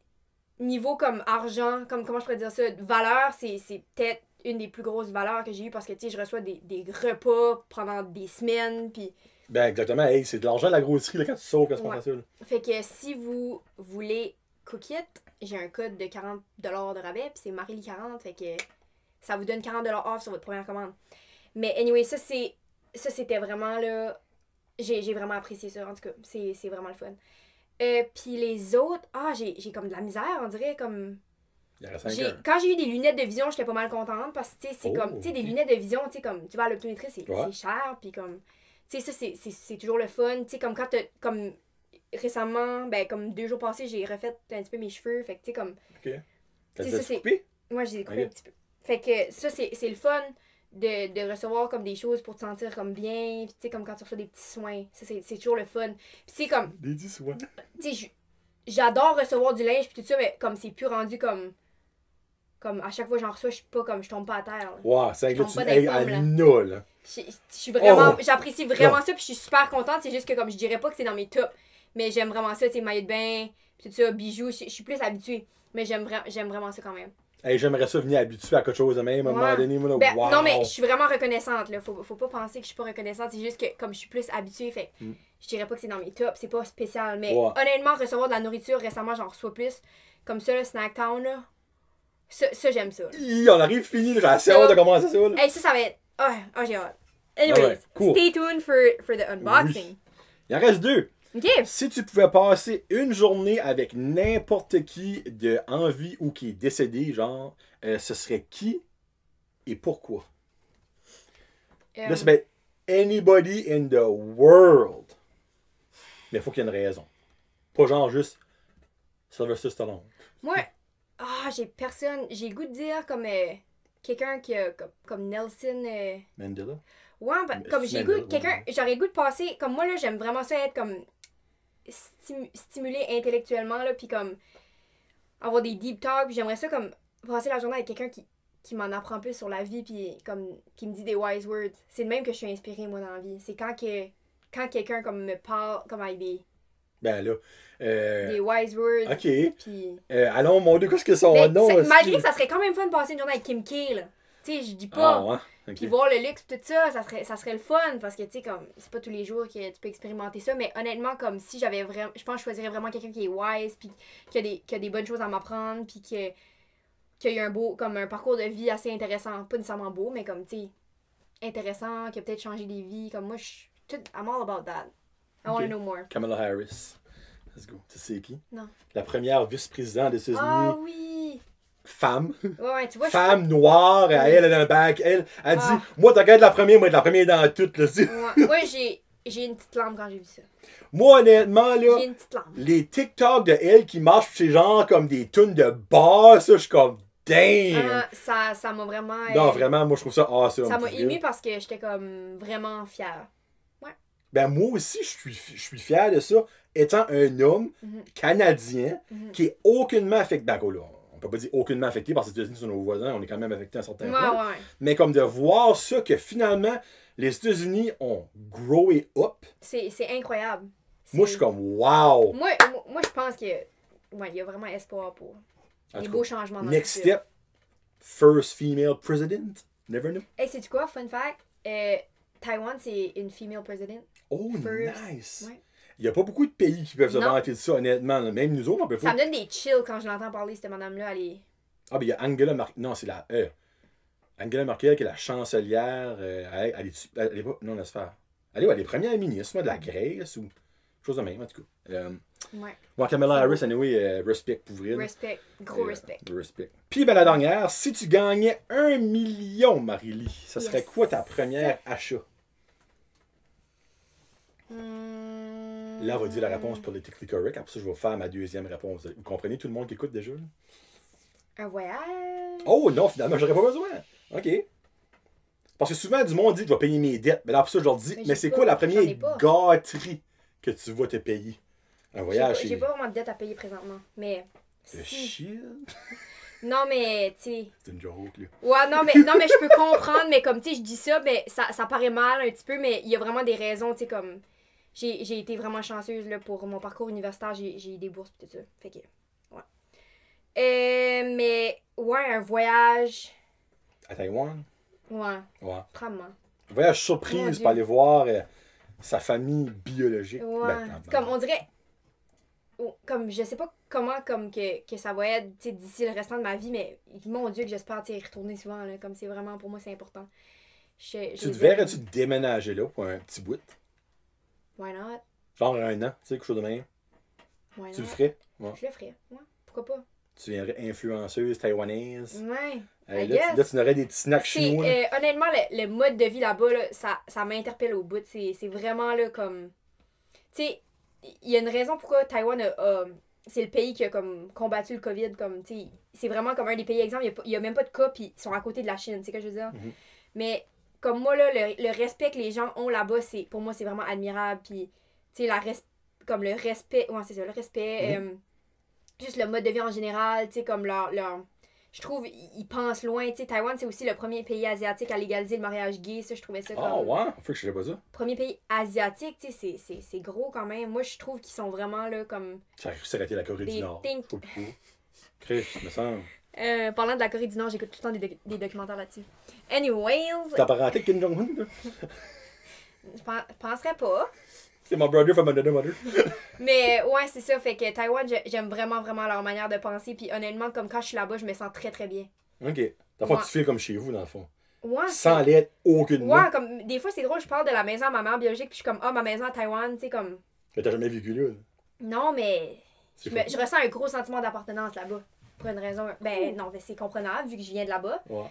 niveau comme argent, comme comment je pourrais dire ça, valeur, c'est peut-être une des plus grosses valeurs que j'ai eues parce que, tu sais, je reçois des repas pendant des semaines. Puis, Ben, exactement. Hey, c'est de l'argent de la grosserie là, quand tu sauves, quand tu Ouais. penses à ça. Là. fait que si vous voulez Cook It, j'ai un code de 40$ de rabais, puis c'est Marily40, fait que ça vous donne 40$ off sur votre première commande. Mais anyway, ça c'était vraiment là, j'ai vraiment apprécié ça, en tout cas, c'est vraiment le fun. Puis les autres, j'ai comme de la misère, on dirait, comme... Il y en a 5 ans. Quand j'ai eu des lunettes de vision, j'étais pas mal contente, parce que, tu sais, c'est Oh, comme, tu sais, des ok. lunettes de vision, tu sais, comme, tu vas à l'optométriste, Ouais. c'est cher, puis comme... Tu sais, ça, c'est toujours le fun. Tu sais, comme quand comme récemment, ben, comme 2 jours passés, j'ai refait un petit peu mes cheveux. Fait que, tu sais, comme. Ok. T'as Tu sais, déjà ça, c'est- coupé? Moi, j'ai coupé Ok. un petit peu. Fait que ça, c'est le fun de recevoir comme des choses pour te sentir comme bien. Puis, tu sais, comme quand tu reçois des petits soins. Ça, c'est toujours le fun. Puis, c'est comme. Des 10 ouais. Tu sais, j'adore recevoir du linge, puis tout ça, mais comme c'est plus rendu comme. Comme à chaque fois que j'en reçois, je suis pas comme. Je tombe pas à terre. Là. Wow, c'est Je là, tombe tu pas hey, dans les pommes, là. à nul. Je suis vraiment. Oh! J'apprécie vraiment Oh! ça, puis je suis super contente. C'est juste que, comme je dirais pas que c'est dans mes tops, mais j'aime vraiment ça, tu sais, maillot de bain, puis tout ça, bijoux. Je suis plus habituée, mais j'aime vraiment ça quand même. Hey, j'aimerais ça venir habituer à quelque chose de même à un moment Ouais. donné. Moi, là, Ben, wow. non, mais je suis vraiment reconnaissante, là. Faut pas penser que je suis pas reconnaissante. C'est juste que, comme je suis plus habituée, fait Mm. je dirais pas que c'est dans mes tops. C'est pas spécial. Mais Ouais. honnêtement, recevoir de la nourriture, récemment, j'en reçois plus. Comme ça, le Snacktown, là. Ça j'aime ça. Là. On arrive fini, là, j'ai assez hâte de commencer ça. Là. Hey, ça va être. J'ai hâte. Anyways, Ouais, cool. stay tuned for the unboxing. Il en reste 2. Ok. Si tu pouvais passer une journée avec n'importe qui de en vie ou qui est décédé, genre, ce serait qui et pourquoi? Là, c'est bien anybody in the world. Mais il faut qu'il y ait une raison. Pas genre juste Sylvester Stallone. Moi, j'ai personne. J'ai le goût de dire comme quelqu'un qui a comme Nelson. Mandela? Ouais, comme j'ai le goût de quelqu'un. J'aurais le goût de passer. Comme moi, là, j'aime vraiment ça être comme. stimuler intellectuellement, là, puis comme avoir des deep talks, puis j'aimerais ça comme passer la journée avec quelqu'un qui m'en apprend plus sur la vie, puis comme qui me dit des wise words. C'est de même que je suis inspirée, moi, dans la vie. C'est quand quelqu'un comme me parle, comme avec des wise words. OK. Puis... allons, mon Dieu, qu'est-ce que son nom? Malgré que ça serait quand même fun de passer une journée avec Kim K, là. Tu sais, je dis pas. Ah, ouais. Okay. Puis voir le luxe, tout ça, ça serait le fun, parce que, tu sais, comme, c'est pas tous les jours que tu peux expérimenter ça, mais honnêtement, comme, si j'avais vraiment, je pense que je choisirais vraiment quelqu'un qui est wise, puis qui a des bonnes choses à m'apprendre, puis qui a eu un parcours de vie assez intéressant, pas nécessairement beau, mais comme, tu sais, intéressant, qui a peut-être changé des vies, comme moi, I'm all about that. I want to know more. Kamala Harris. Let's go. Tu sais qui? Non. La première vice-présidente des États-Unis. Ah oui! Femme. Ouais, tu vois, femme noire, elle est dans le bac. Elle dit, moi, t'as qu'à être la première, moi, être la première dans toutes. Là, moi, j'ai une petite lampe quand j'ai vu ça. Moi, honnêtement, là, j'ai une petite lampe. Les TikTok de elle qui marchent, c'est genre comme des tunes de bar, ça, je suis comme, damn! Ça m'a vraiment... Non, vraiment, moi, je trouve ça awesome. Ça m'a ému parce que j'étais comme vraiment fière. Ouais. Ben, moi aussi, je suis fier de ça, étant un homme canadien qui est aucunement affecté. Ben, là, on peut pas dire aucunement affecté parce que les États-Unis sont nos voisins, on est quand même affecté à un certain point. Ouais. Mais comme de voir ça, que finalement, les États-Unis ont growé up. C'est incroyable. Moi, je suis comme, wow! Moi, je pense que il y a vraiment espoir pour des beaux changements dans Next le futur. step, first female president. Never know. Hey, sais-tu quoi? Fun fact, Taïwan, c'est une female president. Oh, First. nice! Ouais. Il n'y a pas beaucoup de pays qui peuvent se vanter de ça, honnêtement. Même nous autres, on peut pas. Ça me donne des chills quand je l'entends parler, cette madame-là. Elle est... Ah, ben il y a Angela Merkel. Non, c'est la Angela Merkel, qui est la chancelière. Elle est pas. Non, laisse faire. Elle est première ministre, de la Grèce ou chose de même, en tout cas. Moi, Kamala Harris, anyway, respect pour vrai. Respect. Gros respect. Respect. Puis, ben, la dernière, si tu gagnais 1 million, Marie-Lie, ça serait quoi ta première achat? Là, on va dire la réponse politically correct. Après ça, je vais faire ma deuxième réponse. Vous comprenez tout le monde qui écoute déjà? Là? Un voyage. Oh non, finalement, j'aurais pas besoin. OK. Parce que souvent, du monde dit que je vais payer mes dettes. Mais là, après ça, je leur dis, mais c'est quoi la première gâterie que tu vas te payer? Un voyage, j'ai pas vraiment de dette à payer présentement. Mais. C'est chill. Non, mais, tu sais. C'est une joke, là. Ouais, non, mais je peux comprendre, mais comme, tu sais, je dis ça, mais ça paraît mal un petit peu, mais il y a vraiment des raisons, tu sais, comme. J'ai été vraiment chanceuse, là, pour mon parcours universitaire, j'ai eu des bourses et tout ça. Fait que, ouais. Mais, ouais, un voyage. À Taïwan? Ouais. Probablement. Un voyage surprise pour aller voir sa famille biologique. Ouais. Comme, on dirait. Comme, je sais pas comment comme que ça va être d'ici le restant de ma vie, mais mon Dieu que j'espère y retourner souvent, là, comme c'est vraiment, pour moi, c'est important. Tu te verrais-tu déménager là pour un petit bout? Why not? Genre 1 an, tu sais, quelque chose de même. Tu le ferais? Ouais. Je le ferais, ouais. Pourquoi pas? Tu viendrais influenceuse taïwanaise. Ouais. Là, tu aurais des petits snacks chinois. Honnêtement, le mode de vie là-bas, là, ça m'interpelle au bout. C'est vraiment là comme... Tu sais, il y a une raison pourquoi Taïwan c'est le pays qui a comme combattu le COVID. Comme, c'est vraiment comme un des pays, exemple, il n'y a même pas de cas, puis ils sont à côté de la Chine, tu sais ce que je veux dire? Mais comme moi, là, le respect que les gens ont là-bas, pour moi, c'est vraiment admirable. Puis, tu sais, comme le respect, ouais, c'est ça, le respect, juste le mode de vie en général, tu sais, comme leur je trouve, ils pensent loin. Tu sais, Taïwan, c'est aussi le premier pays asiatique à légaliser le mariage gay. Ça, je trouvais ça comme... Ah, ouais? Faut que je savais pas ça. Premier pays asiatique, tu sais, c'est gros quand même. Moi, je trouve qu'ils sont vraiment là comme... Ça a réussi à arrêter la Corée du Nord. Faut le coup. Chris, me semble. Parlant de la Corée du Nord, j'écoute tout le temps des documentaires là-dessus. Anyways... T'as parenté Kim Jong-un, là? Je penserais pas. C'est mon brother from another mother. Mais ouais, c'est ça. Fait que Taïwan, j'aime vraiment, vraiment leur manière de penser. Puis honnêtement, comme quand je suis là-bas, je me sens très, très bien. OK. Dans le fond, tu fais comme chez vous, dans le fond. Ouais. Sans l'aide aucunement. Ouais, comme des fois, c'est drôle, je parle de la maison à ma mère biologique, puis je suis comme, ma maison à Taïwan, tu sais, comme... Mais t'as jamais vécu là? Non, mais je ressens un gros sentiment d'appartenance là-bas. Pour une raison... Ben non, mais c'est comprenable, vu que je viens de là-bas. Ouais.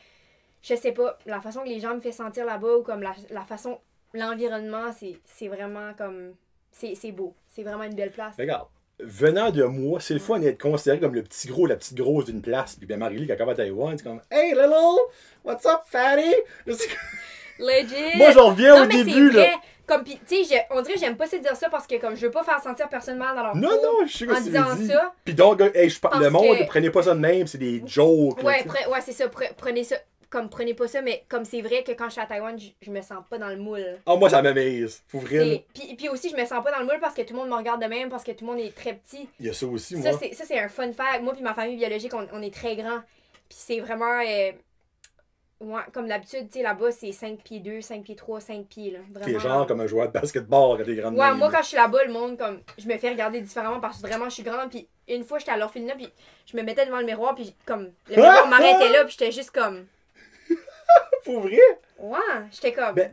Je sais pas, la façon que les gens me font sentir là-bas, ou comme la façon... L'environnement, c'est vraiment comme... C'est beau. C'est vraiment une belle place. Regarde, venant de moi, c'est le fun d'être considéré comme le petit gros, la petite grosse d'une place. Puis bien Marie-Lie, quand elle va à Taïwan, c'est comme Hey little, what's up, fatty? Legit! Moi, j'en reviens au début, là. Comme, pis, tu sais, on dirait que j'aime pas ça dire ça parce que, comme, je veux pas faire sentir personne mal dans leur Non, peau non, je sais en que tu disant veux dire. ça. Puis donc, hey, le Parce monde, que- prenez pas ça de même, c'est des jokes. là, Ouais, tu sais. ouais, c'est ça. Prenez ça. Comme, prenez pas ça, mais comme c'est vrai que quand je suis à Taïwan, je me sens pas dans le moule. Ah, moi, ça m'amaze. Pour vrai, là. Puis aussi, je me sens pas dans le moule parce que tout le monde me regarde de même, parce que tout le monde est très petit. Il y a ça aussi, Ça, moi. c'est un fun fact. Moi puis ma famille biologique, on est très grands. Puis c'est vraiment... ouais, comme d'habitude, tu sais, là-bas, c'est 5 pieds 2, 5 pieds 3, 5 pieds, là. Vraiment. T'es genre comme un joueur de basketball quand t'es grande. Ouais, moi, quand je suis là-bas, le monde, comme, je me fais regarder différemment parce que vraiment, je suis grande. Puis une fois, j'étais à l'orphelinat, puis je me mettais devant le miroir, puis comme, le miroir m'arrêtait là, puis j'étais juste comme... Pour vrai? Ouais, j'étais comme... Ben,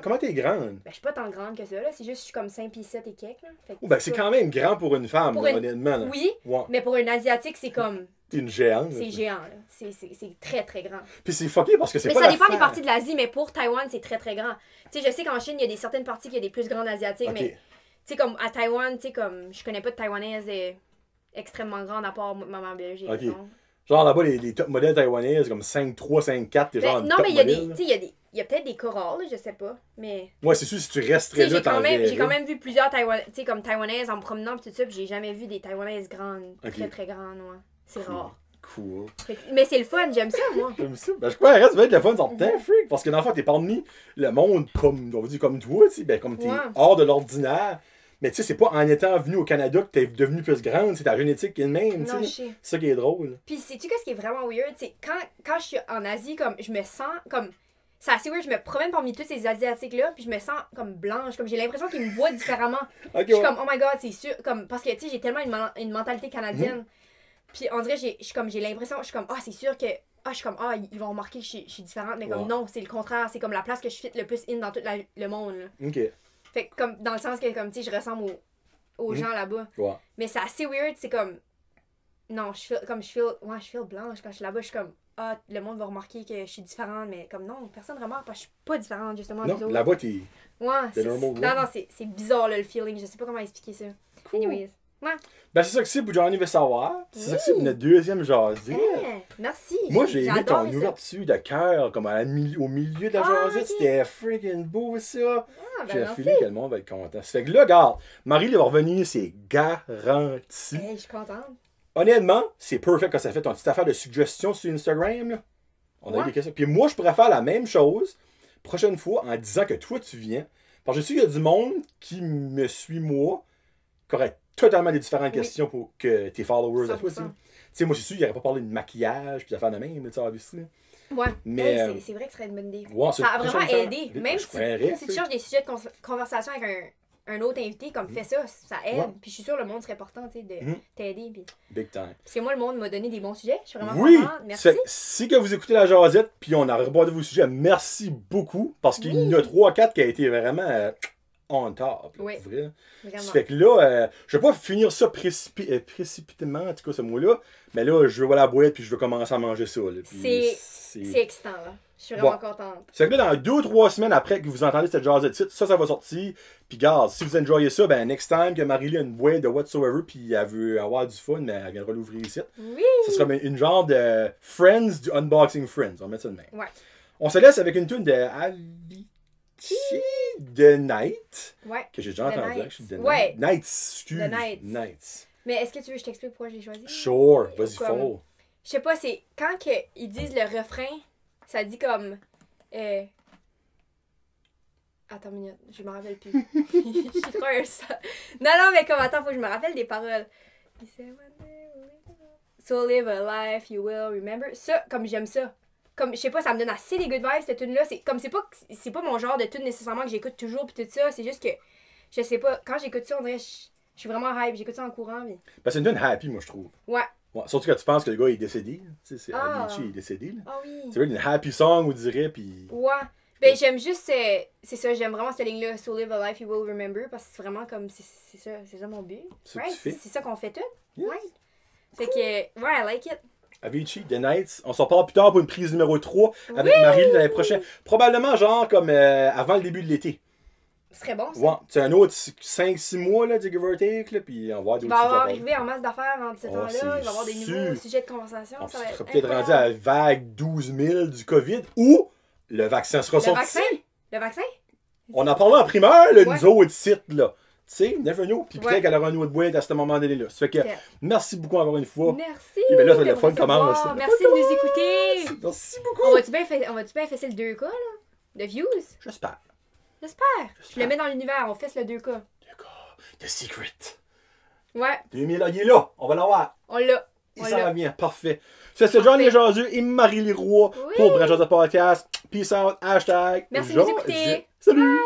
comment t'es grande? Ben, je suis pas tant grande que ça, là. C'est juste, je suis comme 5 pieds 7 et quelques, là. Fait que Oh, ben, c'est quand même grand pour une femme, Pour là, une- honnêtement. Là. Oui, Ouais. mais pour une Asiatique, c'est comme... T'es une géante. là. C'est géant, là. C'est très, très grand. Puis c'est fucké parce que c'est Mais pas ça la dépend des femme. parties de l'Asie, mais pour Taïwan, c'est très, très grand. Tu sais, je sais qu'en Chine, il y a des certaines parties qui a des plus grandes Asiatiques, Ok. mais... Tu sais, comme à Taïwan, tu sais, comme... Je connais pas de Taïwanaise extrêmement grande à part maman biologique, Ok. mettons. Genre là-bas, les top modèles taïwanaises, comme 5'3", 5'4", t'es genre Ben, une non, top mais il y a modèle, des... là. Tu sais, il y a peut-être des corals, là, je sais pas, mais... Ouais, c'est sûr, si tu Tu resterais sais, là, j'ai quand même vu plusieurs Taïwanaises, tu sais, comme Taïwanaises en me promenant pis tout ça, pis j'ai jamais vu des Taïwanaises grandes, Ok. très très grandes, ouais. C'est Cool. rare. Cool. Mais c'est le fun, j'aime ça, moi. J'aime ça. Ben, je crois que ça va être le fun, ça temps, freak. Parce que dans le fond, t'es parmi le monde comme, on va dire, comme toi, tu sais, ben, comme t'es Ouais. hors de l'ordinaire. Mais tu sais, c'est pas en étant venu au Canada que t'es devenu plus grande, c'est ta génétique qui est le même, tu Non, je sais. sais. C'est ça qui est drôle. Puis sais-tu qu'est-ce qui est vraiment weird? C'est quand je suis en Asie, comme je me sens comme. C'est assez weird, je me promène parmi tous ces Asiatiques-là, puis je me sens comme blanche, comme j'ai l'impression qu'ils me voient différemment. Ok, Je suis ouais. comme, oh my god, c'est sûr. Comme, parce que tu sais, j'ai tellement une mentalité canadienne. Mhm. Puis on dirait, j'ai l'impression, je suis comme, ah, c'est sûr que. Ah, je suis comme, ah, ils vont remarquer que je suis différente, mais comme Ouais. non, c'est le contraire. C'est comme la place que je fit le plus in dans tout le monde. Là. Ok. Fait que, comme, dans le sens que, comme, tu sais, je ressemble aux Mhm. gens là-bas. Ouais. Mais c'est assez weird, c'est comme. Non, je feel blanche quand je suis là-bas. Je suis comme, ah, le monde va remarquer que je suis différente, mais comme non, personne ne remarque parce que je suis pas différente, justement. des Non, autres. là-bas, t'es. Ouais, c'est. normal, Non, ouais. non, c'est bizarre, là, le feeling. Je sais pas comment expliquer ça. Cool. Anyways. Ouais. Ben, c'est ça que c'est pour Johnny veut savoir. C'est ça que c'est Oui. pour notre deuxième jasée. Merci. Moi, j'ai aimé J'adore ton ça. ouverture de cœur, comme au milieu de la Ah, jasée. ok. C'était freaking beau, ça. Ah, ben, J'ai merci. filé que le monde va être content. Ça fait que là, regarde, Marie va revenir, c'est garanti. Hey, je suis contente. Honnêtement, c'est perfect quand ça fait ton petite affaire de suggestions sur Instagram. Là. On a eu Ouais. des questions. Puis moi, je pourrais faire la même chose prochaine fois en disant que toi, tu viens. Parce que je sais qu'il y a du monde qui me suit, moi, qui aurait totalement des différentes Oui. questions pour que tes followers à toi. Tu 100%. sais, moi, c'est sûr, il n'aurait pas parlé de maquillage puis d'affaires de même, tu sais, obviously. Ouais. Mais, Hey, euh, c'est vrai que ce serait une bonne idée. Ouais, Ça a vraiment prochaine fois, aidé. je Même si, croirais, si tu cherches des sujets de conversation avec un autre invité, comme fais ça, ça aide. Ouais. Puis je suis sûre le monde serait portant, tu sais, de Mhm. t'aider. Puis... Big time. Parce que moi, le monde m'a donné des bons sujets. Je suis vraiment Oui! contente. Merci. Si que vous écoutez la jasette, puis on a rebordé vos sujets, merci beaucoup. Parce qu'il y en a 3-4 qui a été vraiment on top. Là, Oui. pour vrai. Vraiment. Ça fait que là, je vais pas finir ça précipitamment, en tout cas ce mot-là, mais là, je vais à la boîte puis je vais commencer à manger ça. Là, puis C'est excitant, là. Je suis vraiment Bon. contente. C'est que là, dans 2 ou 3 semaines après que vous entendez cette jasette titre, ça va sortir. Puis garde, si vous enjoyez ça, ben next time que Marie-Lie a une boîte de whatsoever puis elle veut avoir du fun, mais elle viendra l'ouvrir ici. Oui! Ça sera une genre de Friends du Unboxing Friends. On va mettre ça de même. Ouais. On se laisse avec une tune de Avicii de Night, Ouais. que j'ai déjà The entendu. Night. actually, The Ouais. Night, excuse. The Night. Night. Mais est-ce que tu veux que je t'explique pourquoi j'ai choisi? Sure, vas-y, Comme- fort. Je sais pas, c'est quand que ils disent le refrain, ça dit comme. Attends une minute, je me rappelle plus. Je suis trop ça. Non, mais comme attends, faut que je me rappelle des paroles. Il said, "One day we'll live it up. So live a life you will remember." Ça, comme j'aime ça. Comme, je sais pas, ça me donne assez des good vibes cette tune là. C'est comme, c'est pas mon genre de tune nécessairement que j'écoute toujours pis tout ça. C'est juste que, je sais pas, quand j'écoute ça, on dirait, je suis vraiment hype. J'écoute ça en courant. Mais... Ben, c'est une tune happy, moi, je trouve. Ouais. Ouais, surtout quand tu penses que le gars est décédé. là. Tu sais, c'est Ah. Avicii est décédé. Là. Ah oui. C'est vrai, une happy song, on dirait, puis. Ouais. Ben, j'aime juste. C'est ça, j'aime vraiment cette ligne-là. So live a life you will remember. Parce que c'est vraiment comme. C'est ça mon but. C'est ce que Right? tu fais. C'est ça qu'on fait tout. Yes. Right? Fait que. Ouais, I like it. Avicii, The Nights. On s'en parle plus tard pour une prise numéro 3 avec Marie l'année prochaine. Probablement, genre, comme avant le début de l'été. Ce serait bon, ça. Ouais, c'est un autre 5-6 mois, là, du give or take, là, puis on va voir Il d'autres va y avoir sujets. arrivé en masse d'affaires en ce Oh, temps-là. Il c'est va y avoir des sûr. nouveaux sujets de conversation. On Ça va sera être peut-être rendu incroyable. à la vague 12 000 du COVID ou le vaccin sera Le sorti. vaccin? Le vaccin? On en parlait en primeur, là, Ouais. nous autres sites, là. Tu sais, never know. Puis peut-être Ouais. qu'elle aura un autre boîte à ce moment donné-là. Ça fait que, Ok. merci beaucoup encore une fois. Merci. Et ben là, le de fun me commence. recevoir. Le Merci fun de nous écouter. Merci beaucoup. On va-tu bien fesser le 2K, là? De views? J'espère. J'espère. Je le mets dans l'univers, on fesse le 2K. D'accord. The Secret. Ouais, 2000, là, il est là. On va l'avoir. on l'a. Il On s'en l'a. vient. Parfait. C'est Johnny Jaseux et Marie Leroy Oui. pour Brand Podcast. Peace out. Hashtag. Merci de nous Jaseux. écouter. Salut.